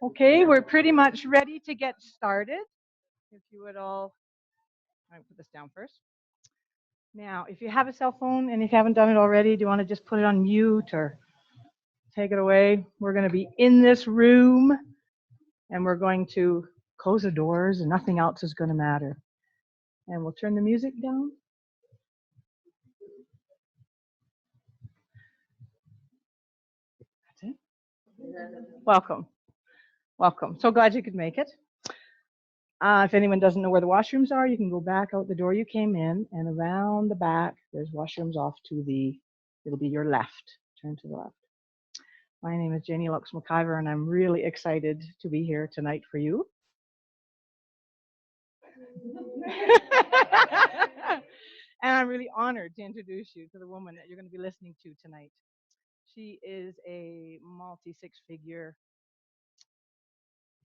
Okay, we're pretty much ready to get started. If you would all, I'm going to put this down first. Now, if you have a cell phone and if you haven't done it already, do you want to just put it on mute or take it away? We're going to be in this room and we're going to close the doors and nothing else is going to matter. And we'll turn the music down. That's it. Welcome. Welcome. So glad you could make it. If anyone doesn't know where the washrooms are, you can go back out the door you came in, and around the back, there's washrooms off to it'll be your left. Turn to the left. My name is Jenny Lux McIver, and I'm really excited to be here tonight for you. And I'm really honored to introduce you to the woman that you're going to be listening to tonight. She is a multi-six-figure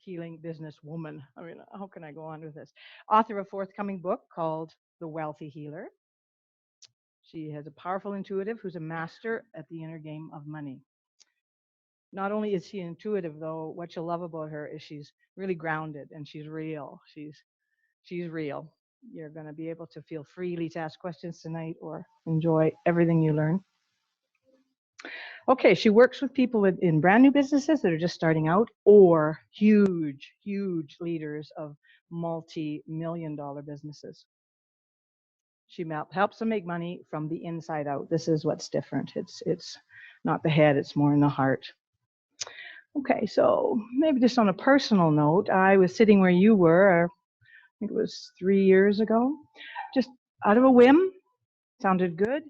healing businesswoman. I mean, how can I go on with this? Author of a forthcoming book called The Wealthy Healer. She has a powerful intuitive who's a master at the inner game of money. Not only is she intuitive, though, what you'll love about her is she's really grounded and she's real. She's real. You're going to be able to feel freely to ask questions tonight or enjoy everything you learn. Okay, she works with people in brand new businesses that are just starting out or huge, huge leaders of multi-million-dollar businesses. She helps them make money from the inside out. This is what's different. It's not the head, it's more in the heart. Okay, so maybe just on a personal note, I was sitting where you were, I think it was 3 years ago, just out of a whim, sounded good.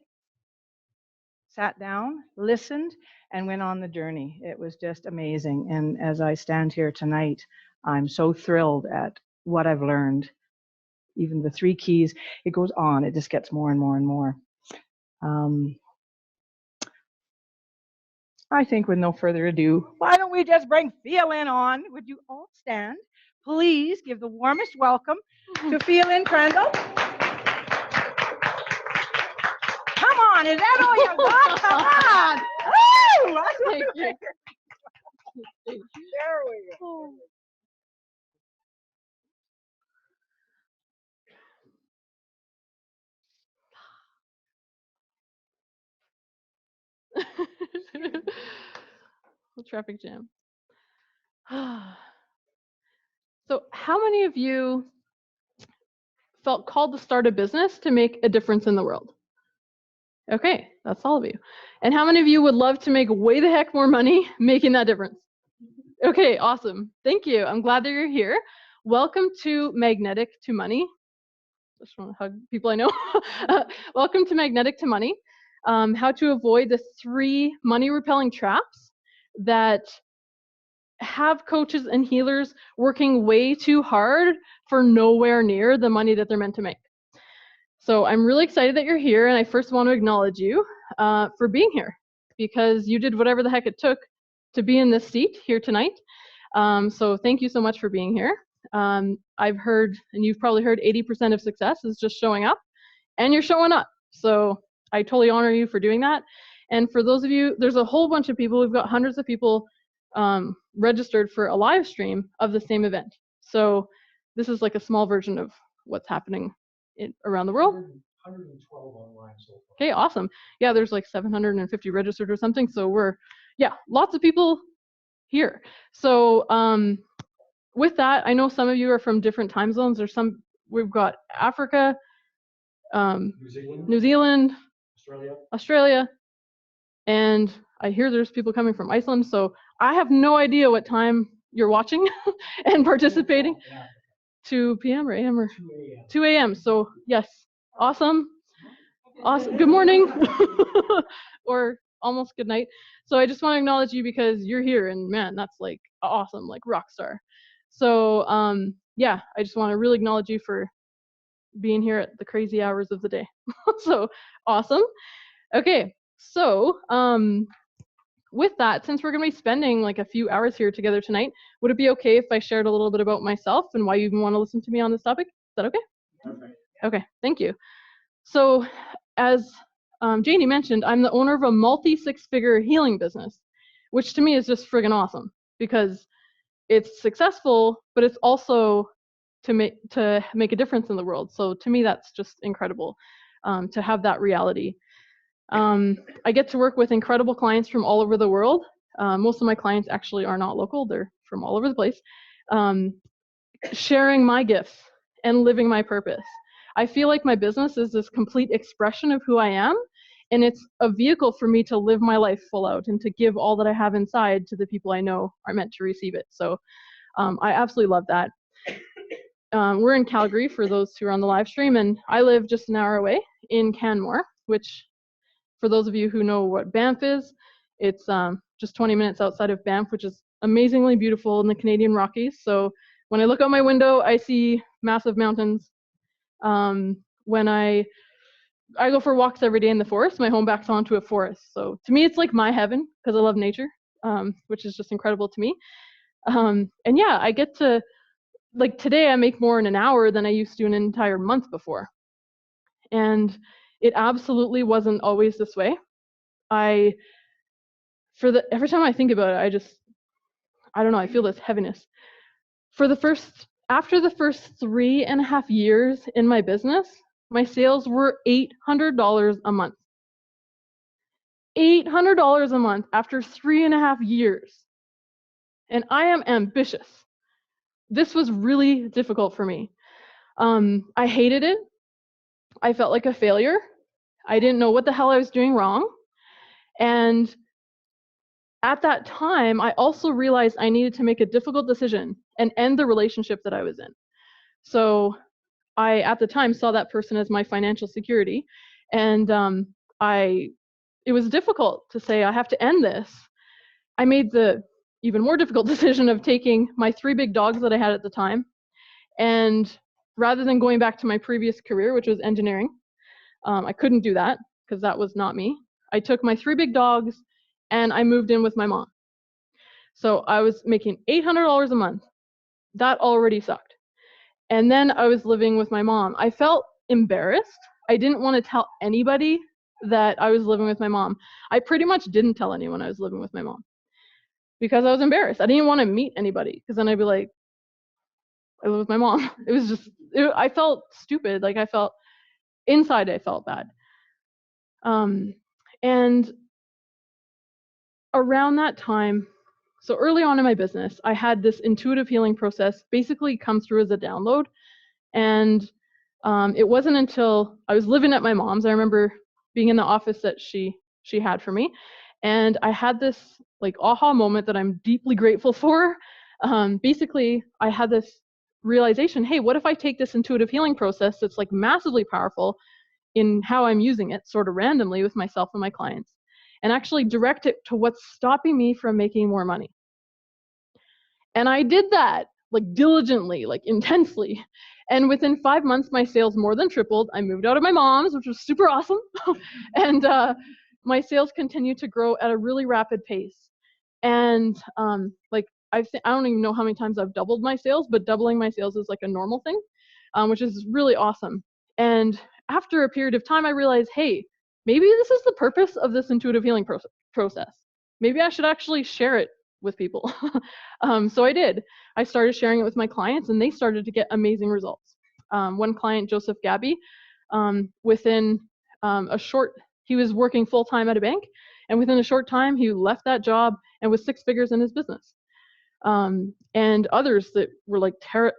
Sat down, listened, and went on the journey. It was just amazing. And as I stand here tonight, I'm so thrilled at what I've learned. Even the 3 keys, it goes on. It just gets more and more and more. I think with no further ado, why don't we just bring Fia-Lynn on? Would you all stand? Please give the warmest welcome to Fia-Lynn Crandall. Come on, is that all you got? Come on! Woo! Thank you. There we go. Traffic jam. So how many of you felt called to start a business to make a difference in the world? Okay, that's all of you. And how many of you would love to make way the heck more money making that difference? Okay, awesome. Thank you. I'm glad that you're here. Welcome to Magnetic to Money. Just want to hug people I know. Welcome to Magnetic to Money. How to avoid the 3 money-repelling traps that have coaches and healers working way too hard for nowhere near the money that they're meant to make. So I'm really excited that you're here, and I first want to acknowledge you for being here, because you did whatever the heck it took to be in this seat here tonight. So thank you so much for being here. I've heard, and you've probably heard, 80% of success is just showing up, and you're showing up. So I totally honor you for doing that. And for those of you, there's a whole bunch of people, we've got hundreds of people registered for a live stream of the same event. So this is like a small version of what's happening around the world. 112 online so far. Okay, awesome. Yeah, there's like 750 registered or something. So lots of people here. So with that, I know some of you are from different time zones. We've got Africa, New Zealand, Australia, and I hear there's people coming from Iceland. So I have no idea what time you're watching and participating. 2 p.m. or a.m. or 2 a.m. So yes, awesome. Good morning or almost good night. So I just want to acknowledge you because you're here, and man, that's like awesome, like rock star. So yeah, I just want to really acknowledge you for being here at the crazy hours of the day. So awesome. Okay, so with that, since we're going to be spending like a few hours here together tonight, would it be okay if I shared a little bit about myself and why you even want to listen to me on this topic? Is that okay? Perfect. Okay, thank you. So as Janie mentioned, I'm the owner of a multi-6-figure healing business, which to me is just friggin' awesome, because it's successful, but it's also to make a difference in the world. So to me, that's just incredible to have that reality. I get to work with incredible clients from all over the world. Most of my clients actually are not local, they're from all over the place. Sharing my gifts and living my purpose. I feel like my business is this complete expression of who I am, and it's a vehicle for me to live my life full out and to give all that I have inside to the people I know are meant to receive it. So I absolutely love that. We're in Calgary for those who are on the live stream, and I live just an hour away in Canmore, which for those of you who know what Banff is, it's just 20 minutes outside of Banff, which is amazingly beautiful in the Canadian Rockies. So when I look out my window, I see massive mountains. When I go for walks every day in the forest, my home backs onto a forest. So to me, it's like my heaven because I love nature, which is just incredible to me. And yeah, I get to, like today, I make more in an hour than I used to in an entire month before. And it absolutely wasn't always this way. Every time I think about it, I don't know, I feel this heaviness. After the first 3.5 years in my business, my sales were $800 a month. $800 a month after 3.5 years. And I am ambitious. This was really difficult for me. I hated it. I felt like a failure. I didn't know what the hell I was doing wrong. And at that time, I also realized I needed to make a difficult decision and end the relationship that I was in. So I, at the time, saw that person as my financial security. And it was difficult to say, I have to end this. I made the even more difficult decision of taking my 3 big dogs that I had at the time, and rather than going back to my previous career, which was engineering, I couldn't do that because that was not me. I took my 3 big dogs and I moved in with my mom. So I was making $800 a month. That already sucked. And then I was living with my mom. I felt embarrassed. I didn't want to tell anybody that I was living with my mom. I pretty much didn't tell anyone I was living with my mom because I was embarrassed. I didn't want to meet anybody because then I'd be like, I live with my mom. It was just, I felt stupid. Like I felt bad. And around that time, so early on in my business, I had this intuitive healing process basically come through as a download. And it wasn't until I was living at my mom's, I remember being in the office that she had for me. And I had this like aha moment that I'm deeply grateful for. Basically, I had this realization, hey, what if I take this intuitive healing process that's like massively powerful in how I'm using it sort of randomly with myself and my clients, and actually direct it to what's stopping me from making more money. And I did that like diligently, like intensely. And within 5 months, my sales more than tripled. I moved out of my mom's, which was super awesome. And my sales continued to grow at a really rapid pace. And like I don't even know how many times I've doubled my sales, but doubling my sales is like a normal thing, which is really awesome. And after a period of time, I realized, hey, maybe this is the purpose of this intuitive healing process. Maybe I should actually share it with people. So I did. I started sharing it with my clients, and they started to get amazing results. One client, Joseph Gabby, within he was working full-time at a bank, and within a short time, he left that job and was 6 figures in his business. And others that were like,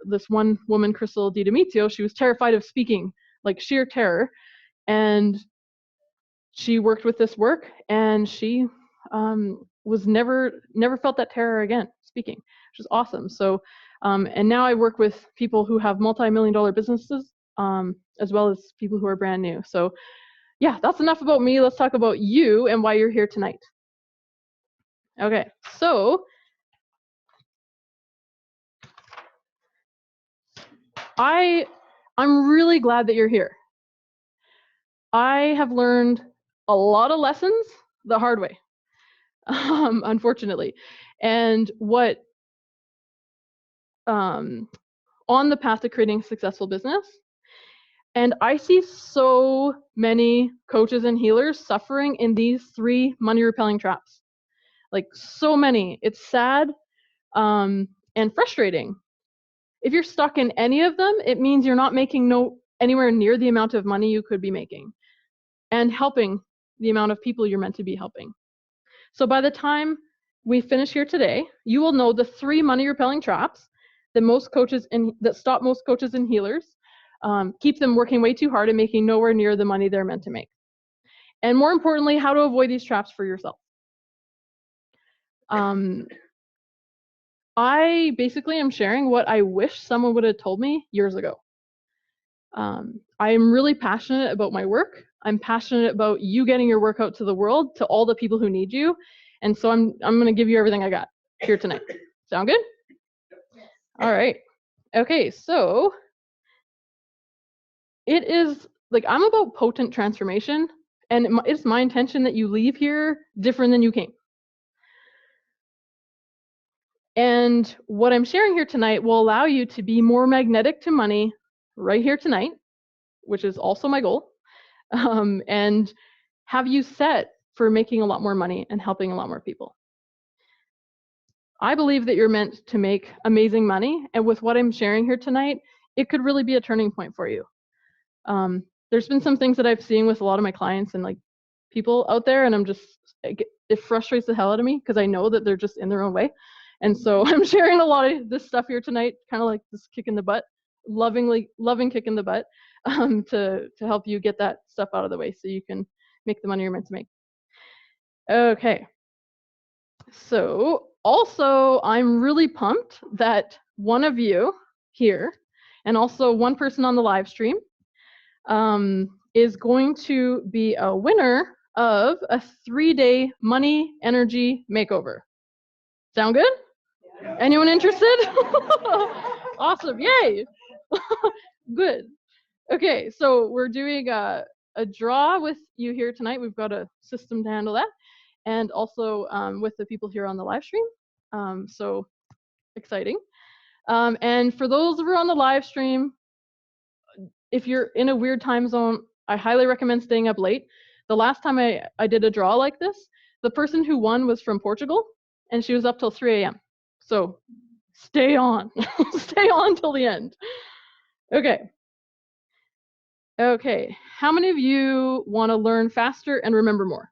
this one woman, Crystal DiDomizio, she was terrified of speaking, like sheer terror. And she worked with this work, and she was never felt that terror again speaking, which is awesome. So and now I work with people who have multi-million-dollar businesses, as well as people who are brand new. So yeah, that's enough about me. Let's talk about you and why you're here tonight. Okay, so I'm really glad that you're here. I have learned a lot of lessons the hard way, unfortunately. And on the path to creating a successful business. And I see so many coaches and healers suffering in these 3 money repelling traps. Like so many. It's sad. and frustrating. If you're stuck in any of them, it means you're not making anywhere near the amount of money you could be making and helping the amount of people you're meant to be helping. So by the time we finish here today, you will know the 3 money repelling traps that stop most coaches and healers, keep them working way too hard and making nowhere near the money they're meant to make. And more importantly, how to avoid these traps for yourself. I basically am sharing what I wish someone would have told me years ago. I am really passionate about my work. I'm passionate about you getting your work out to the world, to all the people who need you. And so I'm going to give you everything I got here tonight. Sound good? All right. Okay, so it is like I'm about potent transformation, and it's my intention that you leave here different than you came. And what I'm sharing here tonight will allow you to be more magnetic to money right here tonight, which is also my goal, and have you set for making a lot more money and helping a lot more people. I believe that you're meant to make amazing money, and with what I'm sharing here tonight, it could really be a turning point for you. There's been some things that I've seen with a lot of my clients and like people out there, and it frustrates the hell out of me because I know that they're just in their own way. And so I'm sharing a lot of this stuff here tonight, kind of like this kick in the butt, loving kick in the butt, to help you get that stuff out of the way so you can make the money you're meant to make. Okay. So also, I'm really pumped that one of you here, and also one person on the live stream, is going to be a winner of a 3-day money energy makeover. Sound good? Yeah. Anyone interested? Awesome, yay. Good. Okay, so we're doing a draw with you here tonight. We've got a system to handle that, and also with the people here on the live stream. So exciting. And for those of you on the live stream, if you're in a weird time zone, I highly recommend staying up late. The last time I did a draw like this, the person who won was from Portugal, and she was up till 3 a.m. So stay on. Stay on till the end. Okay. Okay. How many of you want to learn faster and remember more?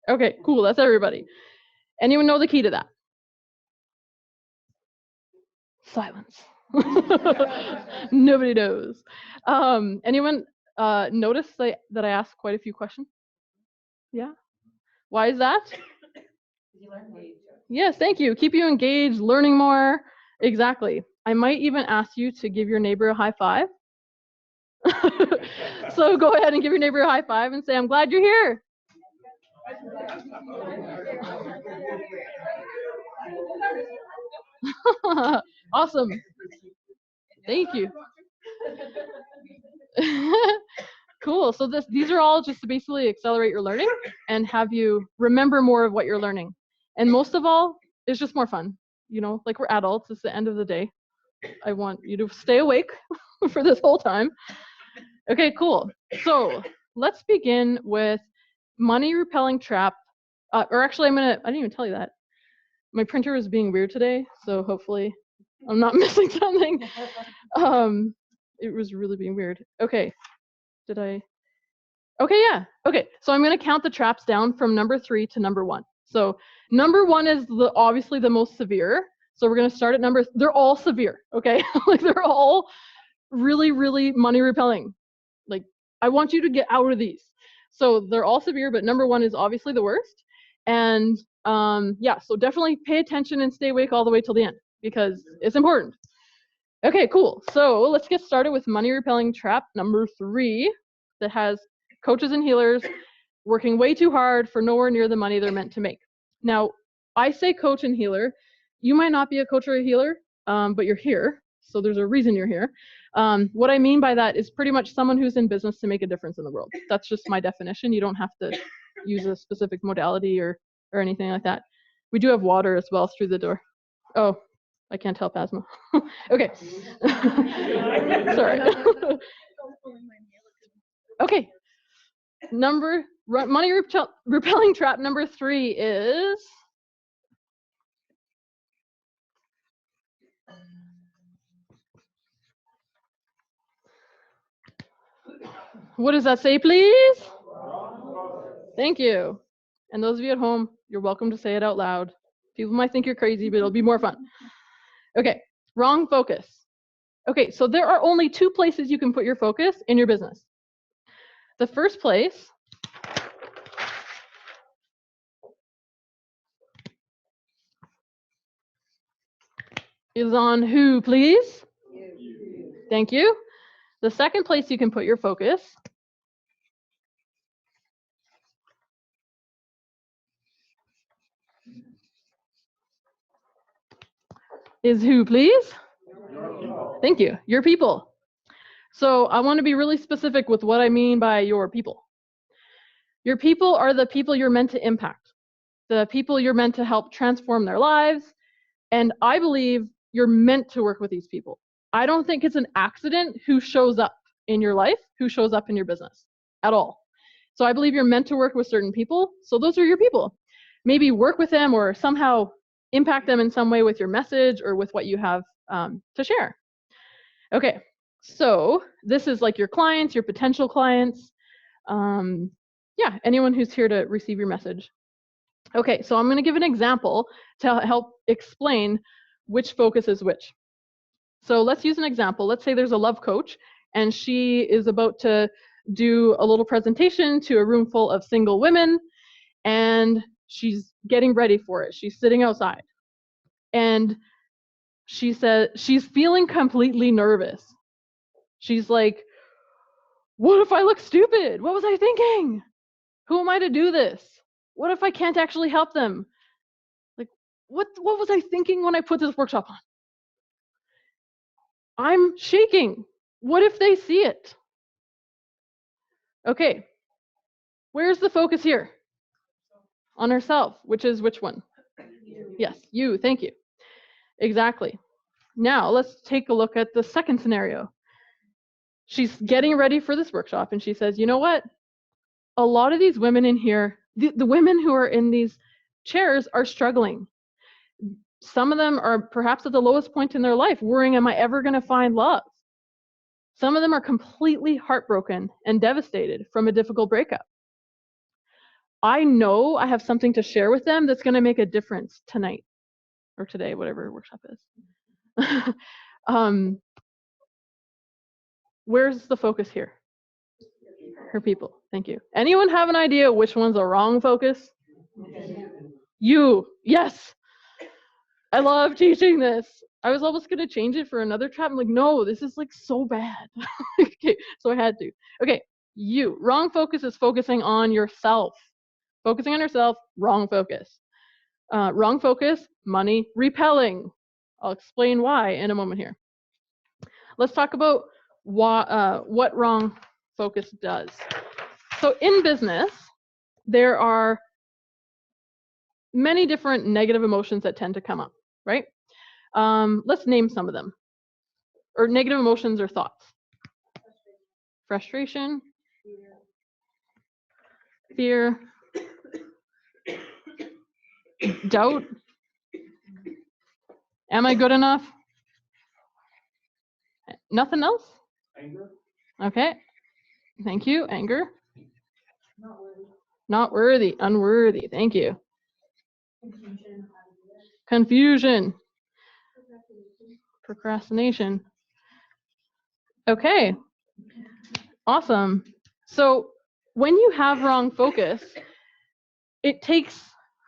Okay, cool. That's everybody. Anyone know the key to that? Silence. Nobody knows. Anyone notice that I asked quite a few questions? Yeah. Why is that? Yes, thank you. Keep you engaged, learning more. Exactly. I might even ask you to give your neighbor a high five. So go ahead and give your neighbor a high five and say, I'm glad you're here. Awesome. Thank you. Cool. So these are all just to basically accelerate your learning and have you remember more of what you're learning. And most of all, it's just more fun. You know, like we're adults, it's the end of the day. I want you to stay awake for this whole time. Okay, cool. So let's begin with money repelling trap. Or actually, I didn't even tell you that. My printer is being weird today, so hopefully I'm not missing something. It was really being weird. Okay, okay, yeah. Okay, so I'm gonna count the traps down from number 3 to number 1. So number 1 is obviously the most severe. So we're gonna start at they're all severe, okay? Like they're all really, really money repelling. Like I want you to get out of these. So they're all severe, but number 1 is obviously the worst. And yeah, so definitely pay attention and stay awake all the way till the end because it's important. Okay, cool. So let's get started with money repelling trap number 3 that has coaches and healers working way too hard for nowhere near the money they're meant to make. Now, I say coach and healer. You might not be a coach or a healer, but you're here. So there's a reason you're here. What I mean by that is pretty much someone who's in business to make a difference in the world. That's just my definition. You don't have to use a specific modality or anything like that. We do have water as well through the door. Oh, I can't help asthma. Okay. Sorry. Okay. Money repelling trap number 3 is What does that say, please? Thank you. And those of you at home, you're welcome to say it out loud. People might think you're crazy, but it'll be more fun. Okay, wrong focus. Okay, so there are only two places you can put your focus in your business. The first place is on who, please? You. Thank you. The second place you can put your focus is who, please? Thank you. Your people. So I want to be really specific with what I mean by your people. Your people are the people you're meant to impact, the people you're meant to help transform their lives. And I believe you're meant to work with these people. I don't think it's an accident who shows up in your life, who shows up in your business at all. So I believe you're meant to work with certain people. So those are your people. Maybe work with them or somehow impact them in some way with your message or with what you have to share. Okay, so this is like your clients, your potential clients. Yeah, anyone who's here to receive your message. Okay, so I'm going to give an example to help explain which focus is which. So let's use an example. Let's say there's a love coach and she is about to do a little presentation to a room full of single women and she's getting ready for it. She's sitting outside and she said she's feeling completely nervous. She's like, what if I look stupid? What was I thinking? Who am I to do this? What if I can't actually help them? Like, what was I thinking when I put this workshop on? I'm shaking. What if they see it? Okay, where's the focus here? On herself, which is which one? You. Yes, you, thank you. Exactly. Now, let's take a look at the second scenario. She's getting ready for this workshop and she says, you know what? A lot of these women in here, the women who are in these chairs are struggling. Some of them are perhaps at the lowest point in their life, worrying, am I ever going to find love? Some of them are completely heartbroken and devastated from a difficult breakup. I know I have something to share with them that's going to make a difference tonight or today, whatever workshop is. Where's the focus here? Her people. Thank you. Anyone have an idea which one's a wrong focus? You. Yes. I love teaching this. I was almost going to change it for another trap. I'm like, no, this is like so bad. Okay, so I had to. Okay, you. Wrong focus is focusing on yourself. Focusing on yourself, wrong focus. Wrong focus, money repelling. I'll explain why in a moment here. Let's talk about what wrong focus does. So in business, there are many different negative emotions that tend to come up, right? Let's name some of them. Or negative emotions or thoughts. Frustration. Fear. Doubt. Am I good enough? Nothing else? Anger. Okay. Thank you. Anger. Not worthy. Unworthy. Thank you. Confusion. Procrastination. Okay. Awesome. So when you have wrong focus,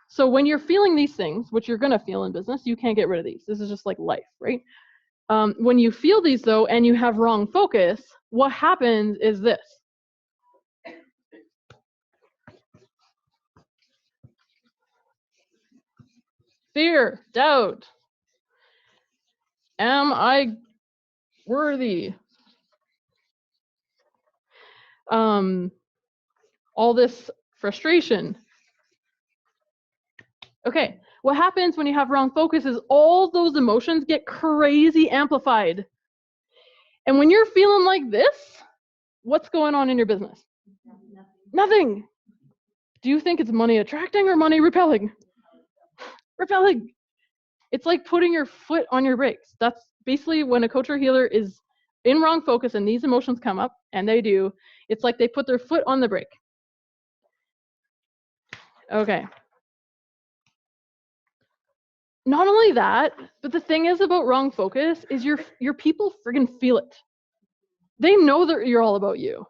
so when you're feeling these things, which you're going to feel in business, you can't get rid of these. This is just like life, right? When you feel these though, and you have wrong focus, what happens is this. Fear, doubt. Am I worthy? All this frustration. Okay, what happens when you have wrong focus is all those emotions get crazy amplified. And when you're feeling like this, what's going on in your business? Nothing. Do you think it's money attracting or money repelling? Repelling. It's like putting your foot on your brakes. That's basically when a coach or healer is in wrong focus and these emotions come up, and they do, it's like they put their foot on the brake. Okay. Not only that, but the thing is about wrong focus is your people friggin' feel it. They know that you're all about you.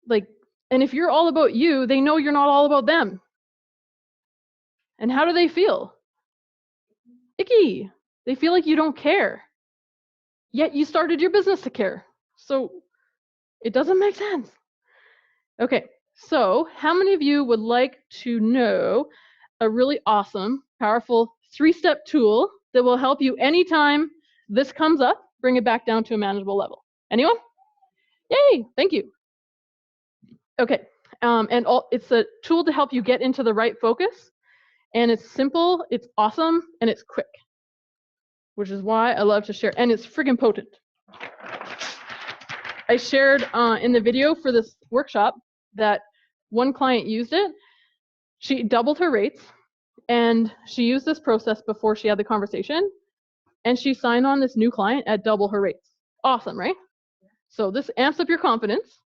Like, and if you're all about you, they know you're not all about them. And how do they feel? Icky. They feel like you don't care. Yet you started your business to care. So it doesn't make sense. Okay, so how many of you would like to know a really awesome, powerful 3-step tool that will help you anytime this comes up, bring it back down to a manageable level? Anyone? Yay, thank you. Okay, it's a tool to help you get into the right focus, and it's simple, it's awesome, and it's quick, which is why I love to share, and it's friggin' potent. I shared in the video for this workshop that one client used it. She doubled her rates, and she used this process before she had the conversation, and she signed on this new client at double her rates. Awesome, right? So this amps up your confidence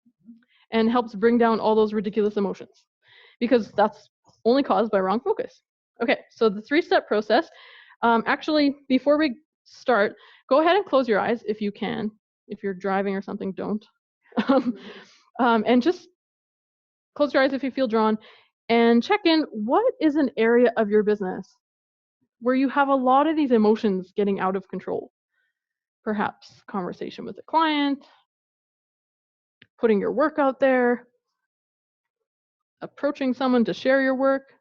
and helps bring down all those ridiculous emotions, because that's only caused by wrong focus. Okay, so the 3-step process. Actually, before we start, go ahead and close your eyes if you can. If you're driving or something, don't. And just close your eyes if you feel drawn, and check in, what is an area of your business where you have a lot of these emotions getting out of control? Perhaps conversation with a client, putting your work out there, approaching someone to share your work.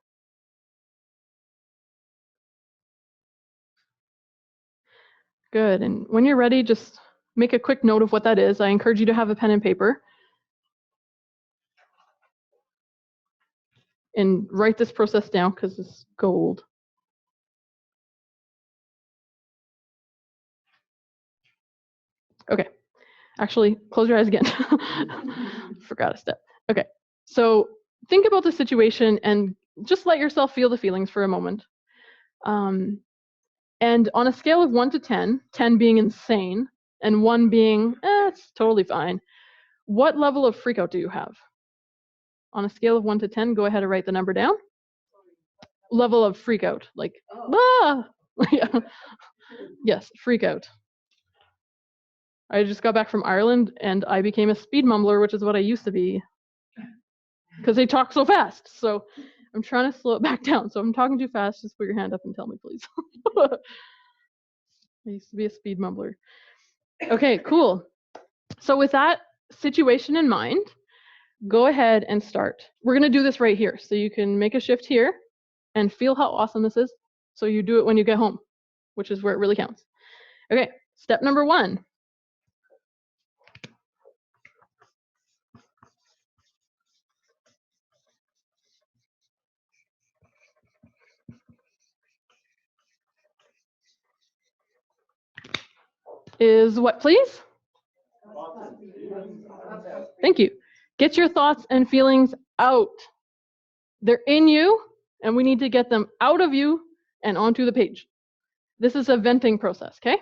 Good, and when you're ready, just make a quick note of what that is. I encourage you to have a pen and paper and write this process down because it's gold. Okay, actually, close your eyes again. Forgot a step. Okay, so think about the situation and just let yourself feel the feelings for a moment. And on a scale of 1 to 10, 10 being insane, and 1 being, it's totally fine, what level of freakout do you have? On a scale of 1 to 10, go ahead and write the number down. Level of freakout, like, ah! Yes, freakout. I just got back from Ireland, and I became a speed mumbler, which is what I used to be, because they talk so fast. So I'm trying to slow it back down. So if I'm talking too fast, just put your hand up and tell me, please. I used to be a speed mumbler. Okay, cool. So with that situation in mind, go ahead and start. We're going to do this right here. So you can make a shift here and feel how awesome this is. So you do it when you get home, which is where it really counts. Okay, step number 1. Is what, please? Thank you. Get your thoughts and feelings out. They're in you, and we need to get them out of you and onto the page. This is a venting process, okay?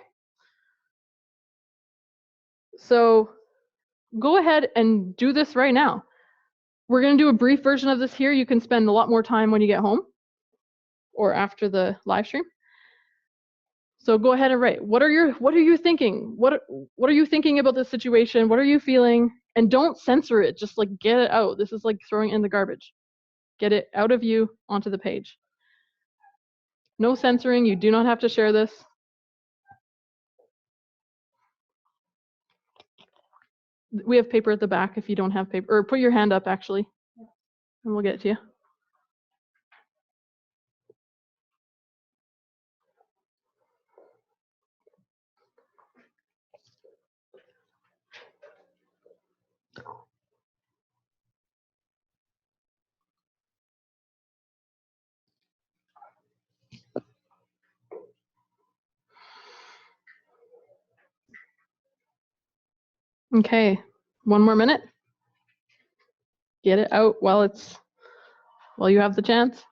So go ahead and do this right now. We're going to do a brief version of this here. You can spend a lot more time when you get home or after the live stream. So go ahead and write. What are you thinking? What are you thinking about this situation? What are you feeling? And don't censor it. Just like get it out. This is like throwing in the garbage. Get it out of you onto the page. No censoring. You do not have to share this. We have paper at the back if you don't have paper. Or put your hand up, actually, and we'll get it to you. Okay, 1 more minute. Get it out while you have the chance.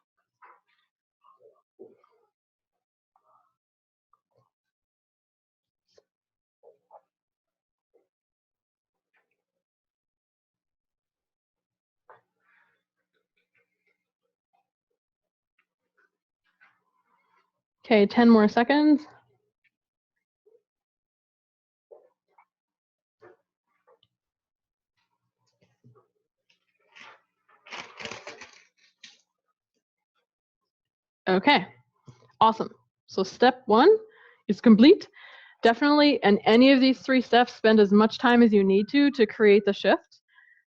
Okay, 10 more seconds. Okay, awesome. So step 1 is complete. Definitely, in any of these 3 steps, spend as much time as you need to create the shift.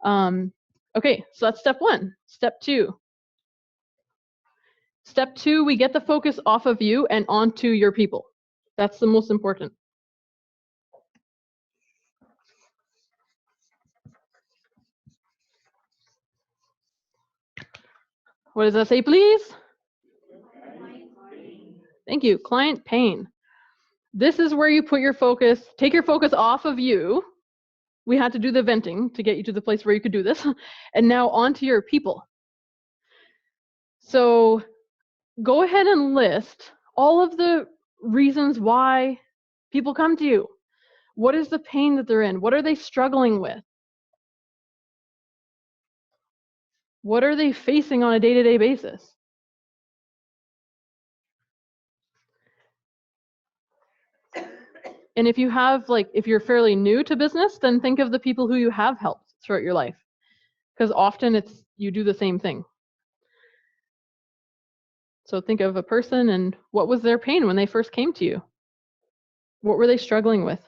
Okay, so that's step 1. Step 2. Step 2, we get the focus off of you and onto your people. That's the most important. What does that say, please? Thank you. Client pain. This is where you put your focus, take your focus off of you. We had to do the venting to get you to the place where you could do this. And now onto your people. So go ahead and list all of the reasons why people come to you. What is the pain that they're in? What are they struggling with? What are they facing on a day-to-day basis? And if you have, if you're fairly new to business, then think of the people who you have helped throughout your life. Because often you do the same thing. So think of a person and what was their pain when they first came to you? What were they struggling with?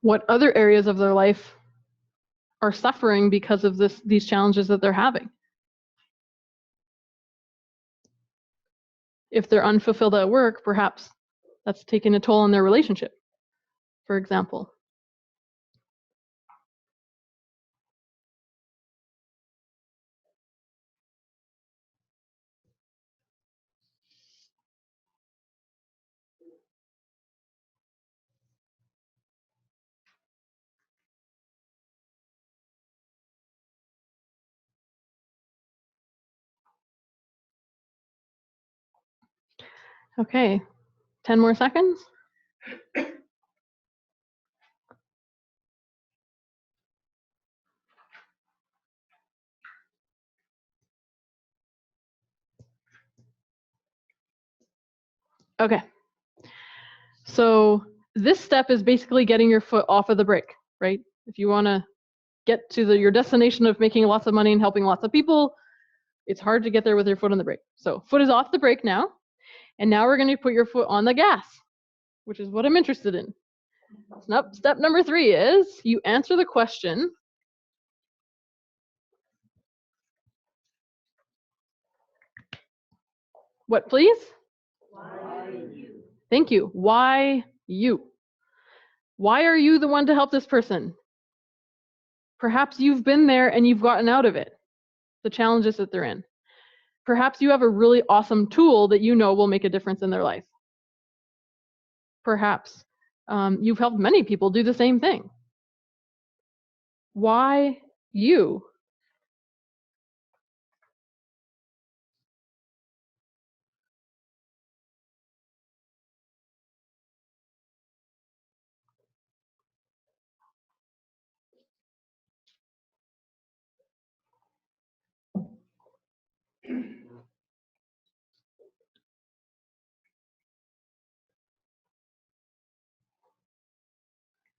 What other areas of their life are suffering because of these challenges that they're having? If they're unfulfilled at work, perhaps that's taking a toll on their relationship, for example. Okay, 10 more seconds. Okay. So this step is basically getting your foot off of the brake, right? If you want to get to your destination of making lots of money and helping lots of people, it's hard to get there with your foot on the brake. So foot is off the brake now. And now we're going to put your foot on the gas, which is what I'm interested in. Step number 3 is you answer the question. What, please? Why you? Thank you. Why you? Why are you the one to help this person? Perhaps you've been there and you've gotten out of it, the challenges that they're in. Perhaps you have a really awesome tool that you know will make a difference in their life. Perhaps you've helped many people do the same thing. Why you?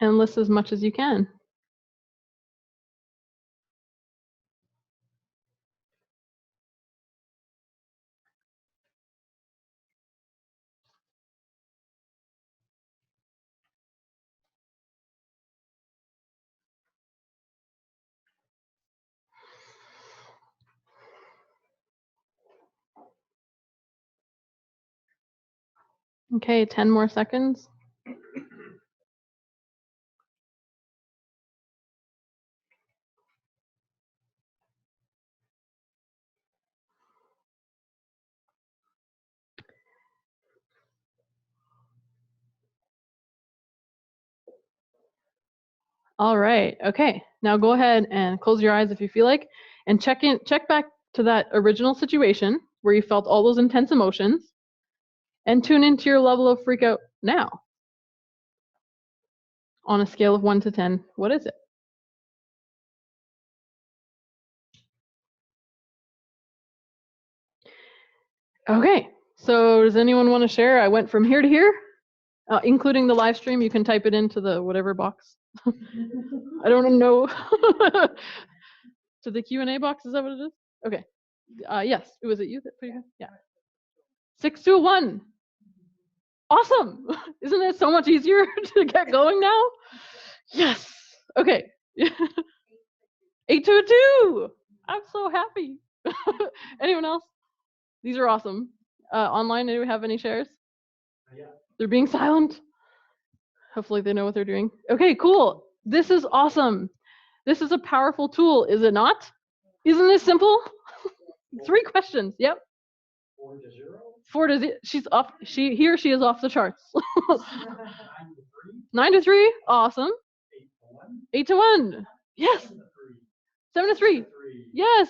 And list as much as you can. Okay, 10 more seconds. All right. Okay. Now go ahead and close your eyes if you feel like, and check back to that original situation where you felt all those intense emotions, and tune into your level of freak out now. On a scale of 1 to 10, what is it? Okay. So does anyone want to share? I went from here to here, including the live stream. You can type it into the whatever box. I don't know. To the Q&A box, is that what it is? Okay. Yes. Was it you that put your hand? Yeah. 6 to 1. Awesome. Isn't it so much easier to get going now? Yes. Okay. 8 to 2. I'm so happy. Anyone else? These are awesome. Online, do we have any shares? Yeah. They're being silent. Hopefully they know what they're doing. Okay, cool. This is awesome. This is a powerful tool, is it not? Isn't this simple? 3 questions. Yep. 4 to 0. 4 to 0. She's off. He or she is off the charts. 9 to 3. 9 to 3. Awesome. 8 to 1. 8 to 1. Yes. 7 to 3. 7 to 3. 3. Yes.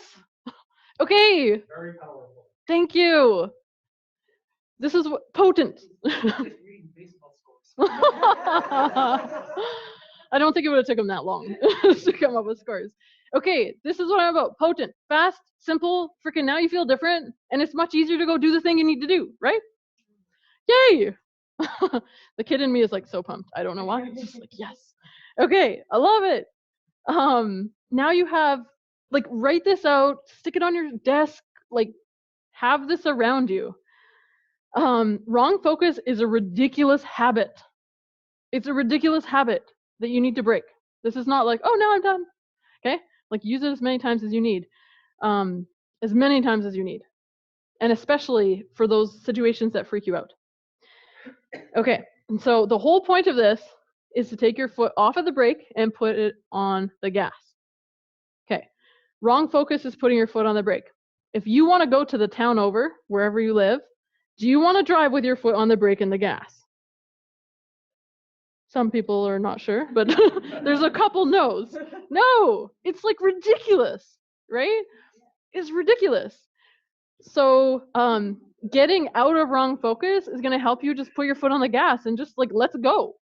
Okay. Very powerful. Thank you. This is potent. I don't think it would have taken them that long to come up with scores. Okay, this is what I'm about. Potent, fast, simple, freaking now you feel different, and it's much easier to go do the thing you need to do, right? Yay! The kid in me is like so pumped. I don't know why. It's just like, yes. Okay, I love it. Now you have, like, write this out, stick it on your desk, like, have this around you. Wrong focus is a ridiculous habit. It's a ridiculous habit that you need to break. This is not like, oh, now I'm done. Okay? Like, use it as many times as you need. As many times as you need. And especially for those situations that freak you out. Okay, and so the whole point of this is to take your foot off of the brake and put it on the gas. Okay, wrong focus is putting your foot on the brake. If you want to go to the town over, wherever you live, do you want to drive with your foot on the brake and the gas? Some people are not sure, but there's a couple no's. No, it's like ridiculous, right? It's ridiculous. So getting out of wrong focus is going to help you just put your foot on the gas and just like, let's go.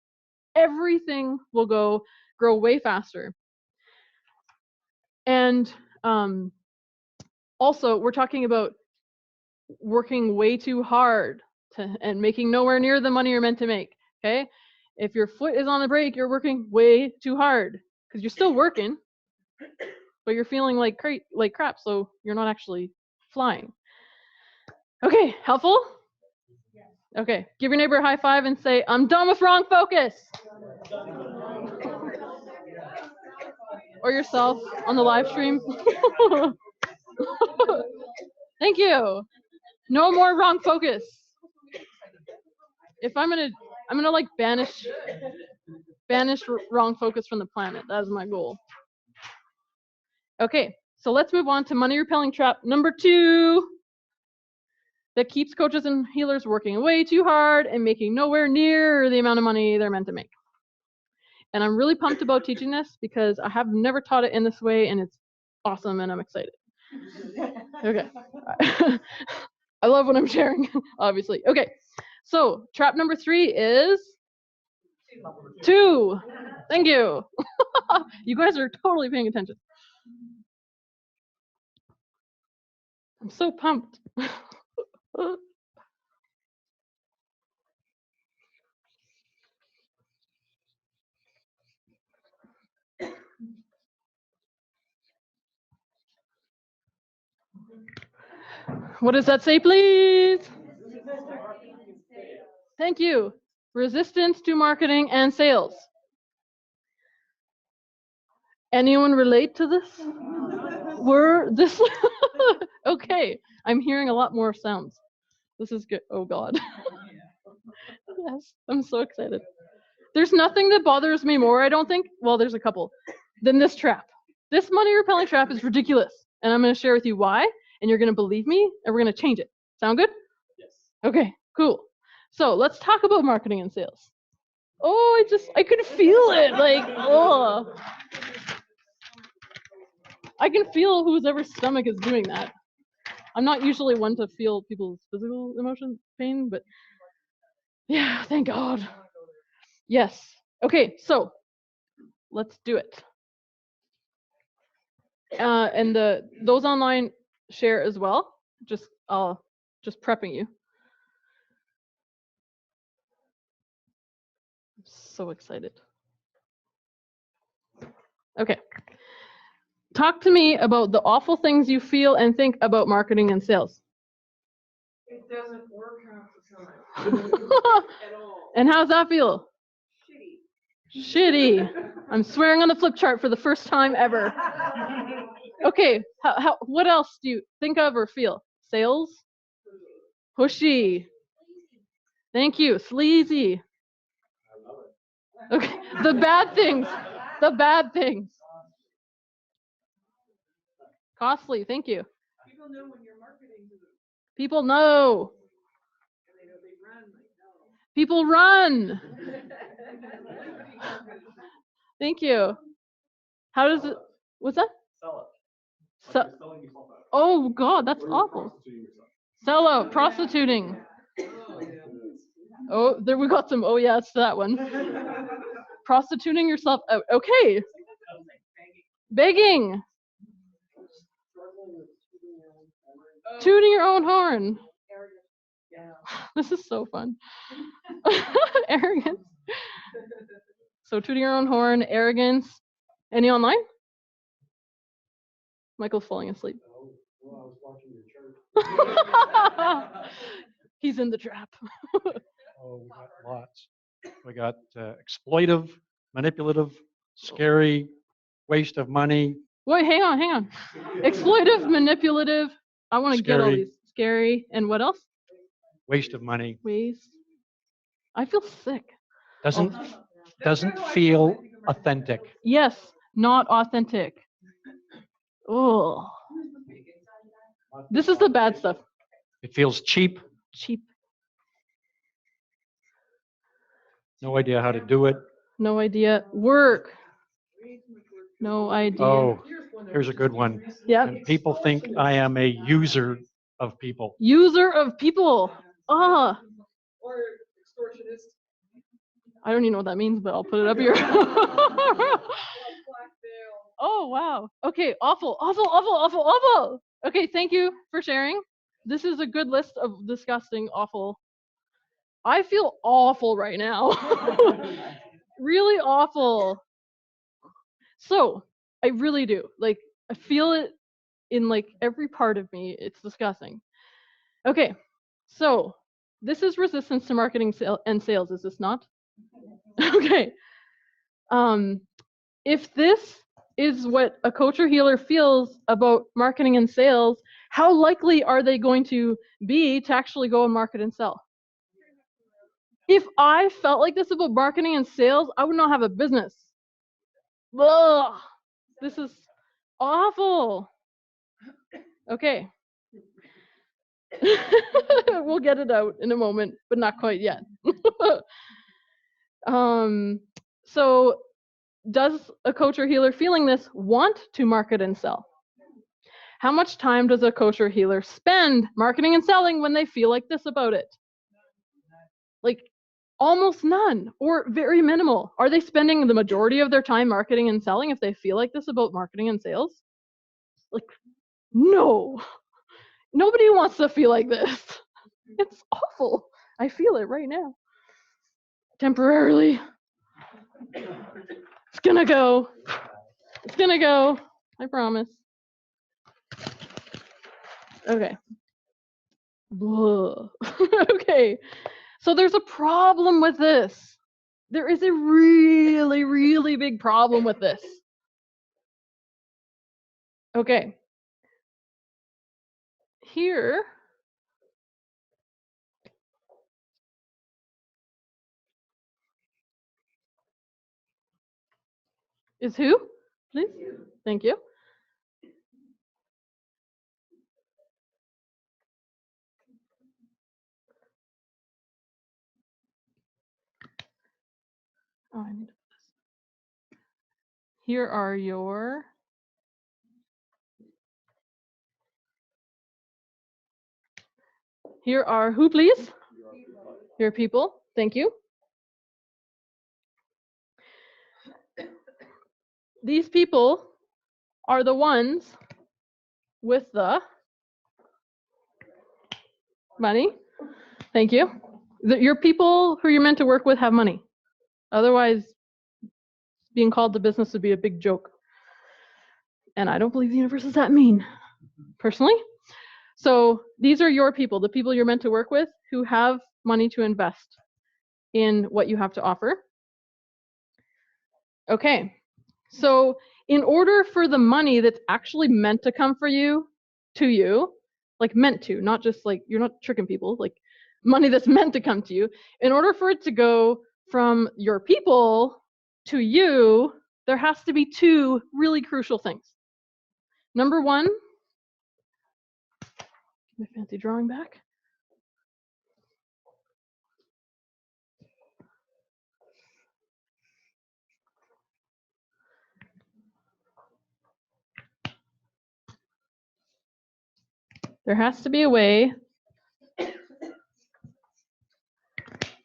Everything will grow way faster. And also, we're talking about working way too hard and making nowhere near the money you're meant to make, okay? If your foot is on the brake, you're working way too hard because you're still working, but you're feeling like crap, so you're not actually flying. Okay, helpful? Okay, give your neighbor a high five and say, I'm done with wrong focus. Or yourself on the live stream. Thank you. No more wrong focus. If I'm gonna like banish wrong focus from the planet. That is my goal. Okay, so let's move on to money repelling trap number 2. That keeps coaches and healers working way too hard and making nowhere near the amount of money they're meant to make. And I'm really pumped about teaching this because I have never taught it in this way, and it's awesome, and I'm excited. Okay. I love what I'm sharing, obviously. Okay, so trap number 3 is 2. Thank you. You guys are totally paying attention. I'm so pumped. What does that say, please? Thank you. Resistance to marketing and sales. Anyone relate to this? Okay, I'm hearing a lot more sounds. This is good. Oh God. Yes, I'm so excited. There's nothing that bothers me more, I don't think, well, there's a couple, than this trap. This money repelling trap is ridiculous, and I'm going to share with you why, and you're going to believe me, and we're going to change it. Sound good? Yes. Okay, cool. So let's talk about marketing and sales. Oh, I could feel it. Like, oh. I can feel whoever's stomach is doing that. I'm not usually one to feel people's physical emotion pain, but yeah, thank God. Yes. Okay, so let's do it. And those online share as well. Just prepping you. I'm so excited. Okay. Talk to me about the awful things you feel and think about marketing and sales. It doesn't work half the time. At all. And how's that feel? Shitty. I'm swearing on the flip chart for the first time ever. Okay, what else do you think of or feel? Sales? Pushy. Thank you. Sleazy. Okay, the bad things. The bad things. Costly. Thank you. People know when you're marketing to them. People know. And they know they run like hell. People run. Thank you. How does it? What's that? Sell it. So, You're selling yourself out. oh God, that's awful. Prostituting yourself. Sell out, prostituting. Oh, there we got some. Oh yeah, it's that one. Prostituting yourself out. Okay. Begging. Tooting your own horn. This is so fun. Arrogance. So tooting your own horn, arrogance. Any online? Michael's falling asleep. Oh, well, I was watching your chart. He's in the trap. Oh, we got lots. We got exploitive, manipulative, scary, waste of money. Wait, hang on. Exploitive, manipulative. I want to get all Scary. these. Scary. And what else? Waste of money. Waste. I feel sick. Doesn't feel authentic. Yes, not authentic. Oh. This is the bad stuff. It feels cheap. Cheap. No idea how to do it. No idea. Work. No idea. Oh, here's a good one. Yep. And people think I am a user of people. User of people. Ah. Or extortionist. I don't even know what that means, but I'll put it up here. Oh, wow. Okay, awful. Okay, thank you for sharing. This is a good list of disgusting, awful. I feel awful right now. Really awful. So, I really do. Like, I feel it in like every part of me. It's disgusting. Okay, so this is resistance to marketing and sales, is this not? Okay. If this is what a coach or healer feels about marketing and sales, how likely are they going to be to actually go and market and sell? If I felt like this about marketing and sales, I would not have a business. Ugh, this is awful. Okay. We'll get it out in a moment, but not quite yet. So does a coach or healer feeling this want to market and sell? How much time does a coach or healer spend marketing and selling when they feel like this about it? Like almost none or very minimal. Are they spending the majority of their time marketing and selling if they feel like this about marketing and sales? Like, no. Nobody wants to feel like this. It's awful. I feel it right now. Temporarily. It's gonna go. It's gonna go. I promise. Okay. Okay. So there's a problem with this. There is a really, really big problem with this. Okay. Here. Is who? Please? Thank you. Oh, I need to put this. Here are your Here are who, please? Your people. Thank you. These people are the ones with the money. Thank you. Your people who you're meant to work with have money. Otherwise, being called to business would be a big joke. And I don't believe the universe is that mean, personally. So these are your people, the people you're meant to work with who have money to invest in what you have to offer. Okay, so in order for the money that's actually meant to come for you, to you, like meant to, not just like, you're not tricking people, like money that's meant to come to you, in order for it to go from your people to you, there has to be two really crucial things. Number one, my fancy drawing back. There has to be a way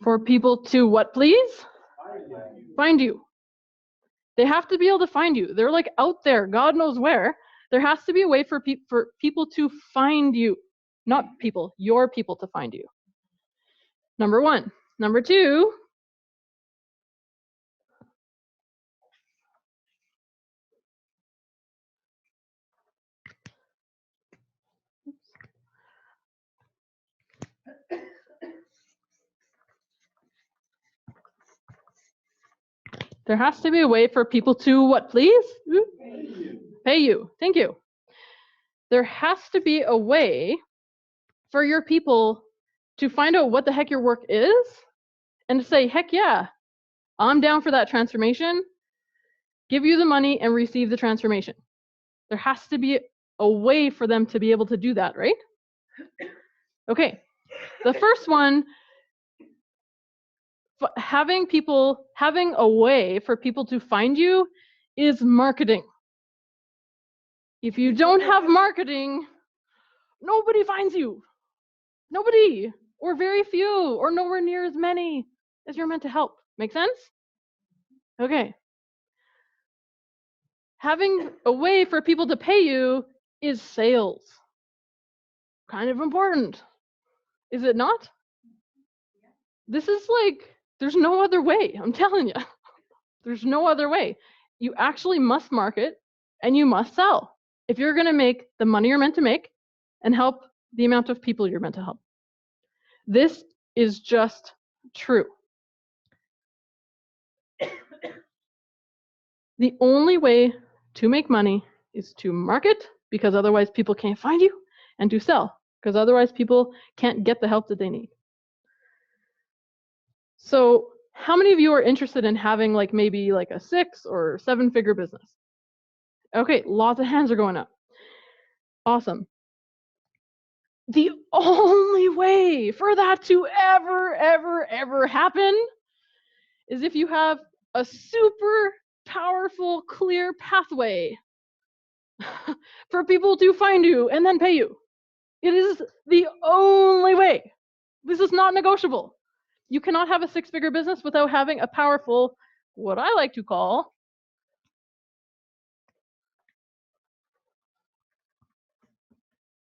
for people to what, please? Find you. They have to be able to find you. They're like out there, God knows where. There has to be a way for people to find you. Not people, your people to find you. Number one. Number two, there has to be a way for people to what, please? Pay you. Thank you. There has to be a way for your people to find out what the heck your work is and to say, heck yeah, I'm down for that transformation. Give you the money and receive the transformation. There has to be a way for them to be able to do that, right? Okay. The first one, having a way for people to find you is marketing. If you don't have marketing, nobody finds you. Nobody, or very few, or nowhere near as many as you're meant to help. Make sense? Okay. Having a way for people to pay you is sales. Kind of important. Is it not? This is like, there's no other way, I'm telling you. There's no other way. You actually must market and you must sell if you're going to make the money you're meant to make and help the amount of people you're meant to help. This is just true. The only way to make money is to market, because otherwise people can't find you, and to sell, because otherwise people can't get the help that they need. So how many of you are interested in having like maybe like a 6 or 7-figure business? Okay, lots of hands are going up. Awesome. The only way for that to ever happen is if you have a super powerful, clear pathway for people to find you and then pay you. It is the only way. This is not negotiable. You cannot have a 6-figure business without having a powerful, what I like to call,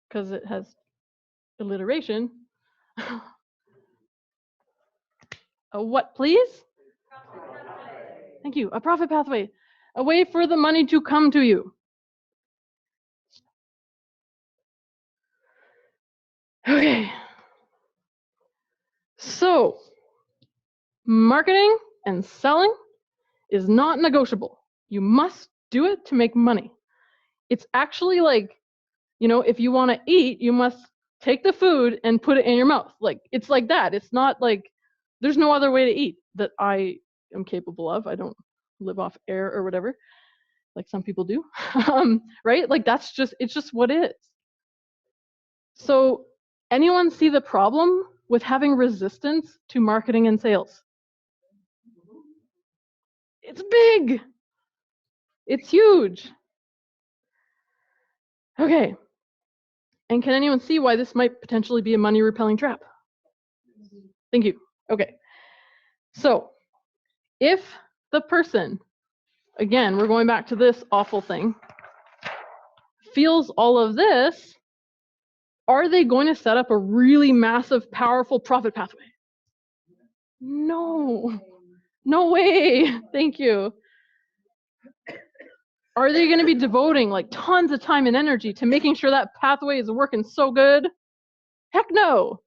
because it has alliteration, a what, please? Thank you. A profit pathway. A way for the money to come to you. Okay. So, marketing and selling is not negotiable. You must do it to make money. It's actually like, you know, if you want to eat, you must take the food and put it in your mouth. Like, it's like that. It's not like, there's no other way to eat that I am capable of. I don't live off air or whatever, like some people do, right? Like it's just what it is. So anyone see the problem with having resistance to marketing and sales? It's big. It's huge. Okay. And can anyone see why this might potentially be a money repelling trap? Thank you. Okay. So if the person, again, we're going back to this awful thing, feels all of this, are they going to set up a really massive, powerful profit pathway? No. No way. Thank you. Are they going to be devoting like tons of time and energy to making sure that pathway is working so good? Heck no.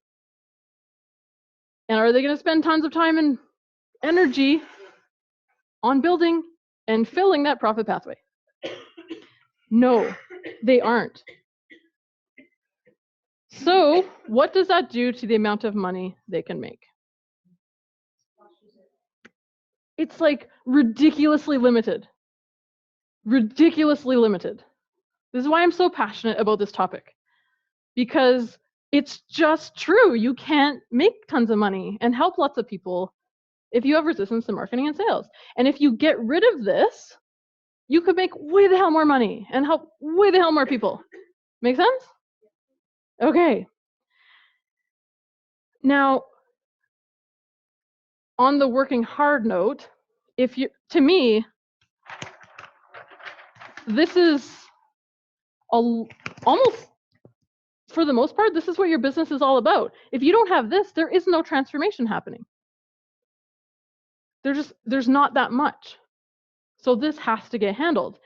And are they going to spend tons of time and energy on building and filling that profit pathway? No, they aren't. So what does that do to the amount of money they can make? It's like ridiculously limited. Ridiculously limited. This is why I'm so passionate about this topic, because it's just true. You can't make tons of money and help lots of people if you have resistance to marketing and sales. And if you get rid of this, you could make way the hell more money and help way the hell more people. Make sense? Okay. Now, on the working hard note, to me, this is almost, for the most part, this is what your business is all about. If you don't have this, there is no transformation happening. There's not that much. So this has to get handled.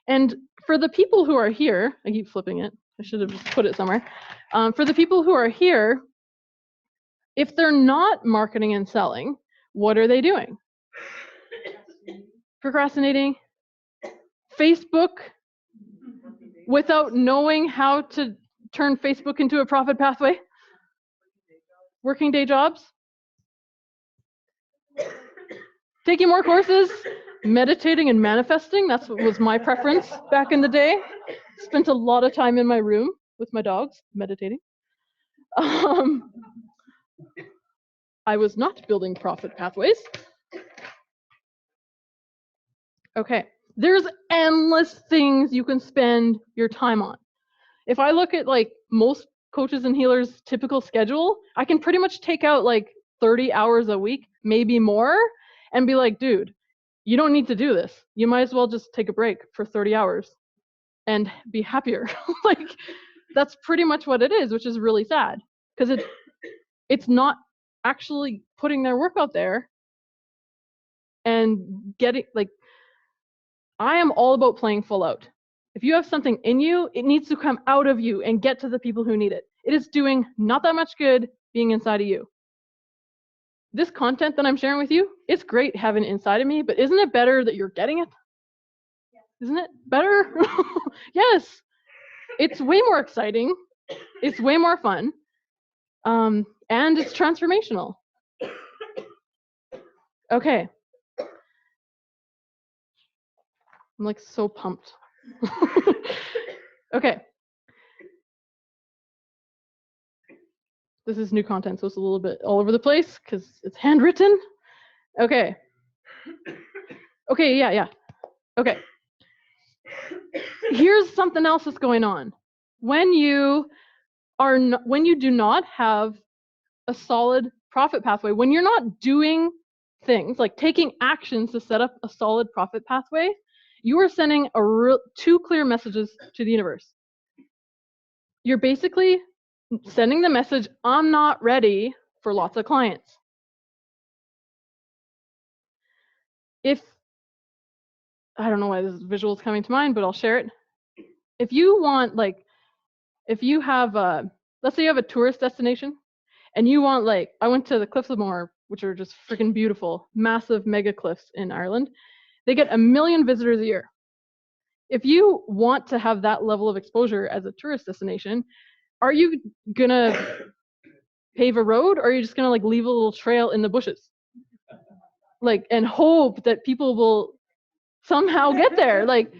And for the people who are here, I keep flipping it. I should have just put it somewhere. For the people who are here, if they're not marketing and selling, what are they doing? Procrastinating. Facebook, without knowing how to turn Facebook into a profit pathway. Working day jobs. Taking more courses. Meditating and manifesting. That's what was my preference back in the day. Spent a lot of time in my room with my dogs, meditating. I was not building profit pathways. Okay, there's endless things you can spend your time on. If I look at like most coaches and healers' typical schedule, I can pretty much take out like 30 hours a week, maybe more, and be like, dude, you don't need to do this. You might as well just take a break for 30 hours and be happier. Like, that's pretty much what it is, which is really sad, because it's not actually putting their work out there and getting, like, I am all about playing full out. If you have something in you, it needs to come out of you and get to the people who need it. It is doing not that much good being inside of you. This content that I'm sharing with you, it's great having it inside of me, but isn't it better that you're getting it? Isn't it better? Yes. It's way more exciting. It's way more fun. And it's transformational. Okay. I'm like so pumped. Okay. This is new content, so it's a little bit all over the place because it's handwritten. Okay. Okay, yeah. Okay. Here's something else that's going on. When you do not have a solid profit pathway, when you're not doing things like taking actions to set up a solid profit pathway, you are sending two clear messages to the universe. You're basically sending the message, I'm not ready for lots of clients. I don't know why this visual is coming to mind, but I'll share it. If you want, like, if you have let's say you have a tourist destination and you want, like, I went to the Cliffs of Moher, which are just freaking beautiful, massive mega cliffs in Ireland. They get 1 million visitors a year. If you want to have that level of exposure as a tourist destination, are you gonna pave a road, or are you just gonna like leave a little trail in the bushes? Like, and hope that people will somehow get there? Like,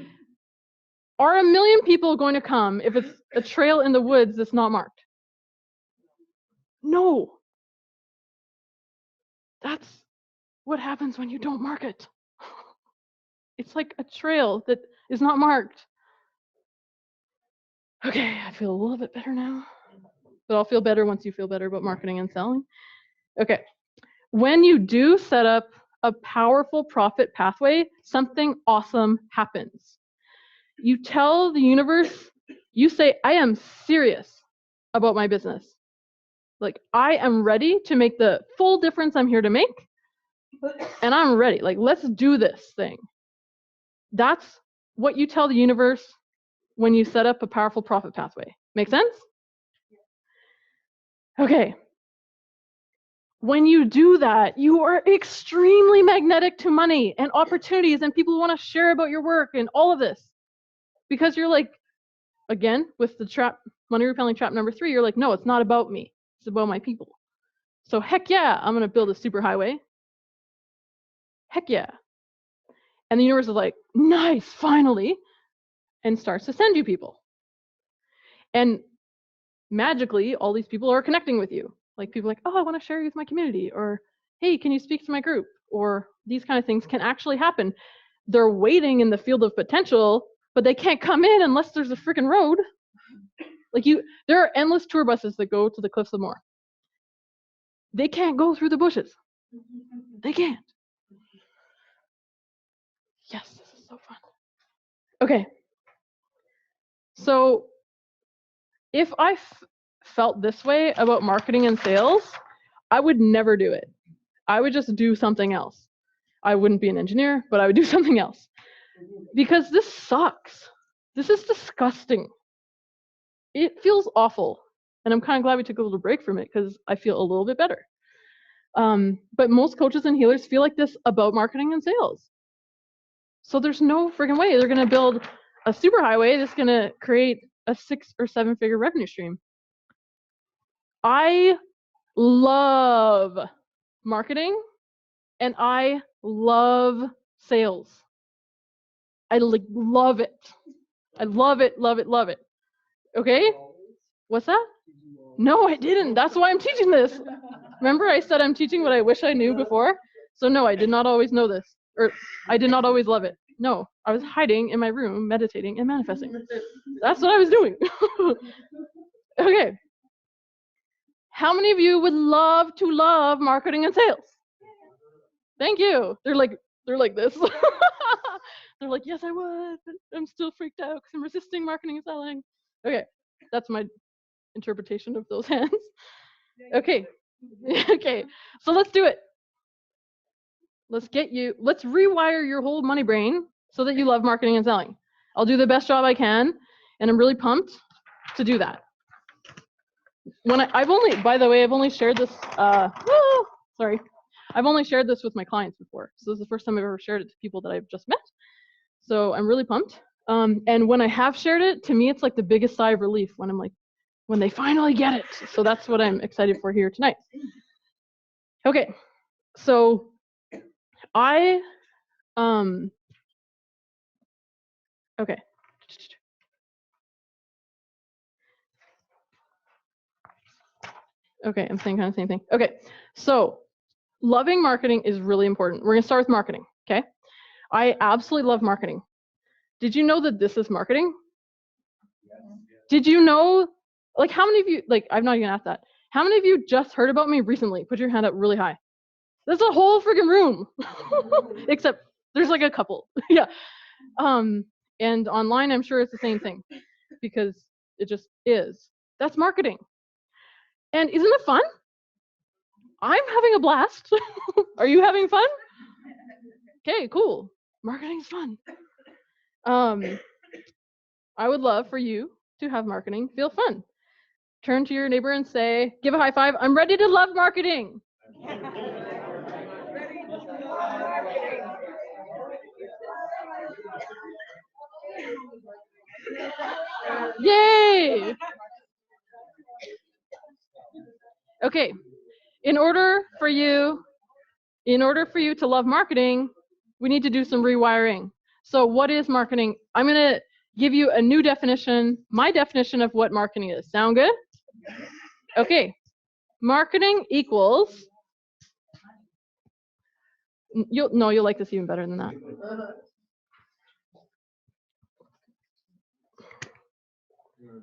are 1 million people going to come if it's a trail in the woods that's not marked? No. That's what happens when you don't market. It's like a trail that is not marked. Okay, I feel a little bit better now, but I'll feel better once you feel better about marketing and selling. Okay, when you do set up a powerful profit pathway, something awesome happens. You tell the universe, you say, I am serious about my business. Like, I am ready to make the full difference I'm here to make, and I'm ready. Like, let's do this thing. That's what you tell the universe when you set up a powerful profit pathway. Make sense? Okay. When you do that, you are extremely magnetic to money and opportunities and people who want to share about your work and all of this. Because you're like, again, with the trap, money repelling trap number 3, you're like, no, it's not about me. It's about my people. So heck yeah, I'm going to build a super highway. Heck yeah. And the universe is like, nice, finally, and starts to send you people. And magically, all these people are connecting with you. Like people are like, oh, I want to share you with my community, or hey, can you speak to my group? Or these kind of things can actually happen. They're waiting in the field of potential, but they can't come in unless there's a freaking road. Like there are endless tour buses that go to the Cliffs of Moher. They can't go through the bushes. They can't. Yes, this is so fun. Okay. So if I felt this way about marketing and sales, I would never do it. I would just do something else. I wouldn't be an engineer, but I would do something else. Because this sucks. This is disgusting. It feels awful. And I'm kind of glad we took a little break from it because I feel a little bit better. But most coaches and healers feel like this about marketing and sales. So there's no friggin' way they're going to build a super highway that's going to create a 6 or 7 figure revenue stream. I love marketing and I love sales. I love it. I love it, love it, love it. Okay? What's that? No, I didn't. That's why I'm teaching this. Remember I said I'm teaching what I wish I knew before? So no, I did not always know this. Or I did not always love it. No, I was hiding in my room, meditating and manifesting. That's what I was doing. Okay. How many of you would love to love marketing and sales? Thank you. They're like this. They're like, yes, I would, but I'm still freaked out because I'm resisting marketing and selling. Okay, that's my interpretation of those hands. Okay, okay, so let's do it. Let's rewire your whole money brain so that you love marketing and selling. I'll do the best job I can, and I'm really pumped to do that. By the way, I've only shared this, sorry. I've only shared this with my clients before. So this is the first time I've ever shared it to people that I've just met. So I'm really pumped. And when I have shared it, to me, it's like the biggest sigh of relief when they finally get it. So that's what I'm excited for here tonight. Okay, so okay. Okay, I'm saying kind of the same thing. Okay, so loving marketing is really important. We're gonna start with marketing, okay? I absolutely love marketing. Did you know that this is marketing? Yes. Did you know, like how many of you, like I'm not even at that. How many of you just heard about me recently? Put your hand up really high. There's a whole freaking room. Except there's like a couple, yeah. And online, I'm sure it's the same thing because it just is. That's marketing. And isn't it fun? I'm having a blast. Are you having fun? Okay, cool. Marketing's fun. I would love for you to have marketing feel fun. Turn to your neighbor and say, give a high five. I'm ready to love marketing. Yay! Okay, in order for you to love marketing, we need to do some rewiring. So what is marketing? I'm gonna give you a new definition, my definition of what marketing is. Sound good? Okay, marketing equals, you'll like this even better than that.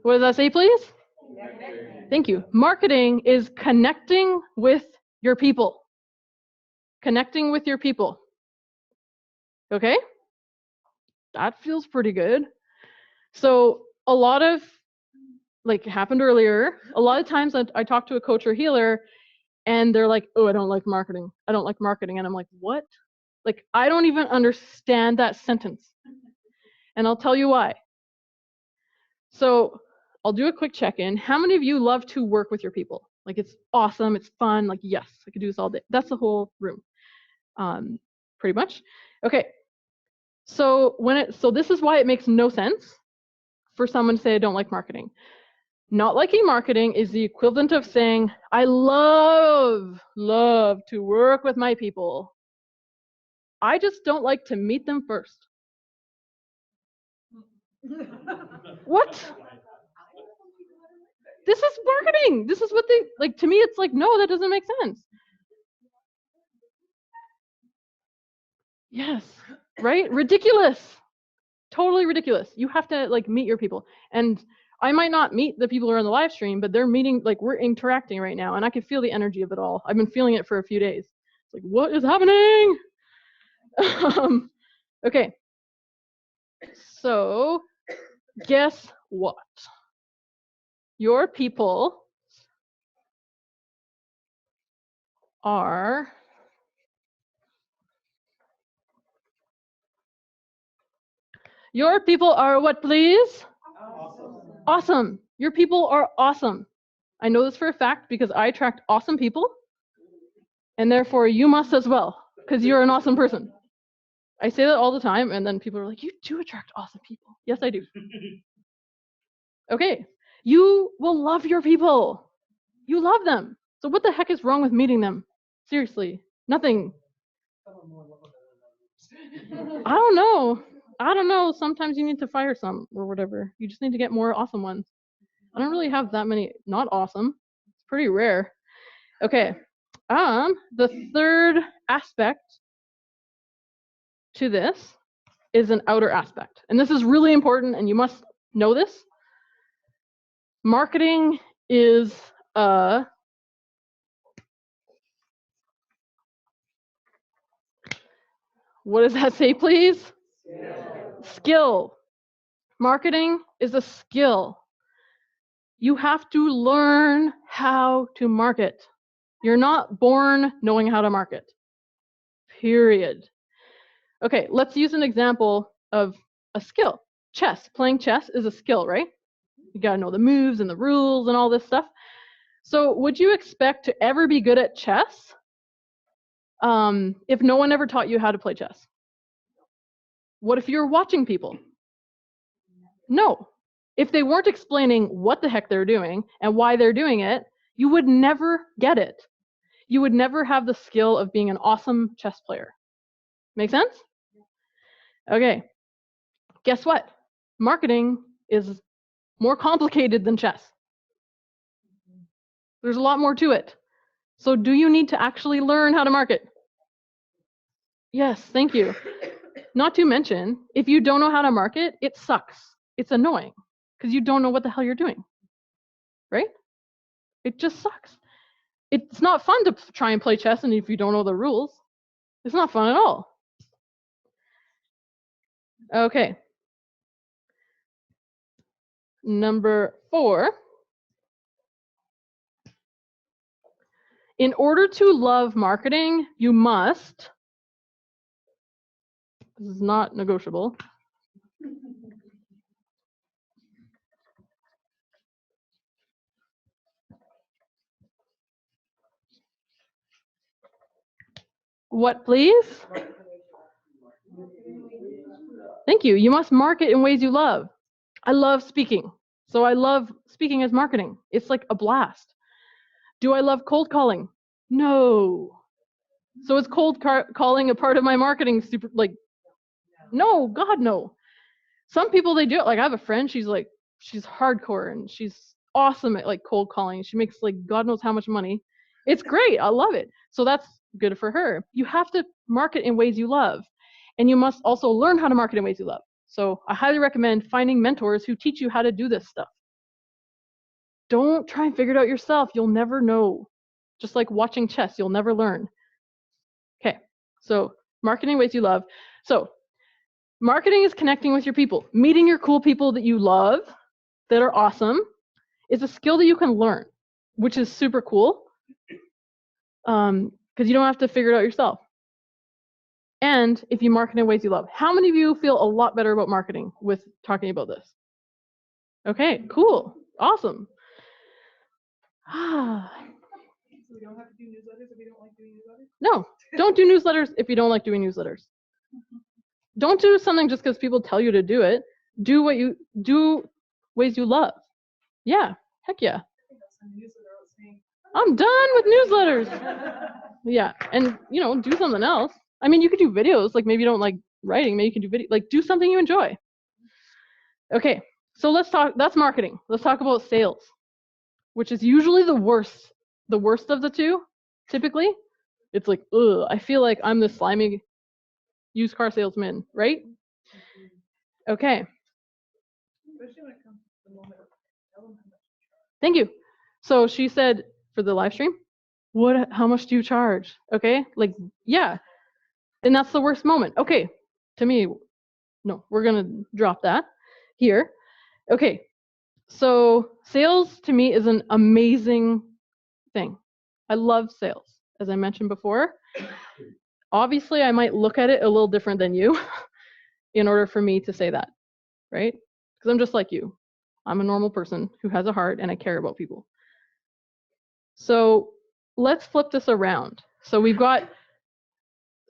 What does that say, please? Thank you. Marketing is connecting with your people. Connecting with your people. Okay? That feels pretty good. So a lot of, like happened earlier, a lot of times I talk to a coach or healer and they're like, oh, I don't like marketing. I don't like marketing. And I'm like, what? Like, I don't even understand that sentence. And I'll tell you why. So I'll do a quick check-in. How many of you love to work with your people? Like, it's awesome, it's fun, like, yes, I could do this all day. That's the whole room, pretty much. Okay, so this is why it makes no sense for someone to say I don't like marketing. Not liking marketing is the equivalent of saying, I love to work with my people. I just don't like to meet them first. What? This is marketing. This is what they, like, to me, it's like, no, that doesn't make sense. Yes, right? Ridiculous. Totally ridiculous. You have to, like, meet your people. And I might not meet the people who are on the live stream, but they're meeting, like, we're interacting right now, and I can feel the energy of it all. I've been feeling it for a few days. It's like, what is happening? Okay. So, guess what? Your people are what, please? Awesome. Your people are awesome. I know this for a fact because I attract awesome people, and therefore you must as well, because you're an awesome person. I say that all the time, and then people are like, you do attract awesome people. Yes, I do. Okay. You will love your people. You love them. So what the heck is wrong with meeting them? Seriously, nothing. I don't know. Sometimes you need to fire some or whatever. You just need to get more awesome ones. I don't really have that many not awesome. It's pretty rare. Okay. The third aspect to this is an outer aspect. And this is really important, and you must know this. Marketing is a what does that say, please? Skill. Marketing is a skill. You have to learn how to market. You're not born knowing how to market. Period. Okay, let's use an example of a skill. Chess. Playing chess is a skill, right? You gotta know the moves and the rules and all this stuff. So would you expect to ever be good at chess if no one ever taught you how to play chess? What if you're watching people? No. If they weren't explaining what the heck they're doing and why they're doing it, you would never get it. You would never have the skill of being an awesome chess player. Make sense? Okay. Guess what? Marketing is more complicated than chess. There's a lot more to it. So do you need to actually learn how to market? Yes, thank you. Not to mention, if you don't know how to market, it sucks. It's annoying because you don't know what the hell you're doing, right? It just sucks. It's not fun to try and play chess, and if you don't know the rules, it's not fun at all. Okay. Number 4. In order to love marketing, you must, this is not negotiable, what, please? Thank you. You must market in ways you love. I love speaking. So I love speaking as marketing. It's like a blast. Do I love cold calling? No. So is cold calling a part of my marketing no, God, no. Some people, they do it. Like, I have a friend, she's hardcore and she's awesome at like cold calling. She makes like God knows how much money. It's great. I love it. So that's good for her. You have to market in ways you love. And you must also learn how to market in ways you love. So I highly recommend finding mentors who teach you how to do this stuff. Don't try and figure it out yourself. You'll never know. Just like watching chess, you'll never learn. Okay, so marketing ways you love. So marketing is connecting with your people. Meeting your cool people that you love, that are awesome, is a skill that you can learn, which is super cool, because you don't have to figure it out yourself. And if you market in ways you love. How many of you feel a lot better about marketing with talking about this? Okay, cool, awesome. So we don't have to do newsletters if we don't like doing newsletters? No, don't do newsletters if you don't like doing newsletters. Don't do something just because people tell you to do it. Do ways you love. Yeah, heck yeah. I think I'll send a newsletter out saying, I'm done with newsletters. Yeah, and do something else. I mean, you could do videos, like maybe you don't like writing, maybe you can do video, like do something you enjoy. Okay, so let's talk, that's marketing. Let's talk about sales, which is usually the worst of the two, typically. It's like, ugh, I feel like I'm the slimy used car salesman, right? Okay. especially when it comes to the moment of tell them how much. Thank you. So she said for the live stream, how much do you charge? Okay, like, yeah. And that's the worst moment. Okay, to me, no, we're gonna drop that here. Okay, so sales to me is an amazing thing. I love sales, as I mentioned before. Obviously, I might look at it a little different than you in order for me to say that, right? Because I'm just like you. I'm a normal person who has a heart and I care about people. So let's flip this around. So we've got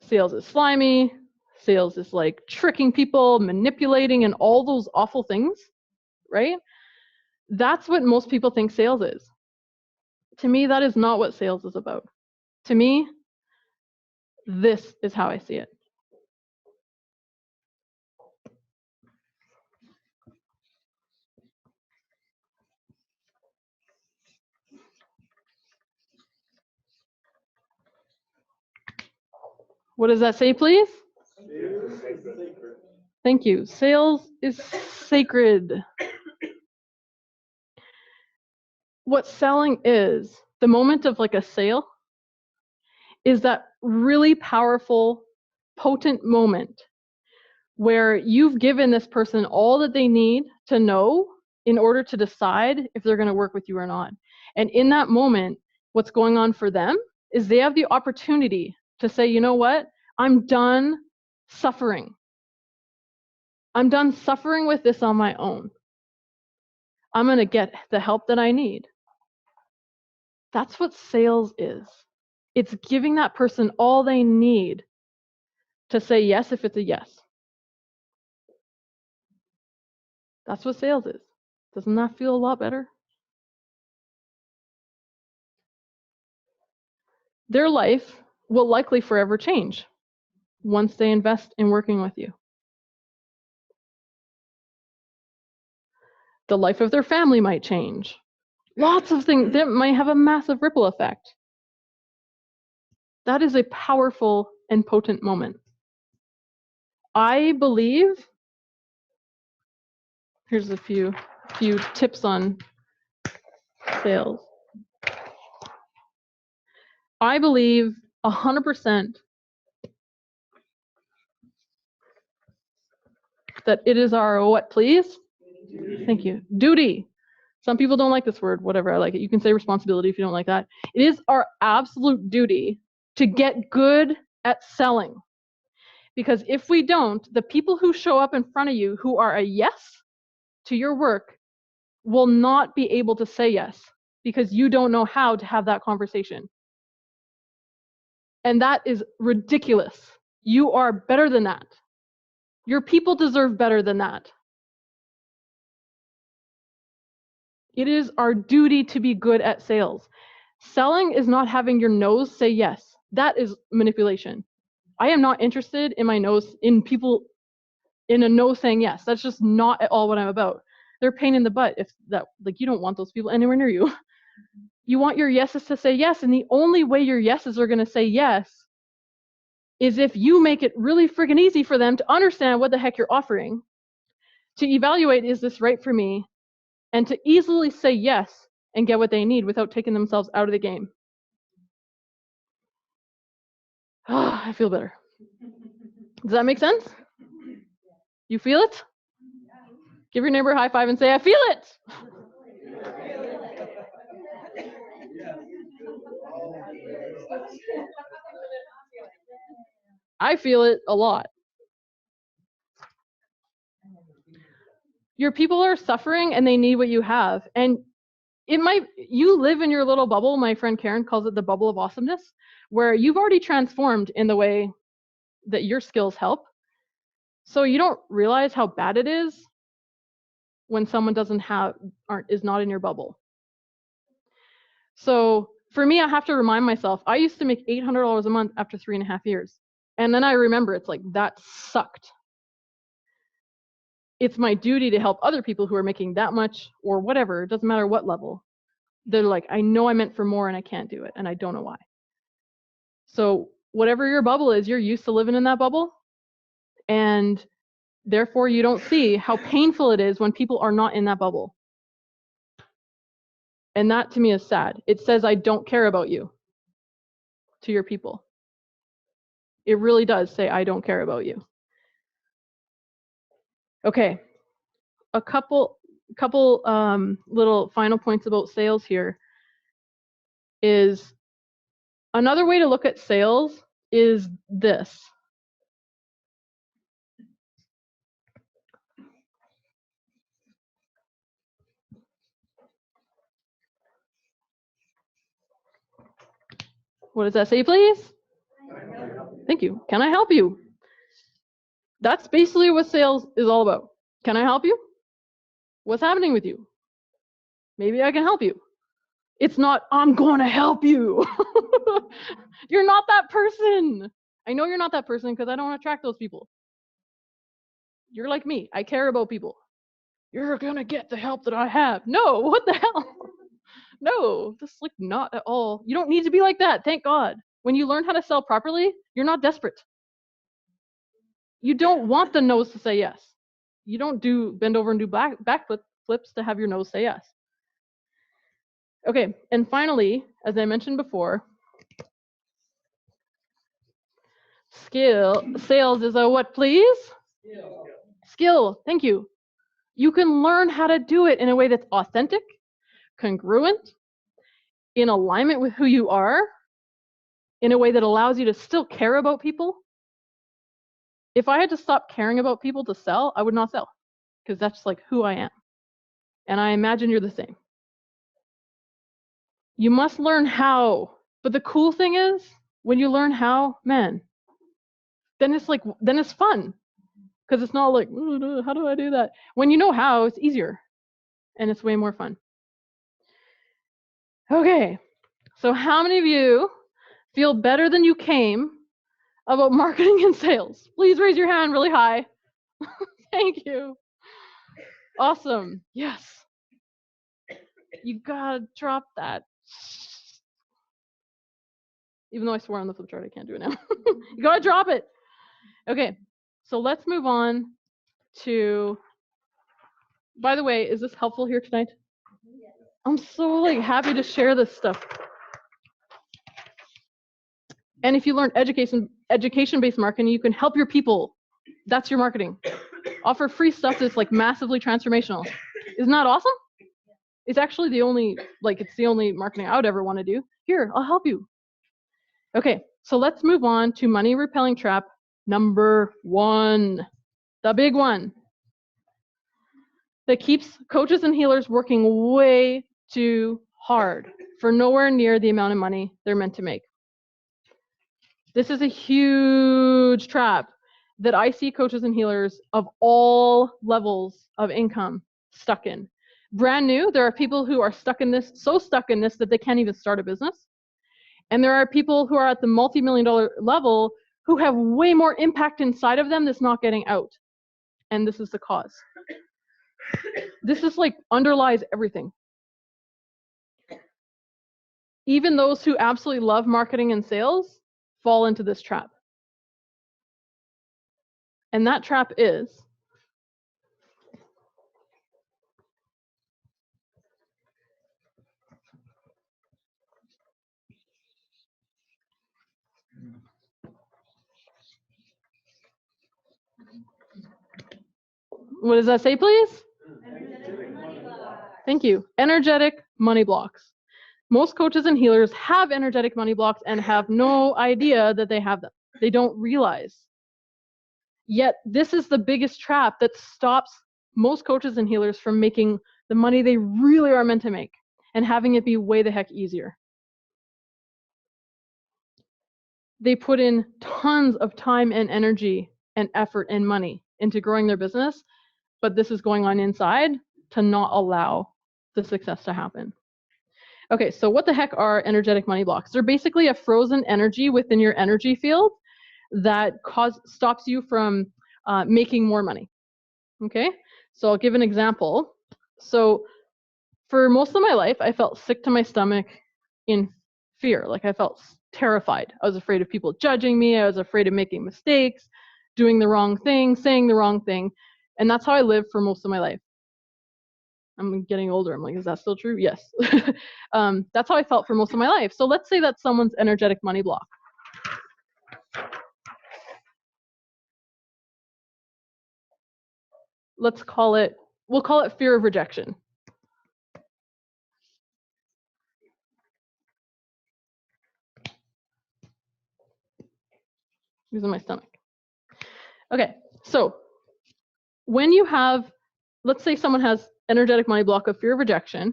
sales is slimy, sales is like tricking people, manipulating, and all those awful things, right? That's what most people think sales is. To me, that is not what sales is about. To me, this is how I see it. What does that say, please? Thank you. Sales is sacred. What selling is, the moment of like a sale, is that really powerful, potent moment where you've given this person all that they need to know in order to decide if they're going to work with you or not. And in that moment, what's going on for them is they have the opportunity to say, you know what? I'm done suffering. I'm done suffering with this on my own. I'm going to get the help that I need. That's what sales is. It's giving that person all they need to say yes if it's a yes. That's what sales is. Doesn't that feel a lot better? Their life will likely forever change once they invest in working with you. The life of their family might change. Lots of things that might have a massive ripple effect. That is a powerful and potent moment. I believe, here's a few tips on sales. I believe 100% that it is our what, please? Thank you. Duty. Some people don't like this word, whatever, I like it. You can say responsibility if you don't like that. It is our absolute duty to get good at selling. Because if we don't, the people who show up in front of you who are a yes to your work will not be able to say yes because you don't know how to have that conversation. And that is ridiculous. You are better than that. Your people deserve better than that. It is our duty to be good at sales. Selling is not having your nose say yes. That is manipulation. I am not interested in my nose, in people in a no saying yes. That's just not at all what I'm about. They're a pain in the butt if that, like, you don't want those people anywhere near you. You want your yeses to say yes, and the only way your yeses are going to say yes is if you make it really friggin' easy for them to understand what the heck you're offering, to evaluate, is this right for me, and to easily say yes and get what they need without taking themselves out of the game. I feel better. Does that make sense? You feel it? Give your neighbor a high five and say, I feel it. I feel it a lot. Your people are suffering and they need what you have. And you live in your little bubble. My friend Karen calls it the bubble of awesomeness, where you've already transformed in the way that your skills help. So you don't realize how bad it is when someone is not in your bubble. So for me, I have to remind myself, I used to make $800 a month after 3.5 years. And then I remember it's like, that sucked. It's my duty to help other people who are making that much or whatever. It doesn't matter what level. They're like, I know I meant for more and I can't do it. And I don't know why. So whatever your bubble is, you're used to living in that bubble. And therefore, you don't see how painful it is when people are not in that bubble. And that to me is sad. It says, I don't care about you to your people. It really does say, I don't care about you. Okay, a couple little final points about sales here is another way to look at sales is this. What does that say, please? Thank you. Can I help you? That's basically what sales is all about. Can I help you? What's happening with you? Maybe I can help you. It's not, I'm going to help you. You're not that person. I know you're not that person because I don't attract those people. You're like me. I care about people. You're going to get the help that I have. No, what the hell? No, that's like not at all. You don't need to be like that. Thank God. When you learn how to sell properly, you're not desperate. You don't want the nose to say yes. You don't bend over and do back flips to have your nose say yes. Okay, and finally, as I mentioned before, sales is a what, please? Skill, thank you. You can learn how to do it in a way that's authentic, congruent, in alignment with who you are, in a way that allows you to still care about people. If I had to stop caring about people to sell, I would not sell, because that's like who I am. And I imagine you're the same. You must learn how. But the cool thing is, when you learn how, man, then it's fun. Because it's not like, how do I do that? When you know how, it's easier. And it's way more fun. Okay, so how many of you feel better than you came about marketing and sales? Please raise your hand really high. Thank you. Awesome. Yes. You gotta drop that. Even though I swore on the flip chart, I can't do it now. You gotta drop it. Okay, so let's move on to, by the way, is this helpful here tonight? I'm so happy to share this stuff. And if you learn education-based marketing, you can help your people. That's your marketing. Offer free stuff that's massively transformational. Isn't that awesome? It's actually the only marketing I would ever want to do. Here, I'll help you. Okay, so let's move on to money repelling trap number 1, the big one that keeps coaches and healers working way too hard for nowhere near the amount of money they're meant to make. This is a huge trap that I see coaches and healers of all levels of income stuck in. Brand new, there are people who are stuck in this, so stuck in this that they can't even start a business. And there are people who are at the multi-million-dollar level who have way more impact inside of them that's not getting out. And this is the cause. This is underlies everything. Even those who absolutely love marketing and sales fall into this trap. And that trap is What does that say, please? Thank you. Energetic money blocks. Most coaches and healers have energetic money blocks and have no idea that they have them. They don't realize. Yet this is the biggest trap that stops most coaches and healers from making the money they really are meant to make and having it be way the heck easier. They put in tons of time and energy and effort and money into growing their business, but this is going on inside to not allow the success to happen. Okay, so what the heck are energetic money blocks? They're basically a frozen energy within your energy field that stops you from making more money. Okay, so I'll give an example. So for most of my life, I felt sick to my stomach in fear. Like I felt terrified. I was afraid of people judging me. I was afraid of making mistakes, doing the wrong thing, saying the wrong thing. And that's how I lived for most of my life. I'm getting older. I'm like, is that still true? Yes. That's how I felt for most of my life. So let's say that's someone's energetic money block. We'll call it fear of rejection. Using my stomach. Okay, so when you have, let's say someone has energetic money block of fear of rejection,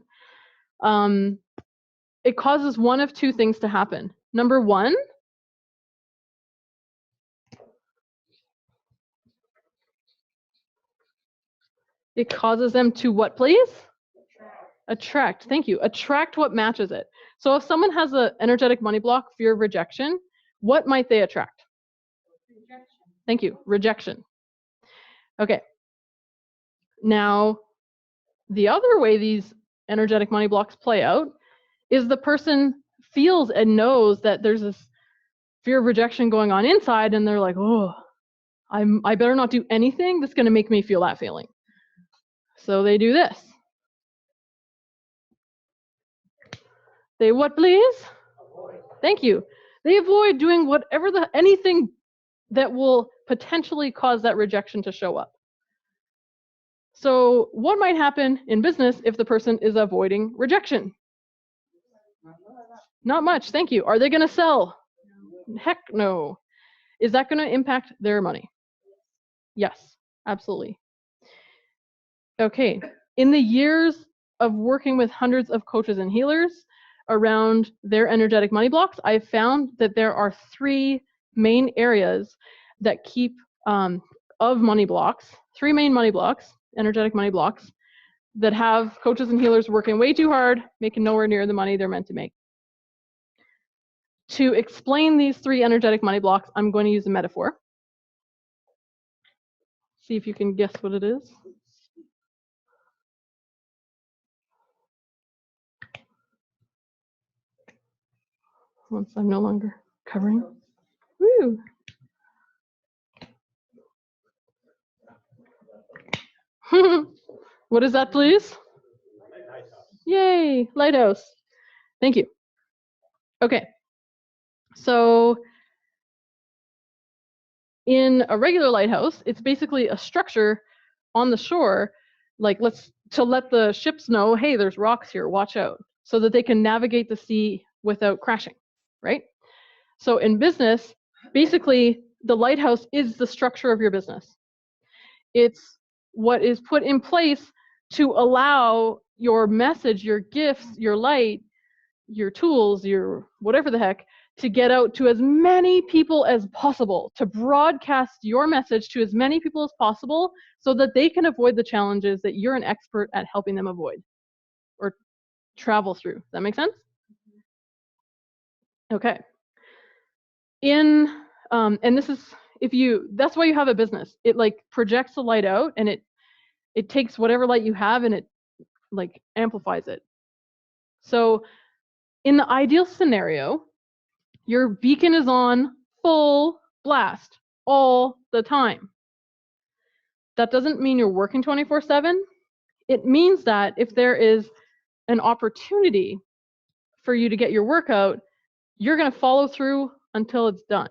it causes one of two things to happen. Number one, it causes them to what, please? Attract. Thank you. Attract what matches it. So if someone has an energetic money block, fear of rejection, what might they attract? Rejection. Thank you. Rejection. Okay. Now, the other way these energetic money blocks play out is the person feels and knows that there's this fear of rejection going on inside, and they're like, oh, I better not do anything that's going to make me feel that feeling. So they do this. They what, please? Avoid. Thank you. They avoid doing anything that will potentially cause that rejection to show up. So what might happen in business if the person is avoiding rejection? Not much, thank you. Are they going to sell? Heck no. Is that going to impact their money? Yes, absolutely. Okay, in the years of working with hundreds of coaches and healers around their energetic money blocks, I've found that there are three main areas that keep of money blocks, three main money blocks, energetic money blocks, that have coaches and healers working way too hard, making nowhere near the money they're meant to make. To explain these three energetic money blocks, I'm going to use a metaphor. See if you can guess what it is. Once I'm no longer covering. Woo! What is that, please? Yay, lighthouse. Thank you. Okay. So in a regular lighthouse, it's basically a structure on the shore, like to let the ships know, hey, there's rocks here, watch out, so that they can navigate the sea without crashing, right? So in business, basically, the lighthouse is the structure of your business. It's what is put in place to allow your message, your gifts, your light, your tools, your whatever the heck, to get out to as many people as possible, to broadcast your message to as many people as possible so that they can avoid the challenges that you're an expert at helping them avoid or travel through. Does that make sense? Okay. And this is, that's why you have a business. It like projects the light out, and it takes whatever light you have and it like amplifies it. So in the ideal scenario, your beacon is on full blast all the time. That doesn't mean you're working 24/7. It means that if there is an opportunity for you to get your work out, you're going to follow through until it's done.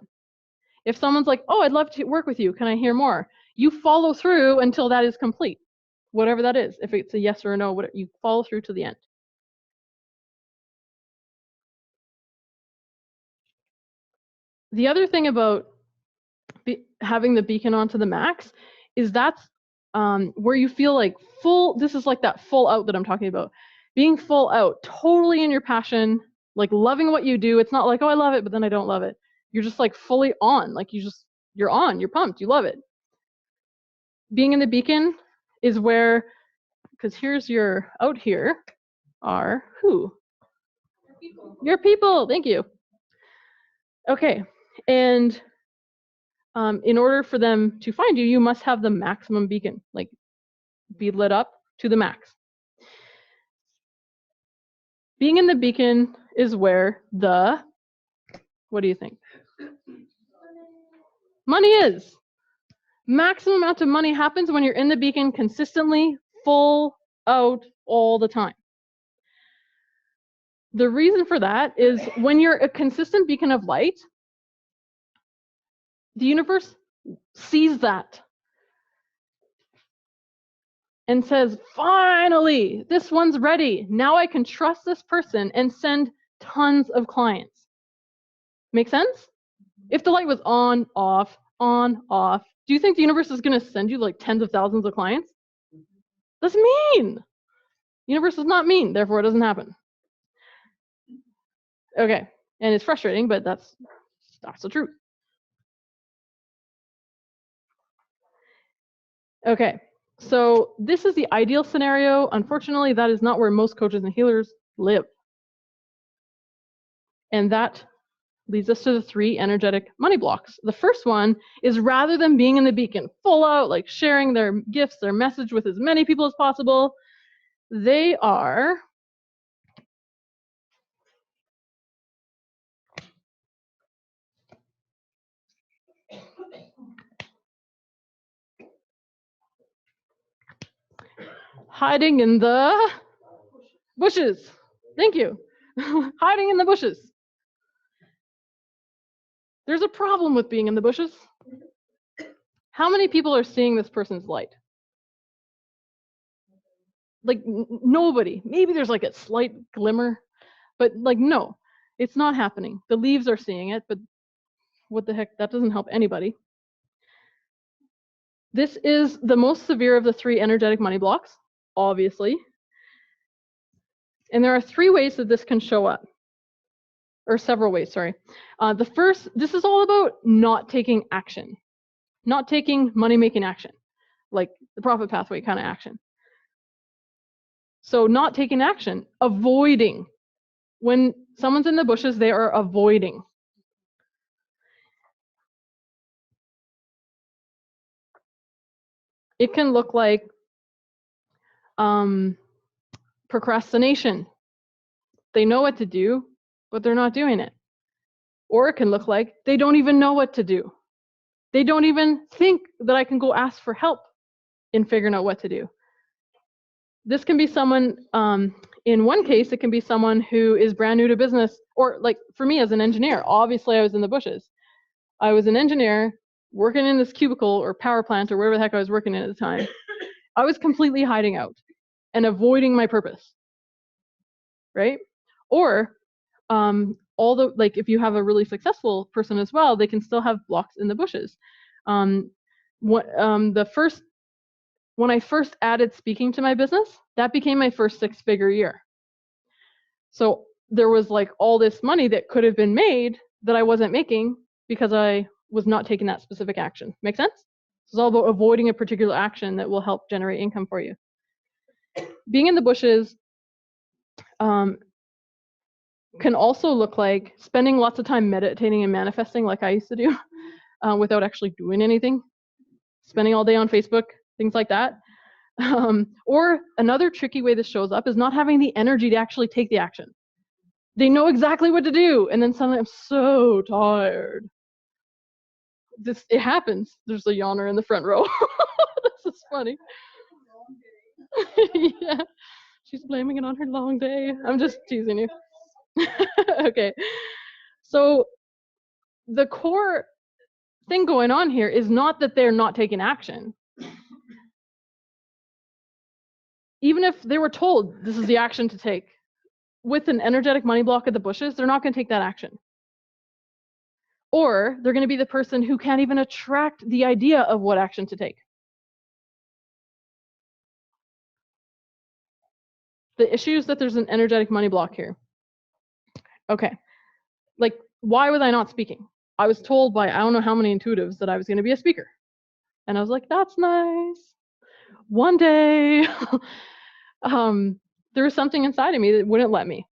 If someone's like, oh, I'd love to work with you, can I hear more? you follow through until that is complete, whatever that is. If it's a yes or a no, whatever, you follow through to the end. The other thing about having the beacon on to the max is that's where you feel like full, this is like that full out that I'm talking about. Being full out, totally in your passion, like loving what you do. It's not like, oh, I love it, but then I don't love it. You're just like fully on, like you're on, you're pumped, you love it. Being in the beacon is where, because here's your out here are who? Your people, thank you. Okay, and in order for them to find you, you must have the maximum beacon, like be lit up to the max. Being in the beacon is where the, what do you think? Money is. Maximum amount of money happens when you're in the beacon consistently, full out, all the time. The reason for that is when you're a consistent beacon of light, the universe sees that and says, finally, this one's ready. Now I can trust this person and send tons of clients. Make sense? If the light was on, off, do you think the universe is going to send you like tens of thousands of clients? That's mean. The universe is not mean, therefore it doesn't happen. Okay, and it's frustrating, but that's the truth. Okay, so this is the ideal scenario. Unfortunately, that is not where most coaches and healers live. And that leads us to the 3 energetic money blocks. The first one is rather than being in the beacon full out, like sharing their gifts, their message with as many people as possible, they are hiding in the bushes. Thank you. Hiding in the bushes. There's a problem with being in the bushes. How many people are seeing this person's light? Like nobody. Maybe there's like a slight glimmer, but like no, it's not happening. The leaves are seeing it, but what the heck, that doesn't help anybody. This is the most severe of the 3 energetic money blocks, obviously. And there are 3 ways that this can show up. Or several ways, sorry. The first, this is all about not taking action. Not taking money-making action, like the profit pathway kind of action. So not taking action, avoiding. When someone's in the bushes, they are avoiding. It can look like procrastination. They know what to do, but they're not doing it. Or it can look like they don't even know what to do. They don't even think that I can go ask for help in figuring out what to do. This can be someone, in one case, it can be someone who is brand new to business, or like for me as an engineer, obviously I was in the bushes. I was an engineer working in this cubicle or power plant or wherever the heck I was working in at the time. I was completely hiding out and avoiding my purpose, right? Or although, like if you have a really successful person as well, they can still have blocks in the bushes. When I first added speaking to my business, that became my first 6-figure year. So there was like all this money that could have been made that I wasn't making because I was not taking that specific action. Make sense? It's all about avoiding a particular action that will help generate income for you. Being in the bushes can also look like spending lots of time meditating and manifesting like I used to do without actually doing anything. Spending all day on Facebook, things like that. Or another tricky way this shows up is not having the energy to actually take the action. They know exactly what to do, and then suddenly I'm so tired. It happens. There's a yawner in the front row. This is funny. Yeah, she's blaming it on her long day. I'm just teasing you. Okay, so the core thing going on here is not that they're not taking action. Even if they were told this is the action to take, with an energetic money block at the bushes, they're not going to take that action. Or they're going to be the person who can't even attract the idea of what action to take. The issue is that there's an energetic money block here. Okay, like, why was I not speaking? I was told by I don't know how many intuitives that I was going to be a speaker. And I was like, that's nice. One day. There was something inside of me that wouldn't let me.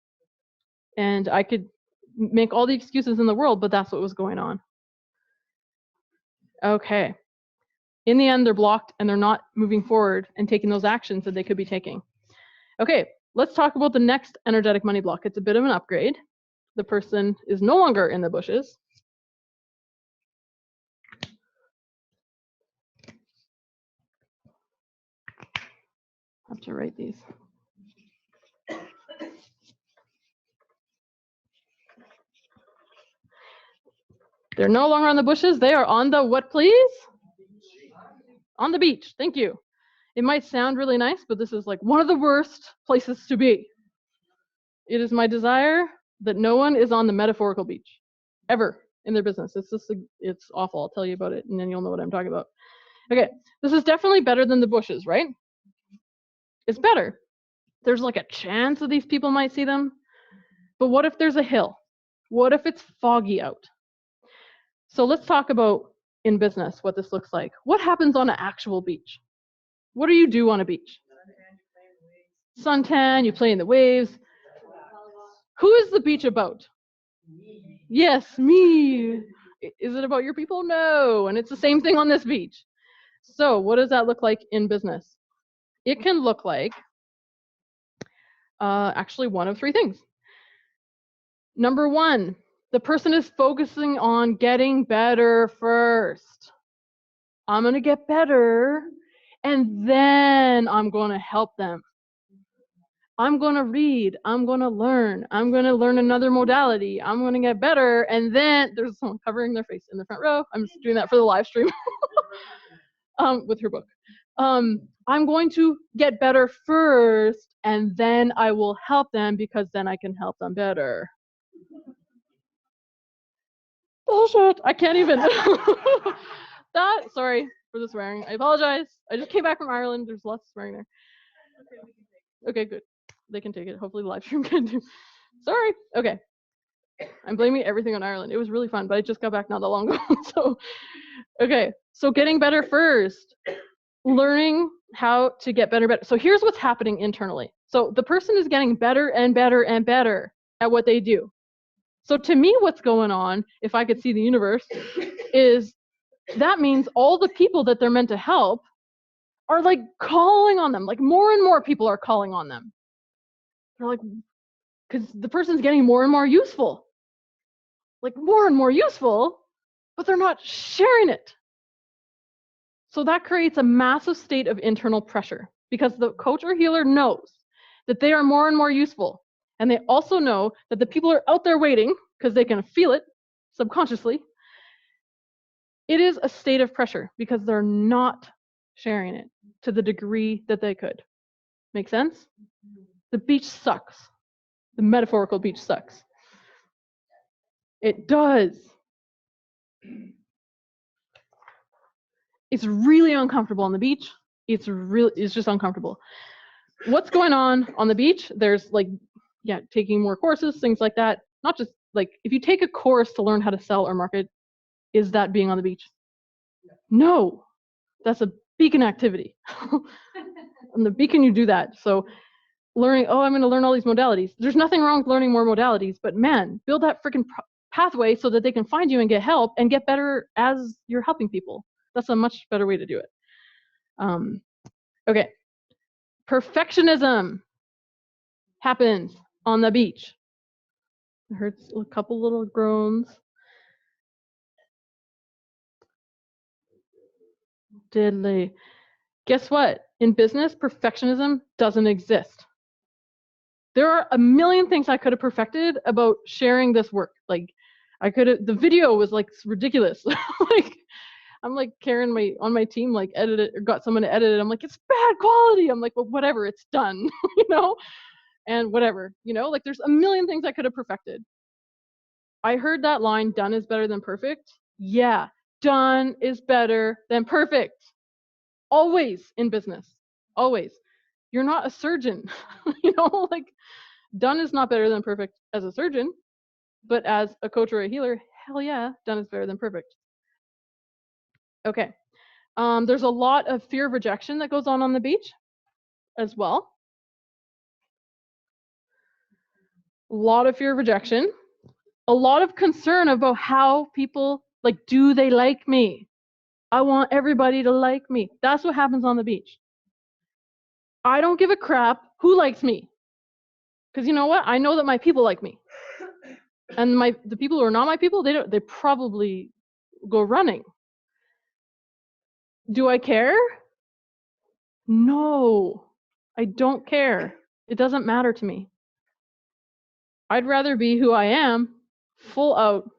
And I could make all the excuses in the world, but that's what was going on. Okay. In the end, they're blocked and they're not moving forward and taking those actions that they could be taking. Okay, let's talk about the next energetic money block. It's a bit of an upgrade. The person is no longer in the bushes. I have to write these. They're no longer on the bushes. They are on the what, please? On the beach. Thank you. It might sound really nice, but this is like one of the worst places to be. It is my desire that no one is on the metaphorical beach ever in their business. It's awful. I'll tell you about it, and then you'll know what I'm talking about. Okay, this is definitely better than the bushes, right? It's better. There's like a chance that these people might see them. But what if there's a hill? What if it's foggy out? So let's talk about in business what this looks like. What happens on an actual beach? What do you do on a beach? Suntan, you play in the waves. Who is the beach about? Yes, me. Is it about your people? No. And it's the same thing on this beach. So what does that look like in business? It can look like actually one of three things. Number one, the person is focusing on getting better first. I'm going to get better, and then I'm going to help them. I'm going to read. I'm going to learn. I'm going to learn another modality. I'm going to get better, and then there's someone covering their face in the front row. I'm just doing that for the live stream with her book. I'm going to get better first, and then I will help them because then I can help them better. Bullshit. I can't even. Sorry for the swearing. I apologize. I just came back from Ireland. There's lots of swearing there. Okay, good. They can take it. Hopefully the live stream can too. Sorry. Okay. I'm blaming everything on Ireland. It was really fun, but I just got back not that long ago. So, okay. So getting better first. Learning how to get better. So here's what's happening internally. So the person is getting better and better and better at what they do. So to me, what's going on, if I could see the universe, is that means all the people that they're meant to help are like calling on them. Like more and more people are calling on them. They're like, because the person's getting more and more useful. Like more and more useful, but they're not sharing it. So that creates a massive state of internal pressure because the coach or healer knows that they are more and more useful. And they also know that the people are out there waiting because they can feel it subconsciously. It is a state of pressure because they're not sharing it to the degree that they could. Make sense? The beach sucks. The metaphorical beach sucks. It does. It's really uncomfortable on the beach. It's just uncomfortable. What's going on the beach? There's like, taking more courses, things like that. Not just like, if you take a course to learn how to sell or market, is that being on the beach? No, that's a beacon activity. On the beacon, you do that. So learning, I'm going to learn all these modalities. There's nothing wrong with learning more modalities, but man, build that freaking pathway so that they can find you and get help and get better as you're helping people. That's a much better way to do it. Okay. Perfectionism happens on the beach. I heard a couple little groans. Diddly. Guess what? In business, perfectionism doesn't exist. There are a million things I could have perfected about sharing this work. Like, The video was like ridiculous. Like, I'm like Karen, on my team, like edit it or got someone to edit it. I'm like, it's bad quality. I'm like, well, whatever, it's done, and whatever, like there's a million things I could have perfected. I heard that line, done is better than perfect. Yeah, done is better than perfect. Always in business, always. You're not a surgeon, like done is not better than perfect as a surgeon, but as a coach or a healer, hell yeah, done is better than perfect. Okay. There's a lot of fear of rejection that goes on the beach as well. A lot of fear of rejection. A lot of concern about how people, like, do they like me? I want everybody to like me. That's what happens on the beach. I don't give a crap who likes me. Because you know what? I know that my people like me. And the people who are not my people, they probably go running. Do I care? No, I don't care. It doesn't matter to me. I'd rather be who I am, full out,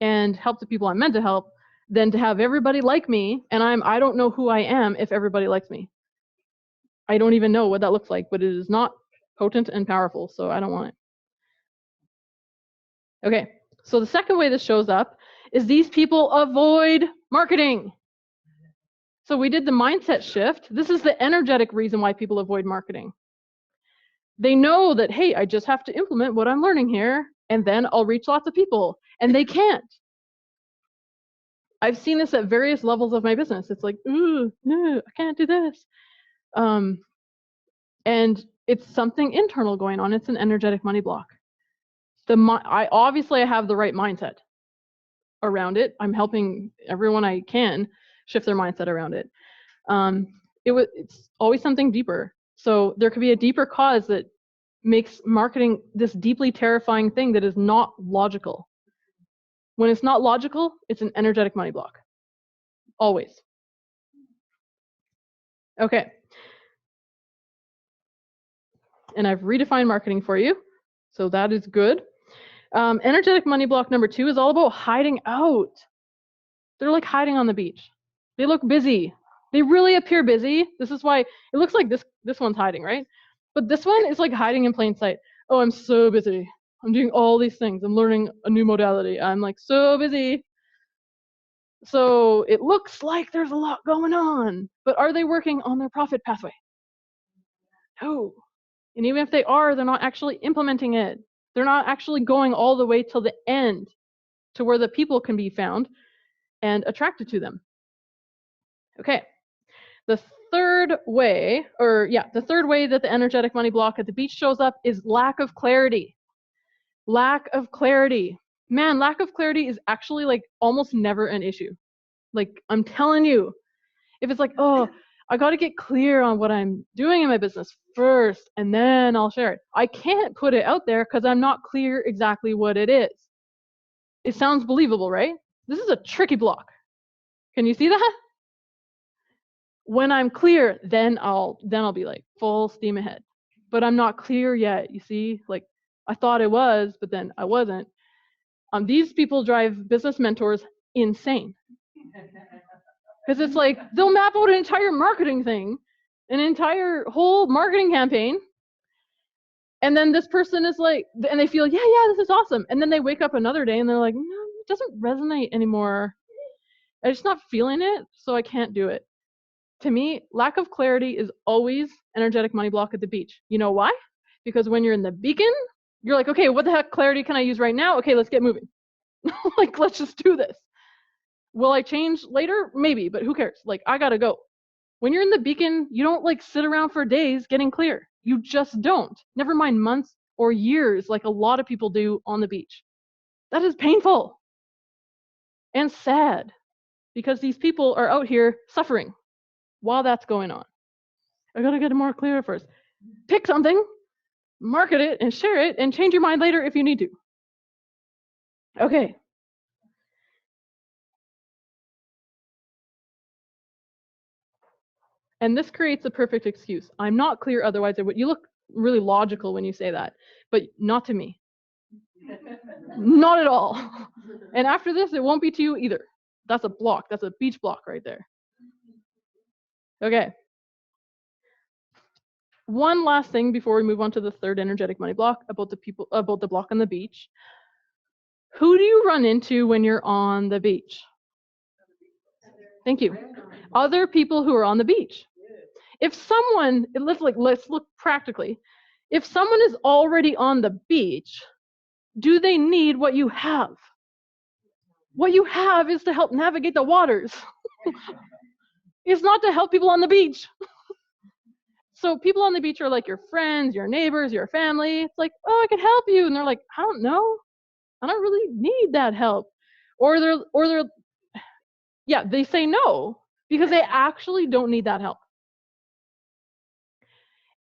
and help the people I'm meant to help, than to have everybody like me, and I don't know who I am if everybody likes me. I don't even know what that looks like, but it is not potent and powerful, so I don't want it. Okay, so the second way this shows up is these people avoid marketing. So we did the mindset shift. This is the energetic reason why people avoid marketing. They know that, hey, I just have to implement what I'm learning here, and then I'll reach lots of people, and they can't. I've seen this at various levels of my business. It's like, ooh, no, I can't do this. And it's something internal going on. It's an energetic money block. I obviously have the right mindset around it. I'm helping everyone I can shift their mindset around it. It's always something deeper. So there could be a deeper cause that makes marketing this deeply terrifying thing that is not logical. When it's not logical, it's an energetic money block. Always. Okay. And I've redefined marketing for you, so that is good. Energetic money block number 2 is all about hiding out. They're like hiding on the beach. They look busy. They really appear busy. This is why it looks like this one's hiding, right? But this one is like hiding in plain sight. Oh, I'm so busy. I'm doing all these things. I'm learning a new modality. I'm like so busy. So it looks like there's a lot going on, but are they working on their profit pathway? No. And even if they are, they're not actually implementing it. They're not actually going all the way till the end to where the people can be found and attracted to them. Okay. The third way that the energetic money block at the beach shows up is lack of clarity. Lack of clarity. Man, lack of clarity is actually like almost never an issue. Like, I'm telling you, if it's like, oh, I got to get clear on what I'm doing in my business first, and then I'll share it. I can't put it out there because I'm not clear exactly what it is. It sounds believable, right? This is a tricky block. Can you see that? When I'm clear, then I'll be like full steam ahead. But I'm not clear yet, you see? Like, I thought I was, but then I wasn't. These people drive business mentors insane. Because it's like, they'll map out an entire marketing thing, an entire whole marketing campaign, and then this person is like, and they feel, yeah, this is awesome. And then they wake up another day and they're like, no, it doesn't resonate anymore. I'm just not feeling it, so I can't do it. To me, lack of clarity is always energetic money block at the beach. You know why? Because when you're in the beacon, you're like, okay, what the heck clarity can I use right now? Okay, let's get moving. Like, let's just do this. Will I change later? Maybe, but who cares? Like, I gotta go. When you're in the beacon, you don't like sit around for days getting clear. You just don't. Never mind months or years like a lot of people do on the beach. That is painful and sad because these people are out here suffering while that's going on. I gotta get it more clear first. Pick something, market it, and share it, and change your mind later if you need to. Okay. And this creates a perfect excuse. I'm not clear otherwise I would. You look really logical when you say that, but not to me. Not at all. And after this, it won't be to you either. That's a block. That's a beach block right there. Okay. One last thing before we move on to the third energetic money block about the block on the beach. Who do you run into when you're on the beach? Thank you. Other people who are on the beach. If someone, let's look practically. If someone is already on the beach, do they need what you have? What you have is to help navigate the waters. It's not to help people on the beach. So people on the beach are like your friends, your neighbors, your family. It's like, oh, I can help you. And they're like, I don't know. I don't really need that help. Or they say no because they actually don't need that help.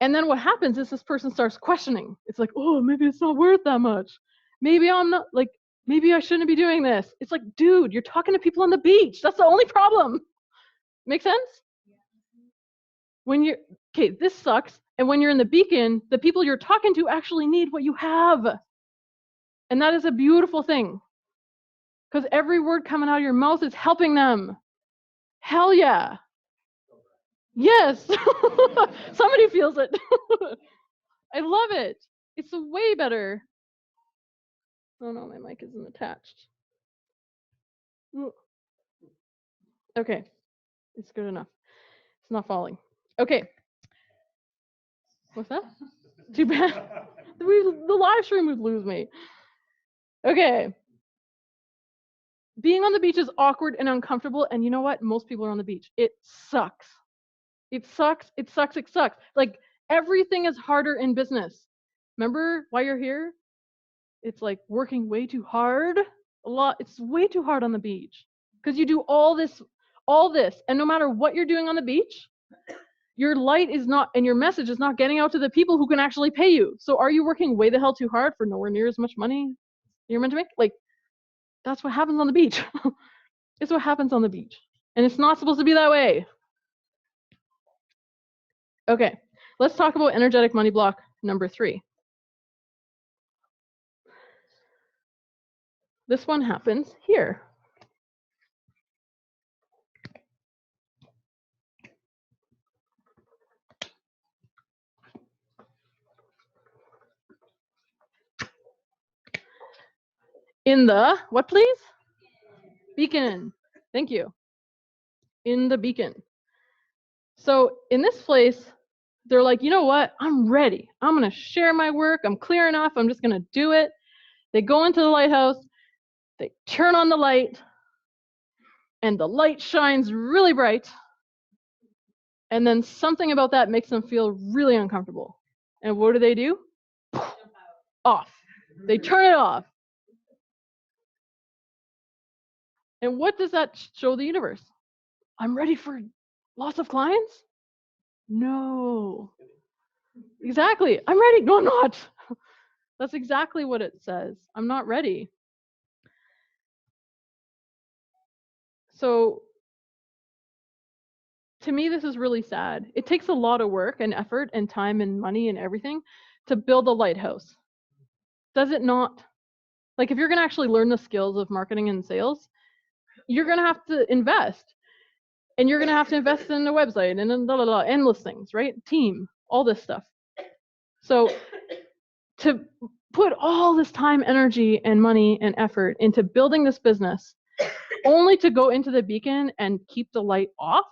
And then what happens is this person starts questioning. It's like, oh, maybe it's not worth that much. Maybe I'm not, like, maybe I shouldn't be doing this. It's like, dude, you're talking to people on the beach. That's the only problem. Make sense? Okay, this sucks. And when you're in the beacon, the people you're talking to actually need what you have. And that is a beautiful thing. Because every word coming out of your mouth is helping them. Hell yeah. Yes. Somebody feels it. I love it. It's way better. Oh no, my mic isn't attached. Okay, it's good enough. It's not falling. Okay. What's that? Too bad. The live stream would lose me. Okay. Being on the beach is awkward and uncomfortable, and you know what? Most people are on the beach. It sucks. It sucks. It sucks. It sucks. Like, everything is harder in business. Remember why you're here? It's like working way too hard. It's way too hard on the beach because you do all this, and no matter what you're doing on the beach, your light is not, and your message is not getting out to the people who can actually pay you. So are you working way the hell too hard for nowhere near as much money you're meant to make? Like, that's what happens on the beach. It's what happens on the beach. And it's not supposed to be that way. Okay, let's talk about energetic money block number 3. This one happens here. In the, what please? Beacon. Thank you. In the beacon. So in this place, they're like, you know what? I'm ready. I'm going to share my work. I'm clear enough. I'm just going to do it. They go into the lighthouse. They turn on the light. And the light shines really bright. And then something about that makes them feel really uncomfortable. And what do? Off. They turn it off. And what does that show the universe? I'm ready for lots of clients? No. Exactly. I'm ready. No, I'm not. That's exactly what it says. I'm not ready. So to me, this is really sad. It takes a lot of work and effort and time and money and everything to build a lighthouse. Does it not? Like, if you're going to actually learn the skills of marketing and sales, you're going to have to invest. And you're going to have to invest in a website and then endless things, right? Team, all this stuff. So to put all this time, energy, and money and effort into building this business, only to go into the beacon and keep the light off,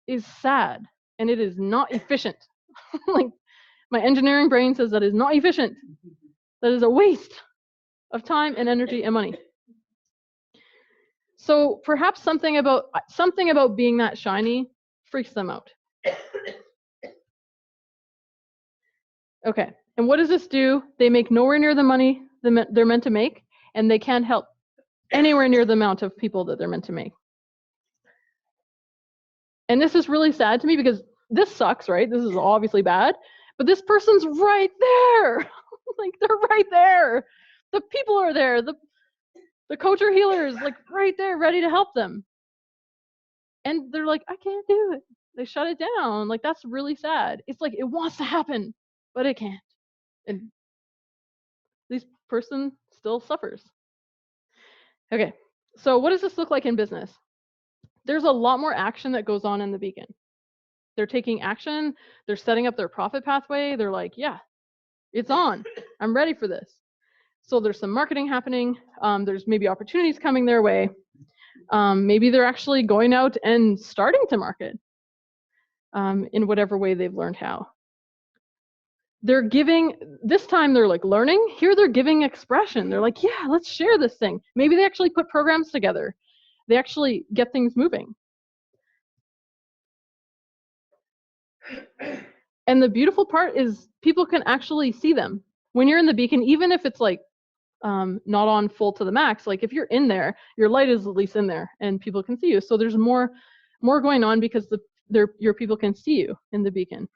is sad, and it is not efficient. Like, my engineering brain says that is not efficient. That is a waste of time and energy and money. So perhaps something about being that shiny freaks them out. Okay, and what does this do? They make nowhere near the money they're meant to make, and they can't help anywhere near the amount of people that they're meant to make. And this is really sad to me because this sucks, right? This is obviously bad, but this person's right there. Like, they're right there. The people are there. The coach or healers, like, right there, ready to help them. And they're like, I can't do it. They shut it down. Like, that's really sad. It's like, it wants to happen, but it can't. And person still suffers. Okay, so what does this look like in business? There's a lot more action that goes on in the beacon. They're taking action, they're setting up their profit pathway, they're like, yeah, it's on, I'm ready for this. So there's some marketing happening, there's maybe opportunities coming their way, maybe they're actually going out and starting to market in whatever way they've learned how. They're giving, this time they're like learning, here they're giving expression. They're like, yeah, let's share this thing. Maybe they actually put programs together. They actually get things moving. And the beautiful part is people can actually see them. When you're in the beacon, even if it's like not on full to the max, like if you're in there, your light is at least in there and people can see you. So there's more going on because your people can see you in the beacon.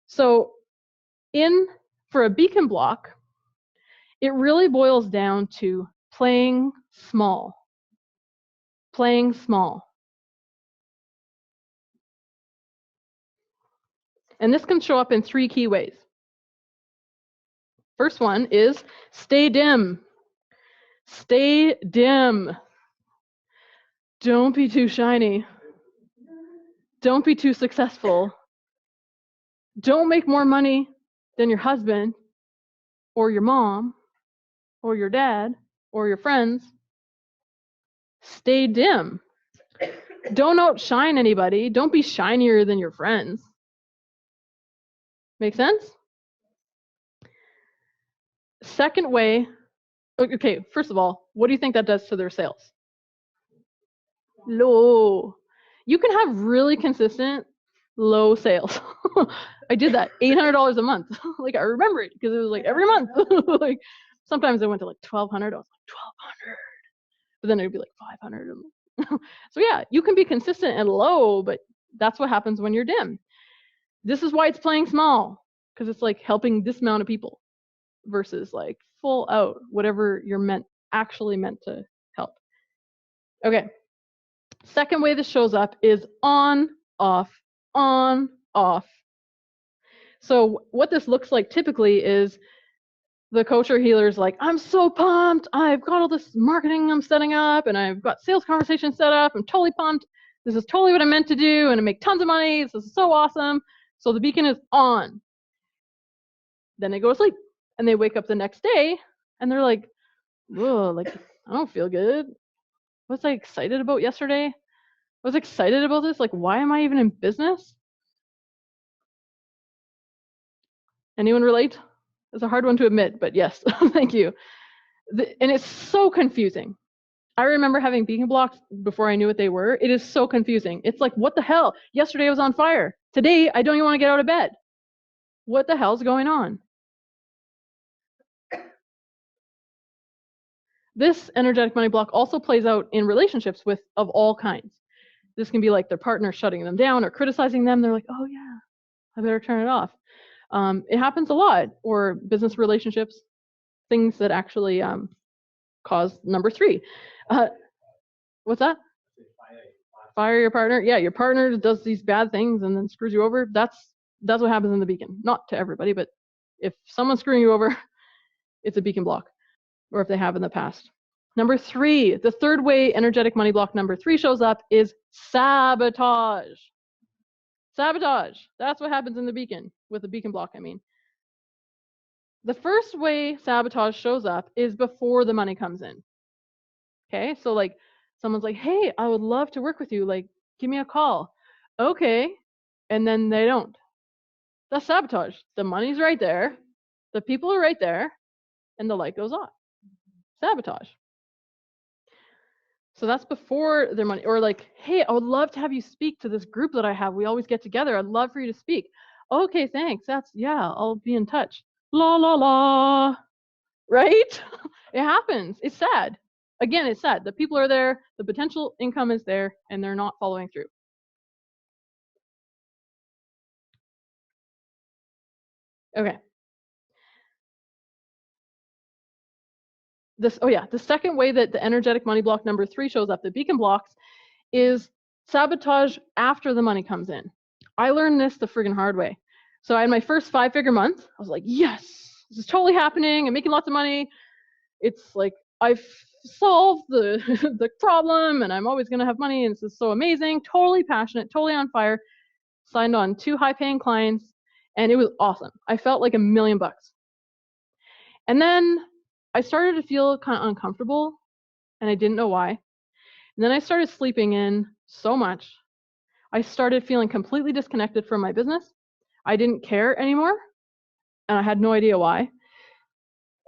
So for a beacon block, it really boils down to playing small. Playing small. And this can show up in 3 key ways. First one is stay dim. Stay dim. Don't be too shiny. Don't be too successful. Don't make more money than your husband or your mom or your dad or your friends. Stay dim. Don't outshine anybody. Don't be shinier than your friends. Make sense? Second way, okay, first of all, what do you think that does to their sales? Low. You can have really consistent low sales. I did that, $800 a month. Like, I remember it because it was like every month. Like, sometimes I went to like 1,200. I was like 1,200, but then it'd be like 500. So yeah, you can be consistent and low, but that's what happens when you're dim. This is why it's playing small, because it's like helping this amount of people versus like full out, whatever you're actually meant to help. Okay. Second way this shows up is on, off, on, off. So what this looks like typically is the coach or healer is like, I'm so pumped. I've got all this marketing I'm setting up and I've got sales conversations set up. I'm totally pumped. This is totally what I meant to do and I make tons of money. This is so awesome. So the beacon is on. Then they go to sleep and they wake up the next day and they're like, whoa, like, I don't feel good. What was I excited about yesterday? I was excited about this. Like, why am I even in business? Anyone relate? It's a hard one to admit, but yes, thank you. And it's so confusing. I remember having beacon blocks before I knew what they were. It is so confusing. It's like, what the hell? Yesterday I was on fire. Today I don't even want to get out of bed. What the hell's going on? This energetic money block also plays out in relationships of all kinds. This can be like their partner shutting them down or criticizing them. They're like, oh yeah, I better turn it off. It happens a lot. Or business relationships, things that actually cause number 3. What's that? Fire your partner. Yeah, your partner does these bad things and then screws you over. That's what happens in the beacon. Not to everybody, but if someone's screwing you over, it's a beacon block, or if they have in the past. Number 3, the third way energetic money block number 3 shows up is sabotage. Sabotage. That's what happens in the beacon, with the beacon block, I mean. The first way sabotage shows up is before the money comes in. Okay, so like someone's like, hey, I would love to work with you. Like, give me a call. Okay, and then they don't. That's sabotage. The money's right there. The people are right there, and the light goes off. Sabotage. So that's before their money. Or like, hey, I would love to have you speak to this group that I have. We always get together. I'd love for you to speak. Okay, thanks. Yeah, I'll be in touch. La, la, la. Right? It happens. It's sad. Again, it's sad. The people are there. The potential income is there, and they're not following through. Okay. The second way that the energetic money block number 3 shows up, the beacon blocks, is sabotage after the money comes in. I learned this the friggin' hard way. So I had my first 5-figure month. I was like, yes, This is totally happening. I'm making lots of money. It's like I've solved the the problem, and I'm always going to have money. And this is so amazing. Totally passionate, totally on fire. Signed on 2 high-paying clients, and it was awesome. I felt like $1,000,000. And then I started to feel kind of uncomfortable, and I didn't know why. And then I started sleeping in so much. I started feeling completely disconnected from my business. I didn't care anymore, and I had no idea why.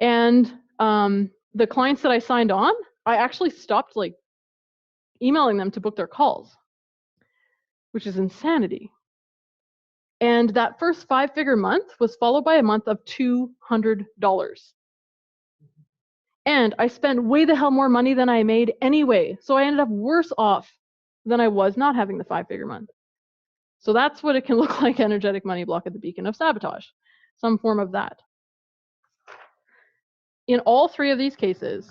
And the clients that I signed on, I actually stopped like emailing them to book their calls, which is insanity. And that first 5-figure month was followed by a month of $200. And I spent way the hell more money than I made anyway. So I ended up worse off than I was not having the 5-figure month. So that's what it can look like, energetic money block at the beacon of sabotage, some form of that. In all 3 of these cases,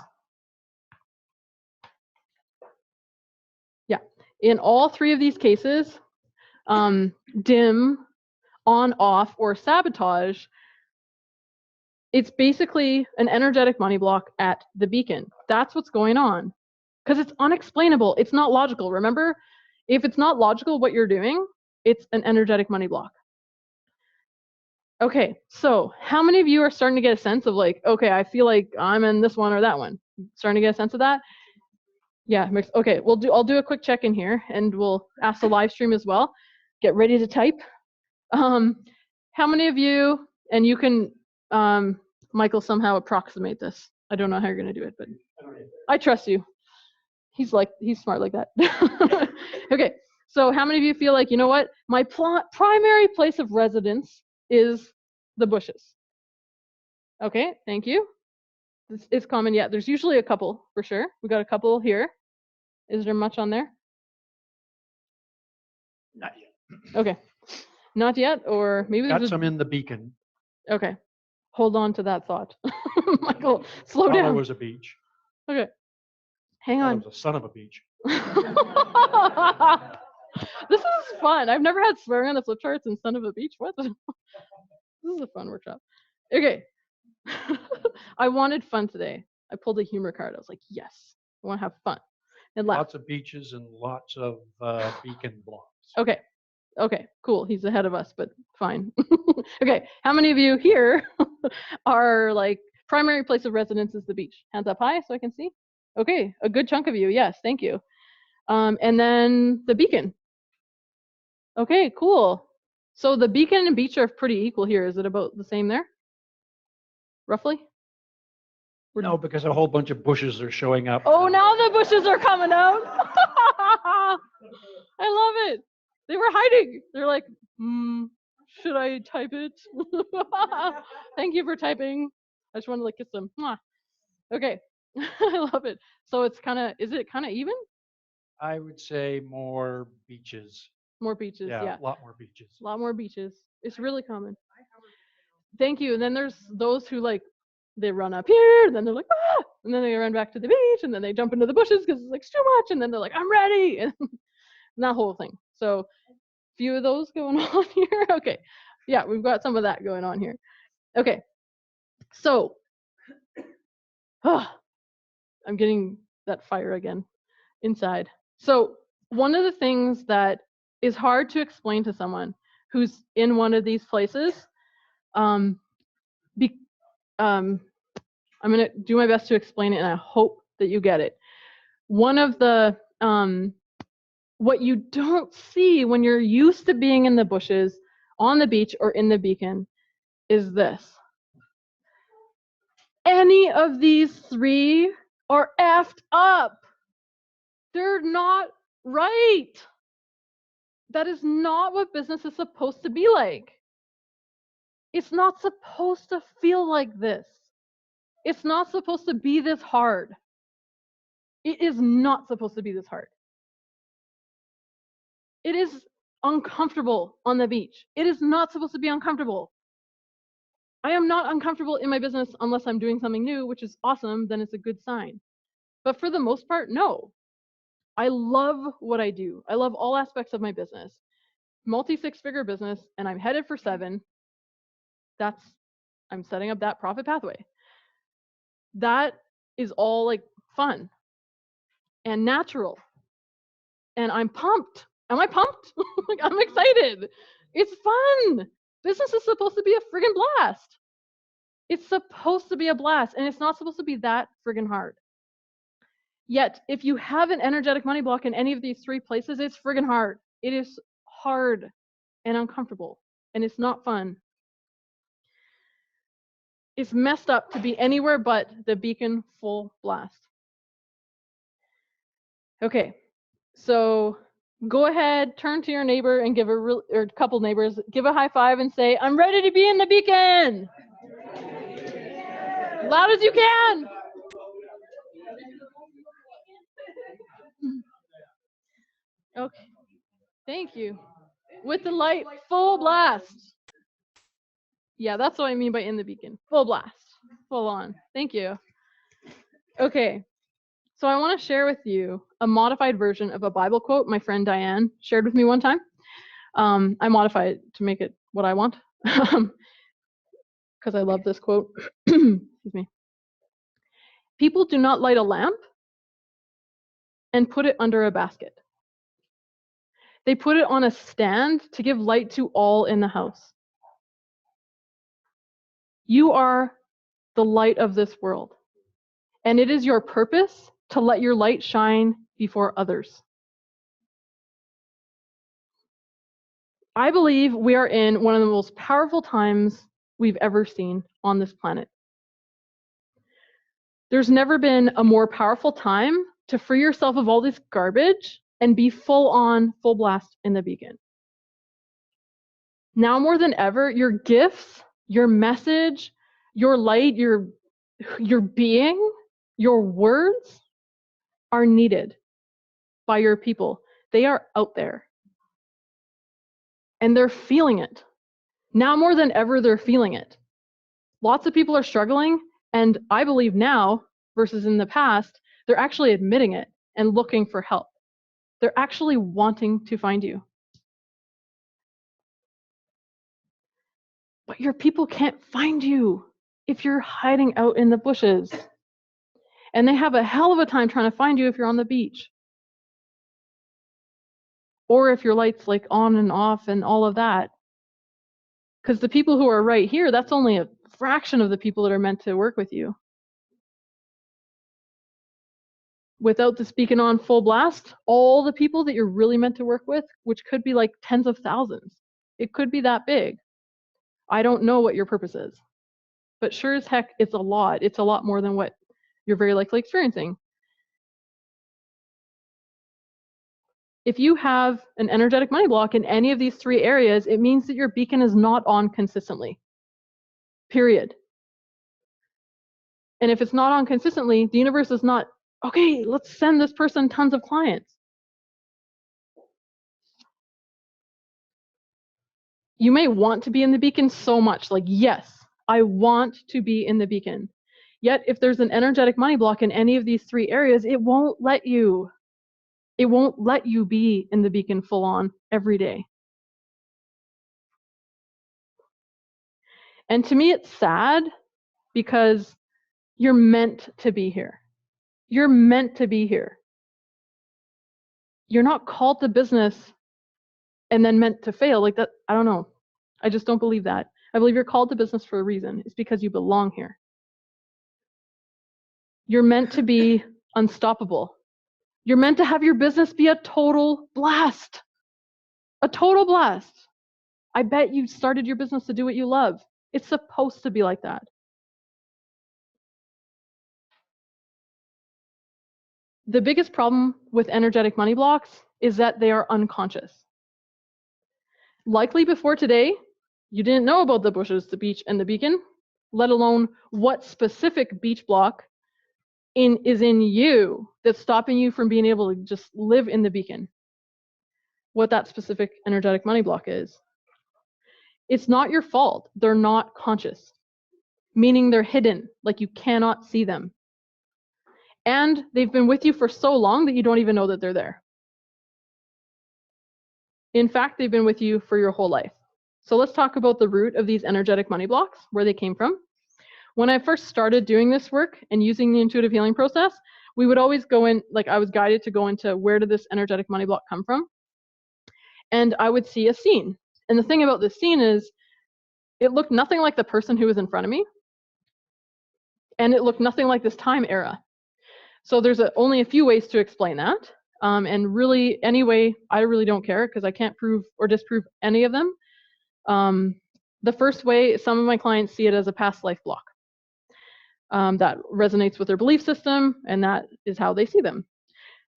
in all 3 of these cases, dim, on, off, or sabotage, it's basically an energetic money block at the beacon. That's what's going on. Because it's unexplainable. It's not logical. Remember, if it's not logical what you're doing, it's an energetic money block. Okay, so how many of you are starting to get a sense of like, okay, I feel like I'm in this one or that one? Starting to get a sense of that? Yeah, okay, I'll do a quick check-in here, and we'll ask the live stream as well. Get ready to type. How many of you, and you can, Michael, somehow approximate this. I don't know how you're gonna do it, but I trust you. He's smart like that. Okay, so how many of you feel like, you know what, my primary place of residence is the bushes? Okay, thank you. This is common. Yeah, there's usually a couple for sure. We got a couple here. Is there much on there? Not yet. Okay, not yet, or maybe Got there's some in the beacon. Okay, hold on to that thought. Michael, slow Thought it down. was a beach. Okay, hang Thought on. it was a son of a beach. This is fun. I've never had swearing on the flip charts and son of a beach. What? This is a fun workshop. Okay. I wanted fun today. I pulled a humor card. I was like, yes, I want to have fun. And laugh. Lots of beaches and lots of beacon blocks. Okay. Okay, cool. He's ahead of us, but fine. Okay, how many of you here are like primary place of residence is the beach? Hands up high so I can see. Okay, a good chunk of you. Yes, thank you. And then the beacon. Okay, cool. So the beacon and beach are pretty equal here. Is it about the same there? Roughly? No, because a whole bunch of bushes are showing up. Oh, now the bushes are coming out. I love it. They were hiding. They're like, should I type it? Thank you for typing. I just want to like kiss them. Mwah. Okay, I love it. So it's is it kind of even? I would say more beaches. More beaches, yeah. A lot more beaches. A lot more beaches. It's really common. Thank you. And then there's those who like, they run up here, and then they're like, ah! And then they run back to the beach, and then they jump into the bushes because it's like too much, and then they're like, I'm ready, and that whole thing. So few of those going on here. Okay, yeah, we've got some of that going on here. Okay, so I'm getting that fire again inside. So one of the things that is hard to explain to someone who's in one of these places, I'm going to do my best to explain it, and I hope that you get it. One of the, what you don't see when you're used to being in the bushes, on the beach, or in the beacon is this. Any of these 3 are effed up. They're not right. That is not what business is supposed to be like. It's not supposed to feel like this. It's not supposed to be this hard. It is not supposed to be this hard. It is uncomfortable on the beach. It is not supposed to be uncomfortable. I am not uncomfortable in my business unless I'm doing something new, which is awesome, then it's a good sign. But for the most part, no. I love what I do. I love all aspects of my business. Multi-6-figure business, and I'm headed for 7. I'm setting up that profit pathway. That is all like fun and natural. And I'm pumped. Am I pumped? Like, I'm excited. It's fun. Business is supposed to be a friggin' blast. It's supposed to be a blast, and it's not supposed to be that friggin' hard. Yet, if you have an energetic money block in any of these three places, it's friggin' hard. It is hard and uncomfortable, and it's not fun. It's messed up to be anywhere but the beacon full blast. Okay, so go ahead, turn to your neighbor and give or a couple neighbors, give a high five and say, I'm ready to be in the beacon. Loud as you can. Okay, thank you. With the light, full blast. Yeah, that's what I mean by in the beacon. Full blast, full on. Thank you. Okay, so I want to share with you a modified version of a Bible quote my friend Diane shared with me one time. I modify it to make it what I want because I love this quote. Excuse me. People do not light a lamp and put it under a basket. They put it on a stand to give light to all in the house. You are the light of this world, and it is your purpose to let your light shine before others. I believe we are in one of the most powerful times we've ever seen on this planet. There's never been a more powerful time to free yourself of all this garbage and be full on, full blast in the beacon. Now more than ever, your gifts, your message, your light, your being, your words are needed by your people. They are out there. And they're feeling it. Now more than ever, they're feeling it. Lots of people are struggling, and I believe now, versus in the past, they're actually admitting it and looking for help. They're actually wanting to find you. But your people can't find you if you're hiding out in the bushes. And they have a hell of a time trying to find you if you're on the beach. Or if your light's like on and off and all of that. Because the people who are right here, that's only a fraction of the people that are meant to work with you. Without this beacon on full blast, all the people that you're really meant to work with, which could be like tens of thousands, it could be that big. I don't know what your purpose is, but sure as heck, it's a lot. It's a lot more than what you're very likely experiencing. If you have an energetic money block in any of these three areas, it means that your beacon is not on consistently, period. And if it's not on consistently, the universe is not, okay, let's send this person tons of clients. You may want to be in the beacon so much, like, yes, I want to be in the beacon. Yet if there's an energetic money block in any of these three areas, it won't let you. It won't let you be in the beacon full on every day. And to me, it's sad because you're meant to be here. You're meant to be here. You're not called to business and then meant to fail like that. I don't know. I just don't believe that. I believe you're called to business for a reason. It's because you belong here. You're meant to be unstoppable. You're meant to have your business be a total blast. A total blast. I bet you started your business to do what you love. It's supposed to be like that. The biggest problem with energetic money blocks is that they are unconscious. Likely before today, you didn't know about the bushes, the beach, and the beacon, let alone what specific beach block is in you that's stopping you from being able to just live in the beacon. What that specific energetic money block is. It's not your fault. They're not conscious, meaning they're hidden, like you cannot see them. And they've been with you for so long that you don't even know that they're there. In fact, they've been with you for your whole life. So let's talk about the root of these energetic money blocks, where they came from. When I first started doing this work and using the intuitive healing process, we would always go in, like I was guided to go into where did this energetic money block come from? And I would see a scene. And the thing about this scene is it looked nothing like the person who was in front of me. And it looked nothing like this time era. So there's only a few ways to explain that. And really, anyway, I really don't care because I can't prove or disprove any of them. The first way, some of my clients see it as a past life block. That resonates with their belief system, and that is how they see them.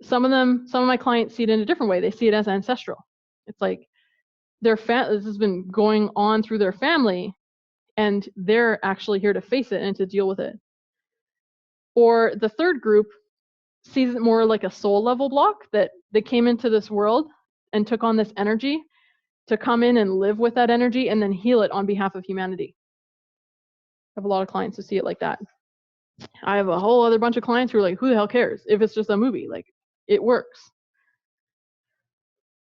Some of my clients see it in a different way. They see it as ancestral. It's like this has been going on through their family, and they're actually here to face it and to deal with it. Or the third group sees it more like a soul level block, that they came into this world and took on this energy to come in and live with that energy and then heal it on behalf of humanity. I have a lot of clients who see it like that. I have a whole other bunch of clients who are like, who the hell cares if it's just a movie? Like, it works.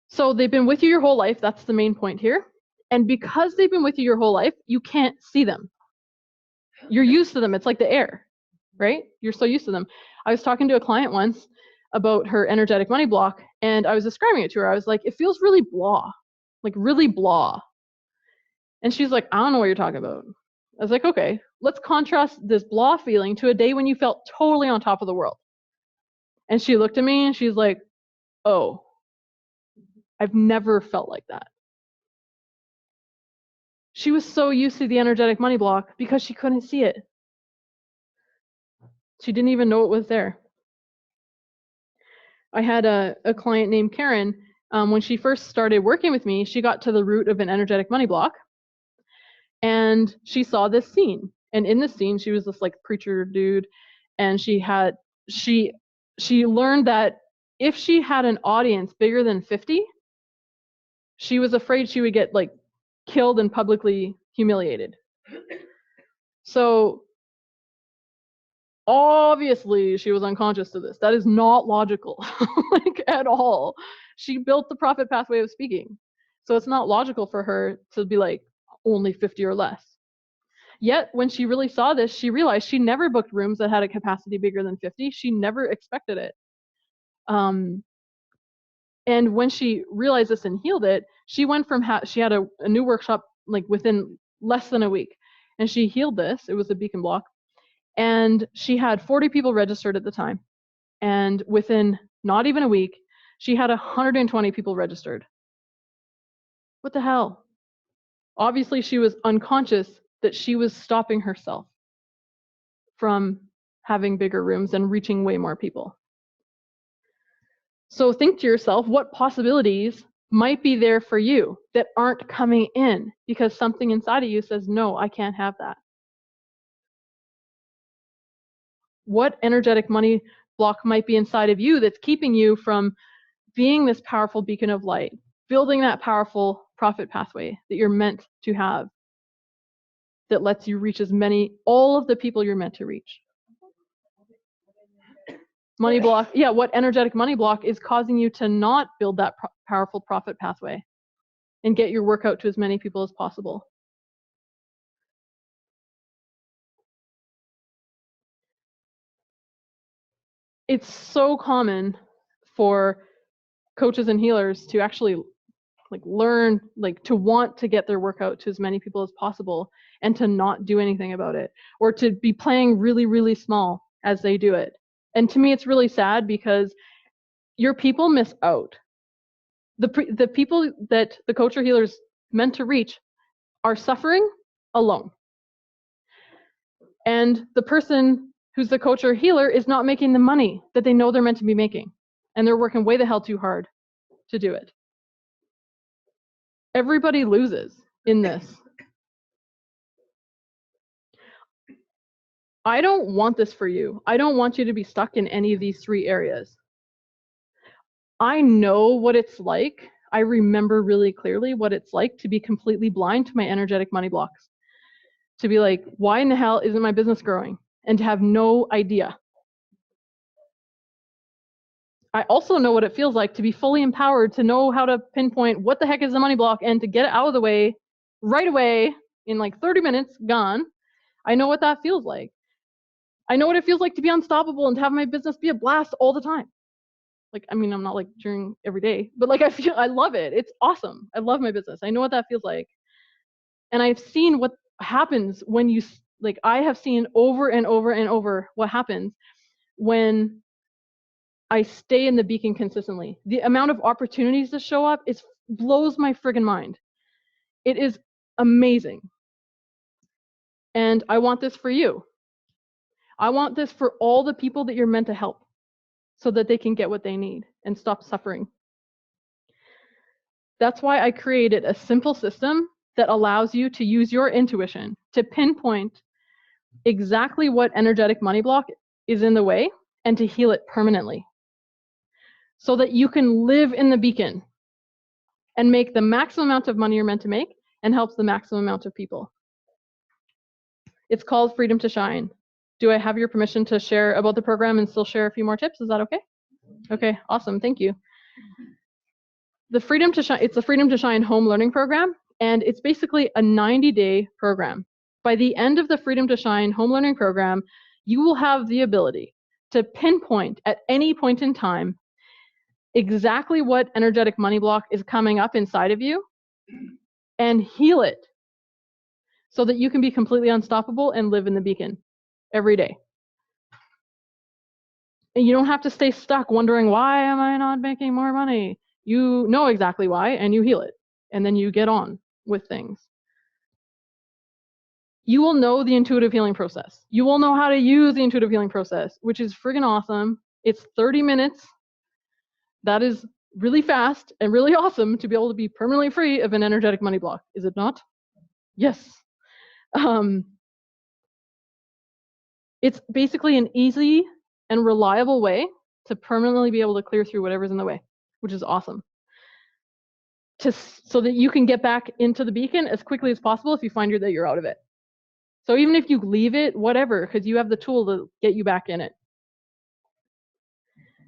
So they've been with you your whole life. That's the main point here. And because they've been with you your whole life, you can't see them. You're used to them. It's like the air, right? You're so used to them. I was talking to a client once about her energetic money block, and I was describing it to her. I was like, it feels really blah, like really blah. And she's like, I don't know what you're talking about. I was like, okay, let's contrast this blah feeling to a day when you felt totally on top of the world. And she looked at me and she's like, oh, I've never felt like that. She was so used to the energetic money block because she couldn't see it. She didn't even know it was there. I had a client named Karen. When she first started working with me, she got to the root of an energetic money block. And she saw this scene. And in this scene, she was this like preacher dude. And she learned that if she had an audience bigger than 50, she was afraid she would get like killed and publicly humiliated. So obviously she was unconscious to this. That is not logical, like at all. She built the profit pathway of speaking. So it's not logical for her to be like only 50 or less. Yet when she really saw this, she realized she never booked rooms that had a capacity bigger than 50. She never expected it. And when she realized this and healed it, she went from she had a new workshop like within less than a week, and she healed this. It was a beacon block, and she had 40 people registered at the time, and within not even a week, she had 120 people registered. What the hell? Obviously, she was unconscious that she was stopping herself from having bigger rooms and reaching way more people. So think to yourself, what possibilities might be there for you that aren't coming in because something inside of you says, no, I can't have that. What energetic money block might be inside of you that's keeping you from being this powerful beacon of light, building that powerful profit pathway that you're meant to have, that lets you reach all of the people you're meant to reach. Money block, yeah, what energetic money block is causing you to not build that powerful profit pathway and get your work out to as many people as possible? It's so common for coaches and healers to actually like learn, like to want to get their work out to as many people as possible and to not do anything about it, or to be playing really, really small as they do it. And to me, it's really sad because your people miss out. The people that the coach or healer is meant to reach are suffering alone. And the person who's the coach or healer is not making the money that they know they're meant to be making. And they're working way the hell too hard to do it. Everybody loses in this. I don't want this for you. I don't want you to be stuck in any of these three areas. I know what it's like. I remember really clearly what it's like to be completely blind to my energetic money blocks. To be like, why in the hell isn't my business growing? And to have no idea. I also know what it feels like to be fully empowered, to know how to pinpoint what the heck is the money block and to get it out of the way right away in like 30 minutes, gone. I know what that feels like. I know what it feels like to be unstoppable and to have my business be a blast all the time. Like, I mean, I'm not like during every day, but like I love it. It's awesome. I love my business. I know what that feels like. And I've seen what happens when you, like, I have seen over and over and over what happens when I stay in the beacon consistently. The amount of opportunities that show up blows my friggin' mind. It is amazing. And I want this for you. I want this for all the people that you're meant to help so that they can get what they need and stop suffering. That's why I created a simple system that allows you to use your intuition to pinpoint exactly what energetic money block is in the way and to heal it permanently so that you can live in the beacon and make the maximum amount of money you're meant to make and helps the maximum amount of people. It's called Freedom to Shine. Do I have your permission to share about the program and still share a few more tips? Is that okay? Okay, awesome, thank you. The Freedom to Shine, it's the Freedom to Shine home learning program, and it's basically a 90-day program. By the end of the Freedom to Shine home learning program, you will have the ability to pinpoint at any point in time exactly what energetic money block is coming up inside of you and heal it so that you can be completely unstoppable and live in the beacon every day. And you don't have to stay stuck wondering, why am I not making more money? You know exactly why, and you heal it. And then you get on with things. You will know the intuitive healing process. You will know how to use the intuitive healing process, which is friggin' awesome. It's 30 minutes. That is really fast and really awesome to be able to be permanently free of an energetic money block. Is it not? Yes. It's basically an easy and reliable way to permanently be able to clear through whatever's in the way, which is awesome. So that you can get back into the beacon as quickly as possible if you find that you're out of it. So even if you leave it, whatever, because you have the tool to get you back in it.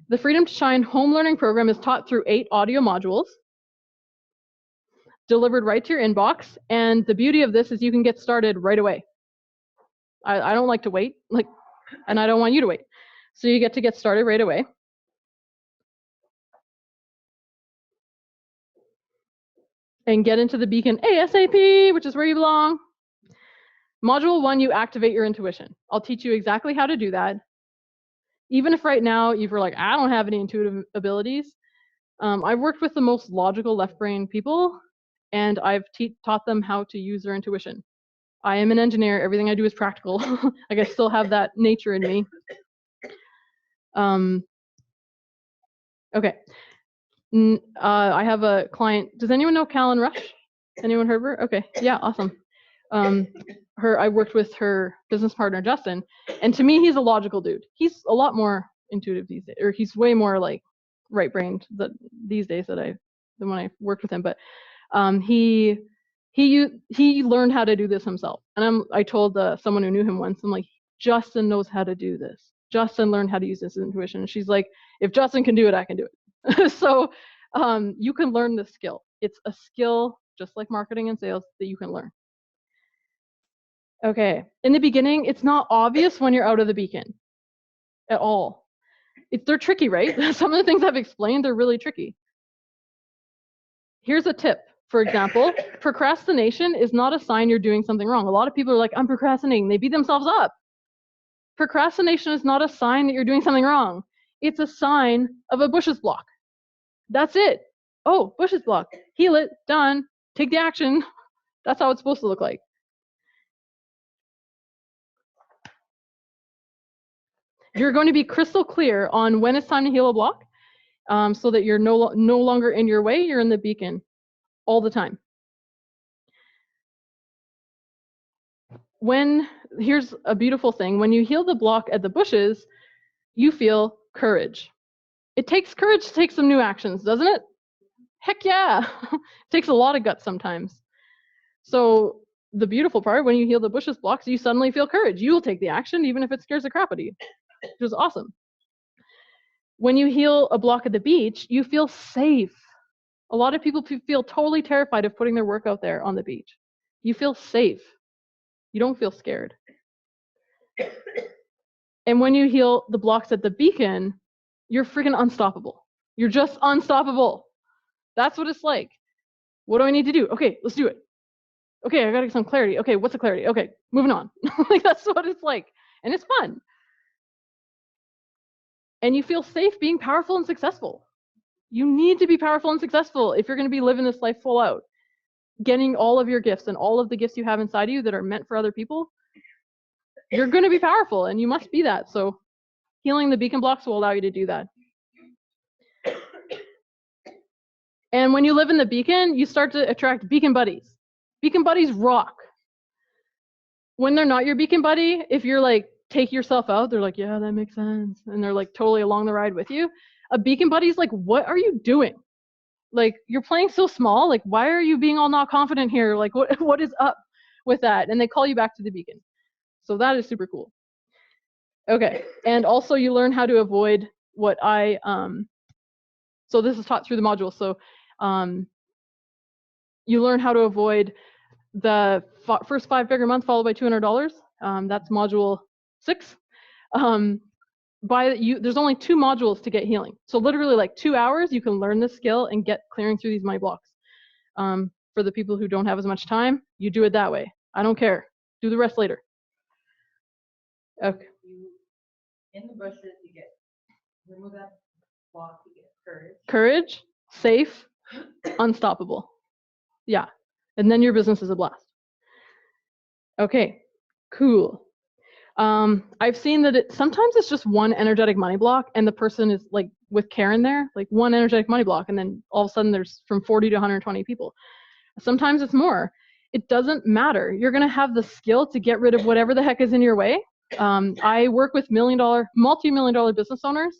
The Freedom to Shine home learning program is taught through 8 audio modules, delivered right to your inbox. And the beauty of this is you can get started right away. I don't like to wait, and I don't want you to wait. So you get started right away. And get into the beacon ASAP, which is where you belong. Module 1, you activate your intuition. I'll teach you exactly how to do that. Even if right now you're like, I don't have any intuitive abilities, I've worked with the most logical left brain people, and I've taught them how to use their intuition. I am an engineer. Everything I do is practical. Like, I still have that nature in me. Okay. I have a client. Does anyone know Callan Rush? Anyone heard of her? Okay. Yeah, awesome. I worked with her business partner, Justin, and to me, he's a logical dude. He's a lot more intuitive these days, or he's way more like right-brained these days than when I worked with him. But he learned how to do this himself. And I told someone who knew him once, I'm like, Justin knows how to do this. Justin learned how to use this intuition. And she's like, if Justin can do it, I can do it. So you can learn this skill. It's a skill, just like marketing and sales, that you can learn. Okay, in the beginning, it's not obvious when you're out of the beacon at all. They're tricky, right? Some of the things I've explained, they're really tricky. Here's a tip. For example, procrastination is not a sign you're doing something wrong. A lot of people are like, I'm procrastinating. They beat themselves up. Procrastination is not a sign that you're doing something wrong. It's a sign of a bushes block. That's it. Oh, bushes block. Heal it. Done. Take the action. That's how it's supposed to look like. You're going to be crystal clear on when it's time to heal a block, so that you're no longer in your way. You're in the beacon all the time. Here's a beautiful thing. When you heal the block at the bushes, you feel courage. It takes courage to take some new actions, doesn't it? Heck yeah. It takes a lot of guts sometimes. So the beautiful part, when you heal the bushes blocks, you suddenly feel courage. You will take the action even if it scares the crap out of you, which is awesome. When you heal a block at the beach, you feel safe. A lot of people feel totally terrified of putting their work out there on the beach. You feel safe. You don't feel scared. And when you heal the blocks at the beacon, you're freaking unstoppable. You're just unstoppable. That's what it's like. What do I need to do? Okay, let's do it. Okay, I gotta get some clarity. Okay, what's the clarity? Okay, moving on. Like, that's what it's like. And it's fun. And you feel safe being powerful and successful. You need to be powerful and successful if you're going to be living this life full out. Getting all of your gifts and all of the gifts you have inside of you that are meant for other people, you're going to be powerful and you must be that. So healing the beacon blocks will allow you to do that. And when you live in the beacon, you start to attract beacon buddies. Beacon buddies rock. When they're not your beacon buddy, if you're like, take yourself out, they're like, yeah, that makes sense. And they're like totally along the ride with you. A beacon buddy's like, what are you doing? Like, you're playing so small. Like, why are you being all not confident here? Like, what is up with that? And they call you back to the beacon. So that is super cool. Okay, and also you learn how to avoid what so this is taught through the module. So you learn how to avoid the first 5-figure month followed by $200. That's module 6. There's only 2 modules to get healing. So literally like 2 hours, you can learn this skill and get clearing through these money blocks. For the people who don't have as much time, you do it that way. I don't care. Do the rest later. Okay. In the bushes, you get, remove that block, you get courage. Courage, safe, unstoppable. Yeah. And then your business is a blast. Okay, cool. I've seen that sometimes it's just one energetic money block and the person is like with Karen there, like one energetic money block, and then all of a sudden there's from 40 to 120 people. Sometimes it's more. It doesn't matter. You're gonna have the skill to get rid of whatever the heck is in your way. I work with multi-million-dollar business owners,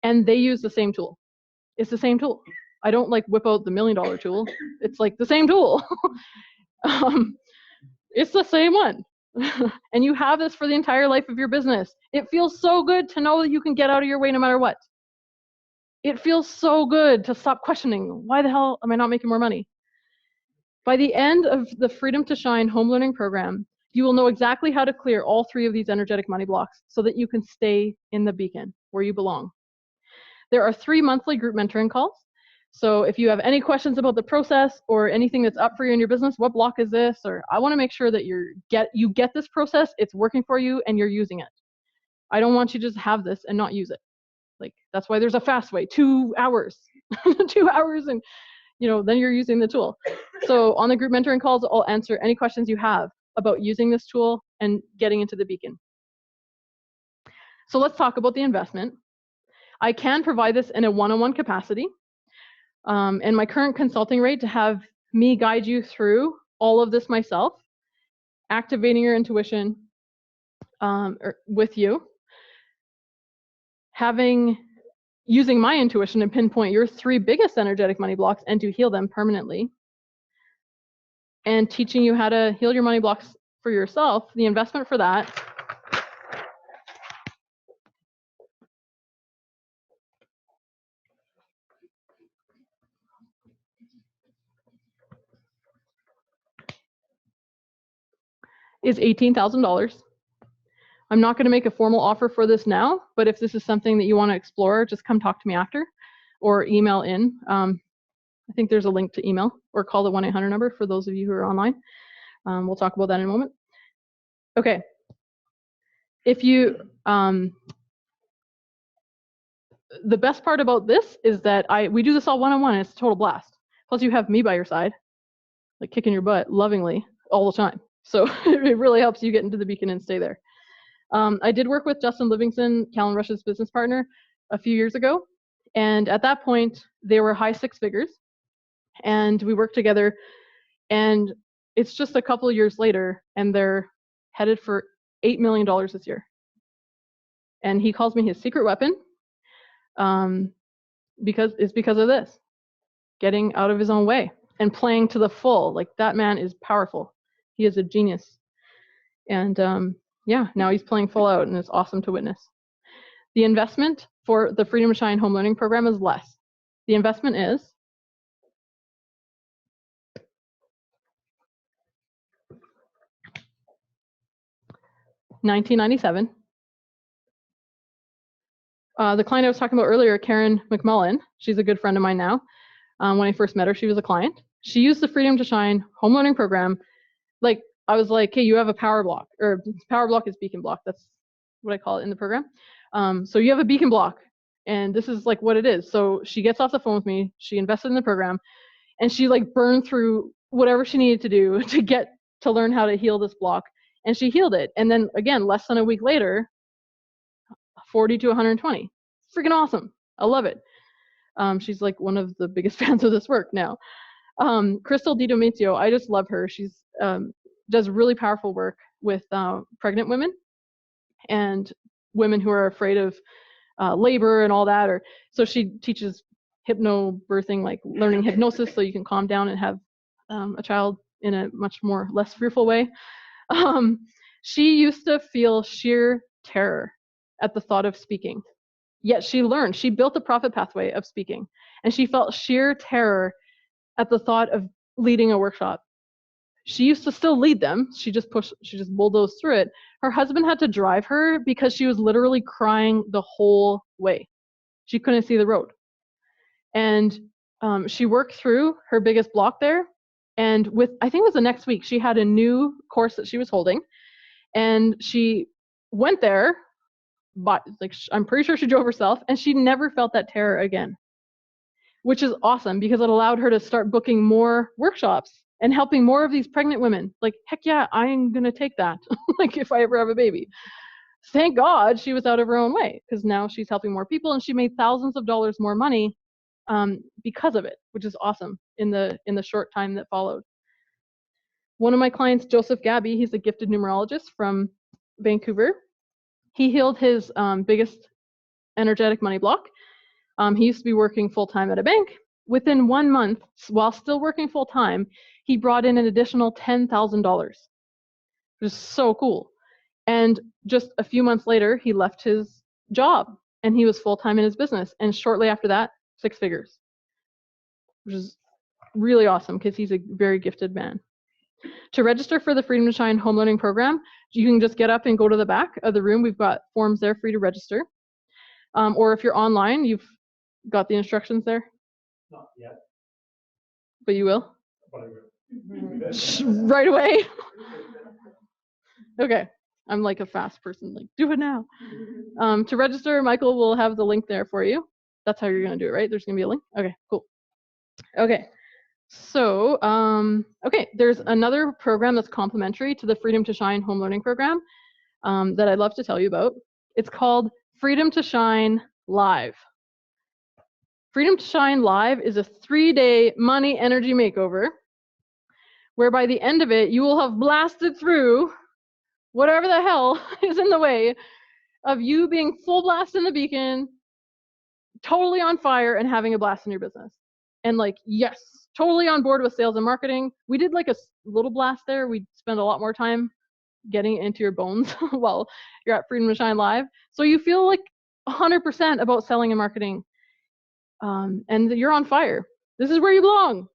and they use the same tool. It's the same tool. I don't like whip out the $1 million tool. It's like the same tool. It's the same one. And you have this for the entire life of your business. It feels so good to know that you can get out of your way no matter what. It feels so good to stop questioning, why the hell am I not making more money? By the end of the Freedom to Shine home learning program, you will know exactly how to clear all 3 of these energetic money blocks so that you can stay in the beacon where you belong. There are 3 monthly group mentoring calls. So if you have any questions about the process or anything that's up for you in your business, what block is this? Or I want to make sure that you get this process, it's working for you, and you're using it. I don't want you to just have this and not use it. Like, that's why there's a fast way, 2 hours, 2 hours, and then you're using the tool. So on the group mentoring calls, I'll answer any questions you have about using this tool and getting into the beacon. So let's talk about the investment. I can provide this in a one-on-one capacity. And my current consulting rate to have me guide you through all of this myself, activating your intuition with you, using my intuition to pinpoint your 3 biggest energetic money blocks and to heal them permanently, and teaching you how to heal your money blocks for yourself. The investment for that is $18,000. I'm not going to make a formal offer for this now, but if this is something that you want to explore, just come talk to me after or email in. I think there's a link to email, or call the 1-800 number for those of you who are online. We'll talk about that in a moment. Okay. If you, the best part about this is that we do this all one-on-one, and it's a total blast. Plus you have me by your side, like kicking your butt lovingly all the time. So it really helps you get into the beacon and stay there. I did work with Justin Livingston, Callan Rush's business partner, a few years ago. And at that point, they were high 6 figures. And we worked together. And it's just a couple of years later, and they're headed for $8 million this year. And he calls me his secret weapon because of this, getting out of his own way and playing to the full. Like, that man is powerful. He is a genius. And yeah, now he's playing full out, and it's awesome to witness. The investment for the Freedom to Shine home learning program is less. The investment is 1997. The client I was talking about earlier, Karen McMullen, she's a good friend of mine now. When I first met her, she was a client. She used the Freedom to Shine home learning program. Like, I was like, hey, you have a power block, or power block is beacon block. That's what I call it in the program. So you have a beacon block, and this is like what it is. So she gets off the phone with me, she invested in the program, and she like burned through whatever she needed to do to get to learn how to heal this block, and she healed it. And then again, less than a week later, 40 to 120. Freaking awesome. I love it. She's like one of the biggest fans of this work now. Crystal DiDomizio, I just love her. She's does really powerful work with pregnant women and women who are afraid of labor and all that. So she teaches hypnobirthing, like learning hypnosis so you can calm down and have a child in a much more less fearful way. She used to feel sheer terror at the thought of speaking. Yet she learned, she built a profit pathway of speaking, and she felt sheer terror at the thought of leading a workshop. She used to still lead them. She just bulldozed through it. Her husband had to drive her because she was literally crying the whole way. She couldn't see the road. And she worked through her biggest block there. And I think it was the next week, she had a new course that she was holding. And she went there, but like, I'm pretty sure she drove herself, and she never felt that terror again, which is awesome because it allowed her to start booking more workshops and helping more of these pregnant women. Like, heck yeah, I'm going to take that. Like, if I ever have a baby. Thank God she was out of her own way, because now she's helping more people, and she made thousands of dollars more money because of it, which is awesome in the short time that followed. One of my clients, Joseph Gabby, he's a gifted numerologist from Vancouver. He healed his biggest energetic money block. He used to be working full-time at a bank. Within 1 month, while still working full-time, he brought in an additional $10,000, which is so cool. And just a few months later, he left his job, and he was full-time in his business. And shortly after that, 6 figures, which is really awesome because he's a very gifted man. To register for the Freedom to Shine home learning program, you can just get up and go to the back of the room. We've got forms there for you to register. Or if you're online, you've got the instructions there. Not yet, But you will? but I will. Right away? Okay. I'm like a fast person, like, do it now. To register, Michael will have the link there for you. That's how you're going to do it, right? There's going to be a link? Okay, cool. Okay. So, okay, there's another program that's complementary to the Freedom to Shine home learning program that I'd love to tell you about. It's called Freedom to Shine Live. Freedom to Shine Live is a 3-day money energy makeover where by the end of it, you will have blasted through whatever the hell is in the way of you being full blast in the beacon, totally on fire, and having a blast in your business. And like, yes, totally on board with sales and marketing. We did like a little blast there. We spent a lot more time getting into your bones while you're at Freedom to Shine Live. So you feel like 100% about selling and marketing. And you're on fire. This is where you belong.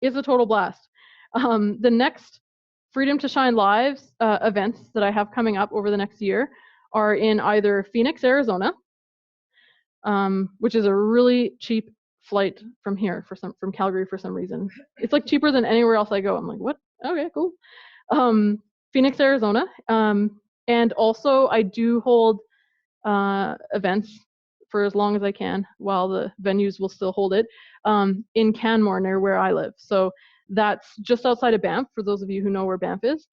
It's a total blast. The next Freedom to Shine Live events that I have coming up over the next year are in either Phoenix, Arizona, which is a really cheap flight from here from Calgary for some reason. It's like cheaper than anywhere else I go. I'm like, what? Okay, cool. Phoenix, Arizona. And also I do hold events for as long as I can while the venues will still hold it in Canmore, near where I live. So that's just outside of Banff, for those of you who know where Banff is.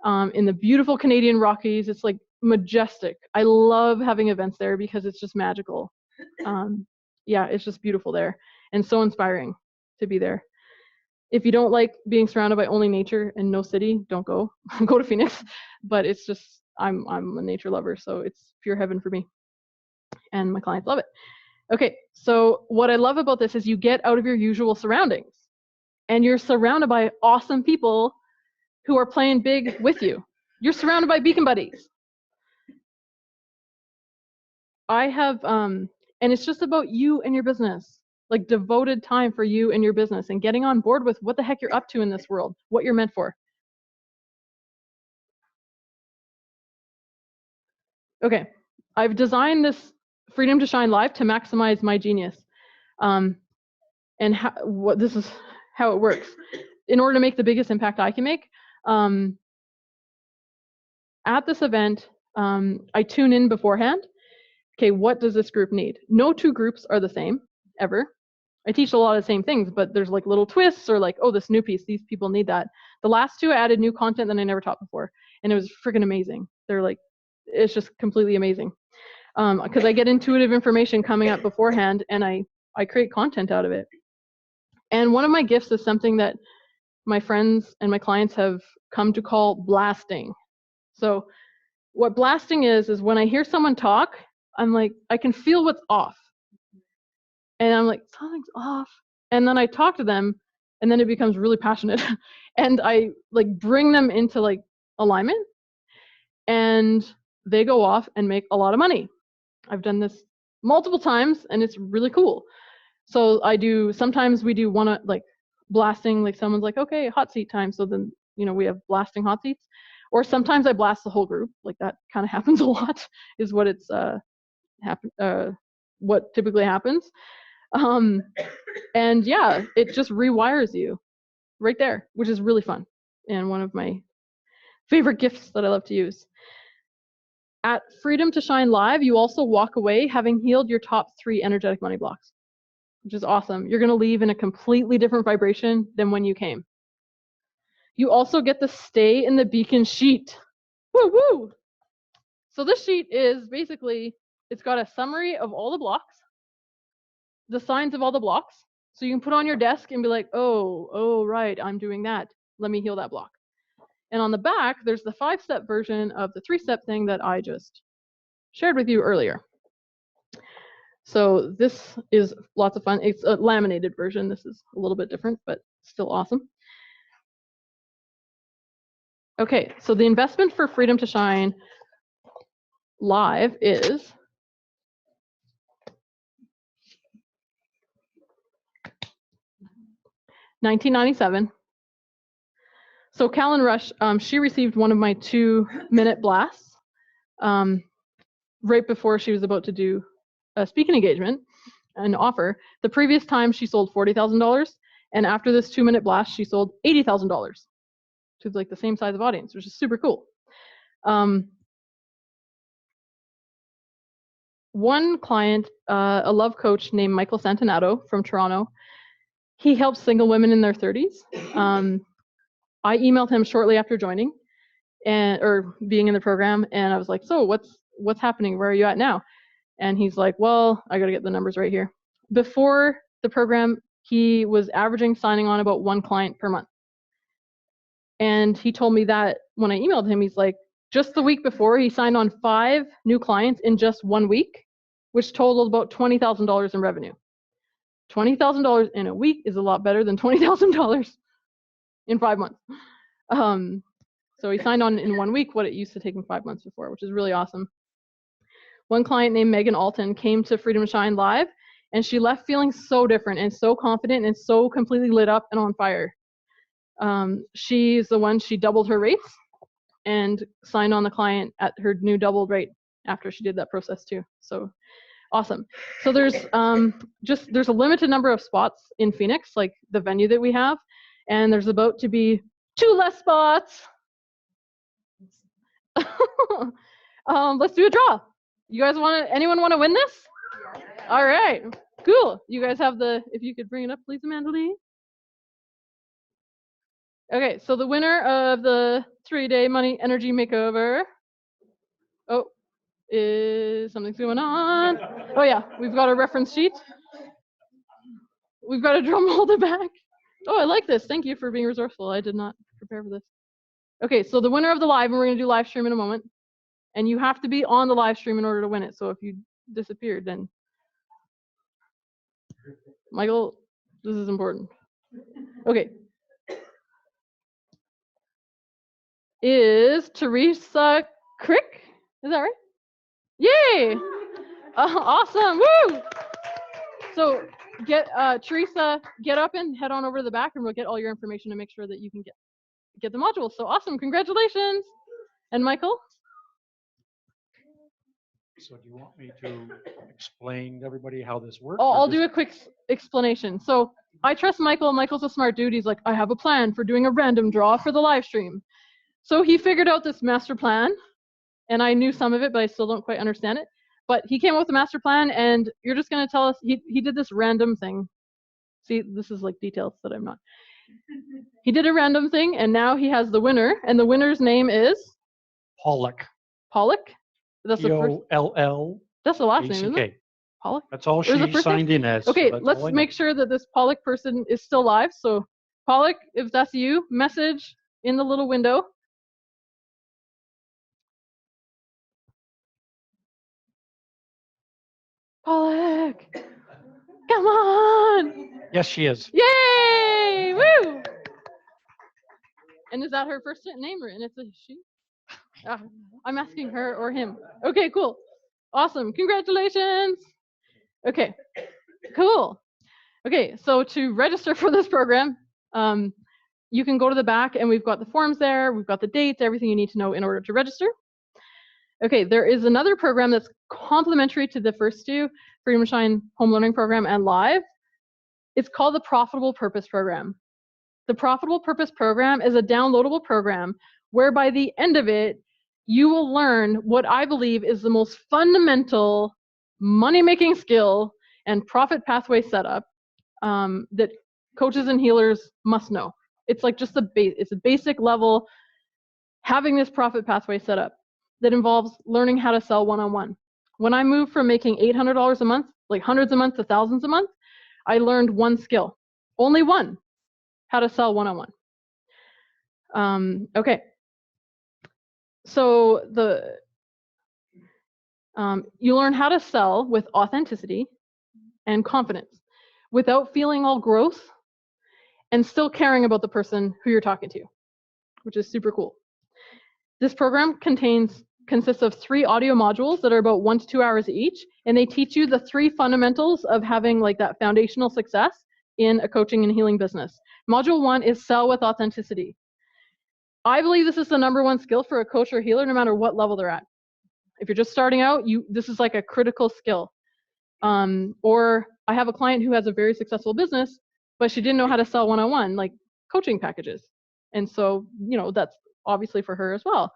In the beautiful Canadian Rockies. It's like majestic. I love having events there because it's just magical. Yeah, it's just beautiful there and so inspiring to be there. If you don't like being surrounded by only nature and no city, don't go. Go to Phoenix. But it's just, I'm a nature lover, so it's pure heaven for me. And my clients love it. Okay, so what I love about this is you get out of your usual surroundings and you're surrounded by awesome people who are playing big with you. You're surrounded by beacon buddies. I have, and it's just about you and your business, like devoted time for you and your business and getting on board with what the heck you're up to in this world, what you're meant for. Okay, I've designed this Freedom to Shine Live to maximize my genius. And this is how it works. In order to make the biggest impact I can make, at this event, I tune in beforehand. Okay, what does this group need? No two groups are the same, ever. I teach a lot of the same things, but there's like little twists or like, oh, this new piece, these people need that. The last two I added new content that I never taught before, and it was freaking amazing. They're like, it's just completely amazing. Because I get intuitive information coming up beforehand, and I create content out of it. And one of my gifts is something that my friends and my clients have come to call blasting. So what blasting is when I hear someone talk, I'm like, I can feel what's off. And I'm like, something's off. And then I talk to them, and then it becomes really passionate. And I like bring them into like alignment, and they go off and make a lot of money. I've done this multiple times, and it's really cool. So sometimes we do one like blasting, like someone's like, okay, hot seat time. So then, we have blasting hot seats. Or sometimes I blast the whole group. Like that kind of happens a lot, is what what typically happens. And yeah, it just rewires you right there, which is really fun. And one of my favorite gifts that I love to use. At Freedom to Shine Live, you also walk away having healed your top 3 energetic money blocks, which is awesome. You're going to leave in a completely different vibration than when you came. You also get to stay in the beacon sheet. Woo woo! So this sheet is basically, it's got a summary of all the blocks, the signs of all the blocks. So you can put on your desk and be like, oh, right, I'm doing that. Let me heal that block. And on the back, there's the 5-step version of the 3-step thing that I just shared with you earlier. So this is lots of fun. It's a laminated version. This is a little bit different, but still awesome. Okay, so the investment for Freedom to Shine Live is $19.97. So Callan Rush, she received one of my 2-minute blasts right before she was about to do a speaking engagement, an offer. The previous time she sold $40,000, and after this 2-minute blast, she sold $80,000 to like the same size of audience, which is super cool. One client, a love coach named Michael Santanato from Toronto, he helps single women in their 30s. I emailed him shortly after joining or being in the program, and I was like, so what's happening? Where are you at now? And he's like, well, I got to get the numbers right here. Before the program, he was averaging signing on about 1 client per month. And he told me that when I emailed him, he's like, just the week before, he signed on 5 new clients in just 1 week, which totaled about $20,000 in revenue. $20,000 in a week is a lot better than $20,000 in 5 months. So he signed on in 1 week what it used to take him 5 months before, which is really awesome. One client named Megan Alton came to Freedom to Shine Live, and she left feeling so different and so confident and so completely lit up and on fire. She's the one, she doubled her rates and signed on the client at her new doubled rate after she did that process too. So awesome. So there's a limited number of spots in Phoenix, like the venue that we have, and there's about to be 2 less spots. Let's do a draw. You guys anyone want to win this? All right, cool. You guys have if you could bring it up, please, Amanda Lee. Okay, so the winner of the 3-day money energy makeover. Oh, something's going on. Oh yeah, we've got a reference sheet. We've got a drum roll to back. Oh, I like this. Thank you for being resourceful. I did not prepare for this. Okay, so the winner of the live, and we're going to do live stream in a moment. And you have to be on the live stream in order to win it. So if you disappeared, then Michael, this is important. Okay. Is Teresa Crick? Is that right? Yay! Awesome! Woo! So Teresa, get up and head on over to the back, and we'll get all your information to make sure that you can get the modules. So awesome! Congratulations! And Michael? So do you want me to explain to everybody how this works? I'll do a quick explanation. So I trust Michael. Michael's a smart dude. He's like, I have a plan for doing a random draw for the live stream. So he figured out this master plan, and I knew some of it, but I still don't quite understand it. But he came up with a master plan, and you're just going to tell us, he did this random thing. See, this is like details that I'm not. He did a random thing, and now he has the winner, and the winner's name is? Pollock. Pollock? That's the first. P-O-L-L-A-C-K. That's the last name, isn't it? Pollock? That's all Where's the she first signed in as. Okay, so that's let's all I know. make sure that this Pollock person is still live. So Pollock, if that's you, message in the little window. Pollock, come on! Yes, she is. Yay! Woo! And is that her first name, and it's a she? I'm asking her or him. Okay, cool. Awesome. Congratulations. Okay, cool. Okay, so to register for this program, you can go to the back and we've got the forms there, we've got the dates, everything you need to know in order to register. Okay, there is another program that's complementary to the first two, Freedom to Shine Home Learning Program and Live. It's called the Profitable Purpose Program. The Profitable Purpose Program is a downloadable program where by the end of it, you will learn what I believe is the most fundamental money-making skill and profit pathway setup that coaches and healers must know. It's like just it's a basic level having this profit pathway set up that involves learning how to sell one-on-one. When I moved from making $800 a month, like hundreds a month to thousands a month, I learned one skill, only one, how to sell one-on-one. Okay, so you learn how to sell with authenticity and confidence without feeling all gross and still caring about the person who you're talking to, which is super cool. This program consists of 3 audio modules that are about 1 to 2 hours each, and they teach you the 3 fundamentals of having like that foundational success in a coaching and healing business. Module 1 is sell with authenticity. I believe this is the #1 skill for a coach or healer, no matter what level they're at. If you're just starting out, this is like a critical skill. Or I have a client who has a very successful business, but she didn't know how to sell one-on-one, like coaching packages. And so, that's obviously for her as well.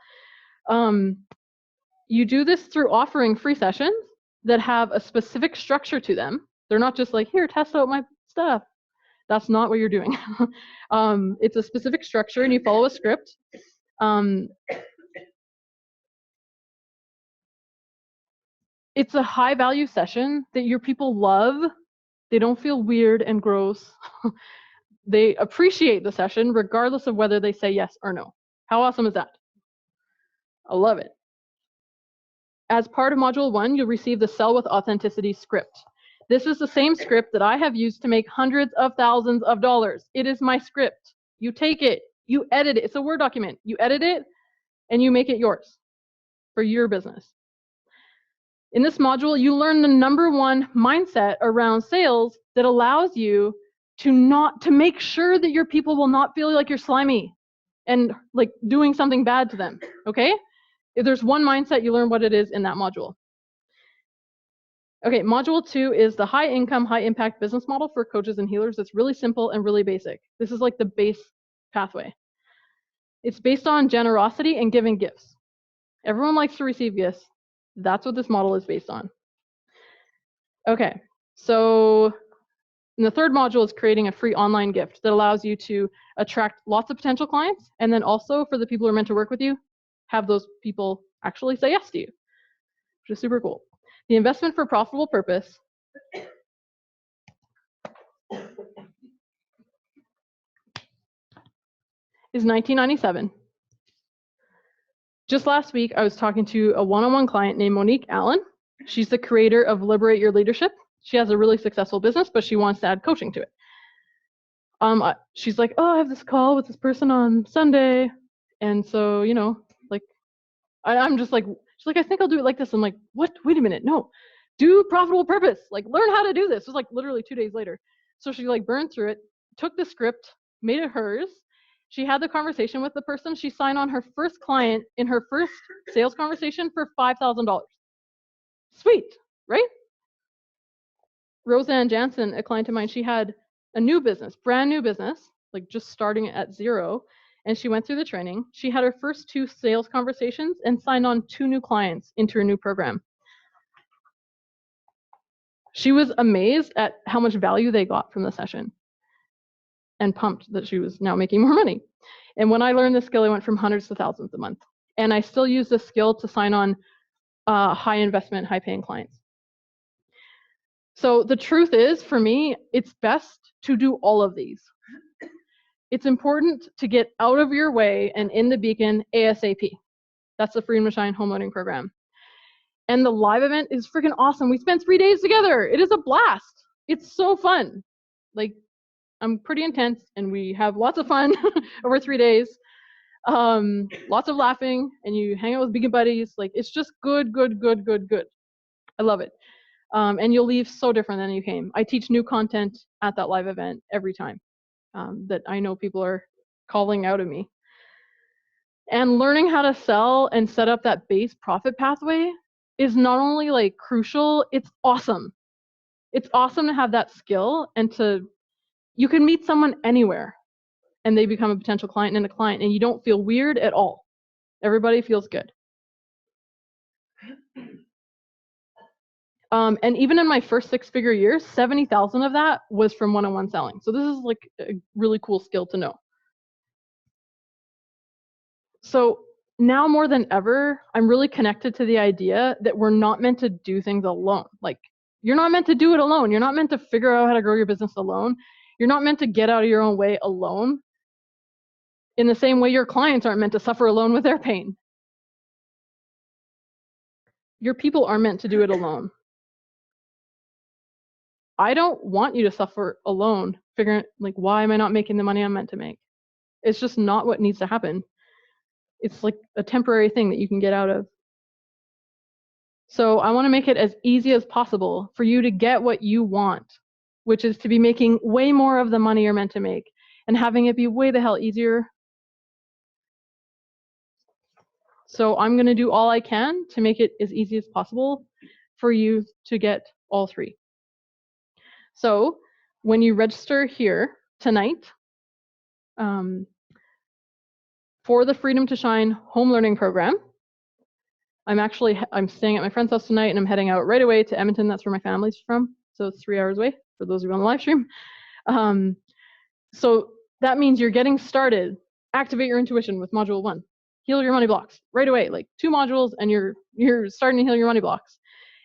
You do this through offering free sessions that have a specific structure to them. They're not just like, here, test out my stuff. That's not what you're doing. It's a specific structure and you follow a script. It's a high value session that your people love. They don't feel weird and gross. They appreciate the session regardless of whether they say yes or no. How awesome is that? I love it. As part of Module 1, you'll receive the Sell with Authenticity script. This is the same script that I have used to make hundreds of thousands of dollars. It is my script. You take it, you edit it. It's a Word document. You edit it, and you make it yours for your business. In this module, you learn the #1 mindset around sales that allows you to make sure that your people will not feel like you're slimy and like doing something bad to them, okay? If there's one mindset, you learn what it is in that module. Okay, module 2 is the high income, high impact business model for coaches and healers. It's really simple and really basic. This is like the base pathway. It's based on generosity and giving gifts. Everyone likes to receive gifts. That's what this model is based on. Okay, so the 3rd module is creating a free online gift that allows you to attract lots of potential clients, and then also for the people who are meant to work with you, have those people actually say yes to you, which is super cool. The investment for profitable purpose is $19.97. Just last week, I was talking to a one-on-one client named Monique Allen. She's the creator of Liberate Your Leadership. She has a really successful business, but she wants to add coaching to it. She's like, oh, I have this call with this person on Sunday. And so, like, I'm just like, she's like, I think I'll do it like this. I'm like, what? Wait a minute. No, do profitable purpose. Like, learn how to do this. It was like literally 2 days later. So she like burned through it, took the script, made it hers. She had the conversation with the person. She signed on her first client in her first sales conversation for $5,000. Sweet, right? Roseanne Jansen, a client of mine, she had a new business, brand new business, like just starting at zero. And she went through the training. She had her first 2 sales conversations and signed on 2 new clients into her new program. She was amazed at how much value they got from the session and pumped that she was now making more money. And when I learned this skill, I went from hundreds to thousands a month. And I still use this skill to sign on high investment, high paying clients. So the truth is, for me, it's best to do all of these. It's important to get out of your way and in the beacon ASAP. That's the Freedom to Shine home learning program. And the live event is freaking awesome. We spent 3 days together. It is a blast. It's so fun. Like, I'm pretty intense and we have lots of fun over 3 days. Lots of laughing and you hang out with beacon buddies. Like, it's just good. I love it. And you'll leave so different than you came. I teach new content at that live event every time that I know people are calling out at me. And learning how to sell and set up that base profit pathway is not only like crucial, it's awesome. It's awesome to have that skill and you can meet someone anywhere and they become a potential client and a client and you don't feel weird at all. Everybody feels good. And even in my first 6-figure years, 70,000 of that was from one-on-one selling. So this is like a really cool skill to know. So now more than ever, I'm really connected to the idea that we're not meant to do things alone. Like, you're not meant to do it alone. You're not meant to figure out how to grow your business alone. You're not meant to get out of your own way alone. In the same way your clients aren't meant to suffer alone with their pain. Your people are meant to do it alone. I don't want you to suffer alone, figuring like, why am I not making the money I'm meant to make? It's just not what needs to happen. It's like a temporary thing that you can get out of. So I want to make it as easy as possible for you to get what you want, which is to be making way more of the money you're meant to make and having it be way the hell easier. So I'm going to do all I can to make it as easy as possible for you to get all 3. So when you register here tonight for the Freedom to Shine home learning program, I'm staying at my friend's house tonight and I'm heading out right away to Edmonton. That's where my family's from. So it's 3 hours away for those of you on the live stream. So that means you're getting started. Activate your intuition with module 1. Heal your money blocks right away, like 2 modules and you're starting to heal your money blocks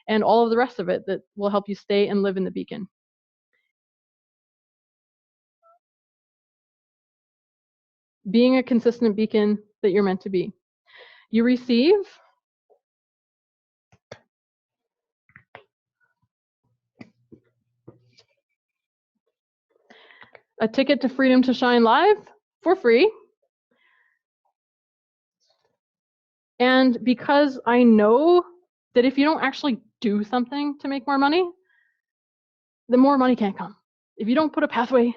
and all of the rest of it that will help you stay and live in the beacon. Being a consistent beacon that you're meant to be. You receive a ticket to Freedom to Shine Live for free. And because I know that if you don't actually do something to make more money, then more money can't come. If you don't put a pathway,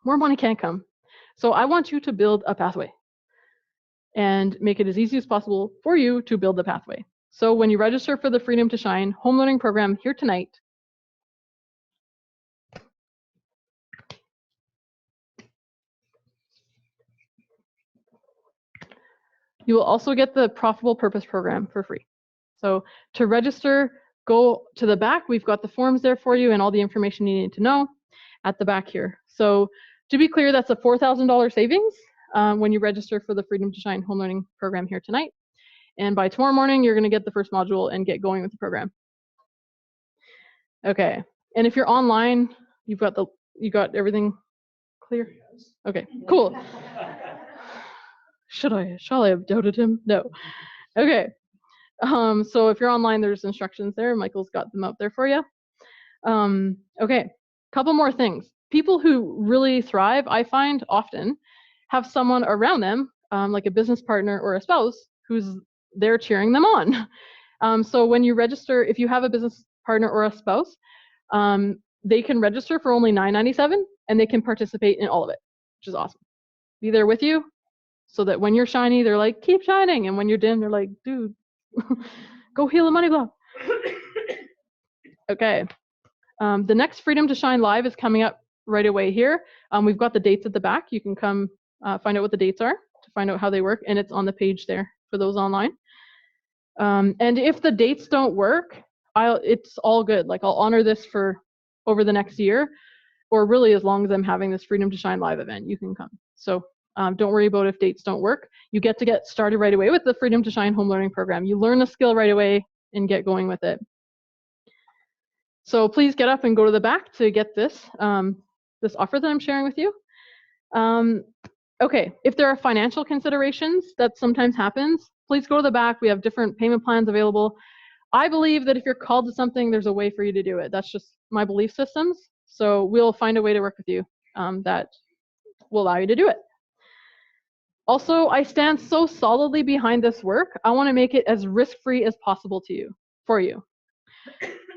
more money can't come. So I want you to build a pathway and make it as easy as possible for you to build the pathway. So when you register for the Freedom to Shine home learning program here tonight, you will also get the Profitable Purpose program for free. So to register, go to the back. We've got the forms there for you and all the information you need to know at the back here. So to be clear, that's a $4,000 savings when you register for the Freedom to Shine home learning program here tonight. And by tomorrow morning, you're going to get the first module and get going with the program. Okay. And if you're online, you got everything clear? Okay, cool. Shall I have doubted him? No. Okay. So if you're online, there's instructions there. Michael's got them up there for you. Okay, couple more things. People who really thrive, I find often, have someone around them, like a business partner or a spouse, who's there cheering them on. So when you register, if you have a business partner or a spouse, they can register for only $9.97 and they can participate in all of it, which is awesome. Be there with you so that when you're shiny, they're like, keep shining. And when you're dim, they're like, dude, go heal a money block. Okay. The next Freedom to Shine Live is coming up right away here. We've got the dates at the back. You can come find out what the dates are to find out how they work, and it's on the page there for those online. And if the dates don't work, it's all good. Like I'll honor this for over the next year, or really as long as I'm having this Freedom to Shine Live event, you can come. So don't worry about if dates don't work. You get to get started right away with the Freedom to Shine home learning program. You learn the skill right away and get going with it. So please get up and go to the back to get this, this offer that I'm sharing with you. Okay, if there are financial considerations, that sometimes happens, please go to the back. We have different payment plans available. I believe that if you're called to something, there's a way for you to do it. That's just my belief systems. So we'll find a way to work with you that will allow you to do it. Also, I stand so solidly behind this work. I want to make it as risk-free as possible for you.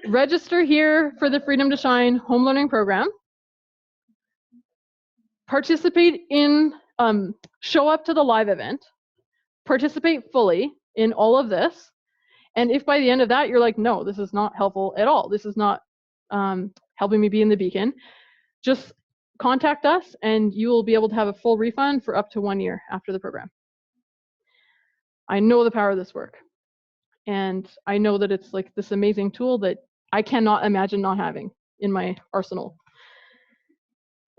Register here for the Freedom to Shine home learning program. Participate in, show up to the live event. Participate fully in all of this. And if by the end of that you're like, no, this is not helpful at all, this is not helping me be in the beacon, just contact us and you will be able to have a full refund for up to 1 year after the program. I know the power of this work. And I know that it's like this amazing tool that I cannot imagine not having in my arsenal.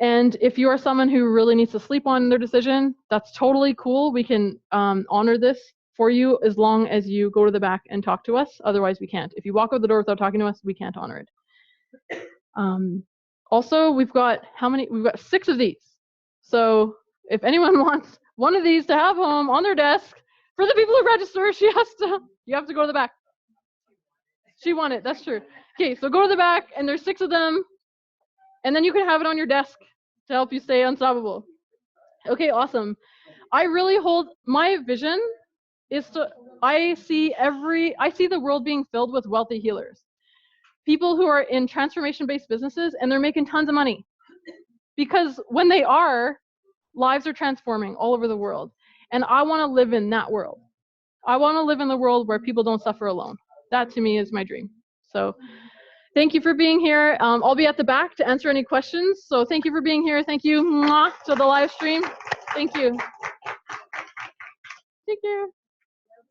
And if you are someone who really needs to sleep on their decision, that's totally cool. We can honor this for you as long as you go to the back and talk to us. Otherwise, we can't. If you walk out the door without talking to us, we can't honor it. Also, we've got how many? We've got 6 of these. So if anyone wants one of these to have home on their desk, for the people who register, you have to go to the back. She won it, that's true. Okay, so go to the back, and there's 6 of them, and then you can have it on your desk to help you stay unstoppable. Okay, awesome. I really hold, my vision is to, I see the world being filled with wealthy healers. People who are in transformation-based businesses, and they're making tons of money. Because when they are, lives are transforming all over the world. And I want to live in that world. I want to live in the world where people don't suffer alone. That to me is my dream. So thank you for being here. I'll be at the back to answer any questions. So thank you for being here. Thank you to the live stream. Thank you. Take care.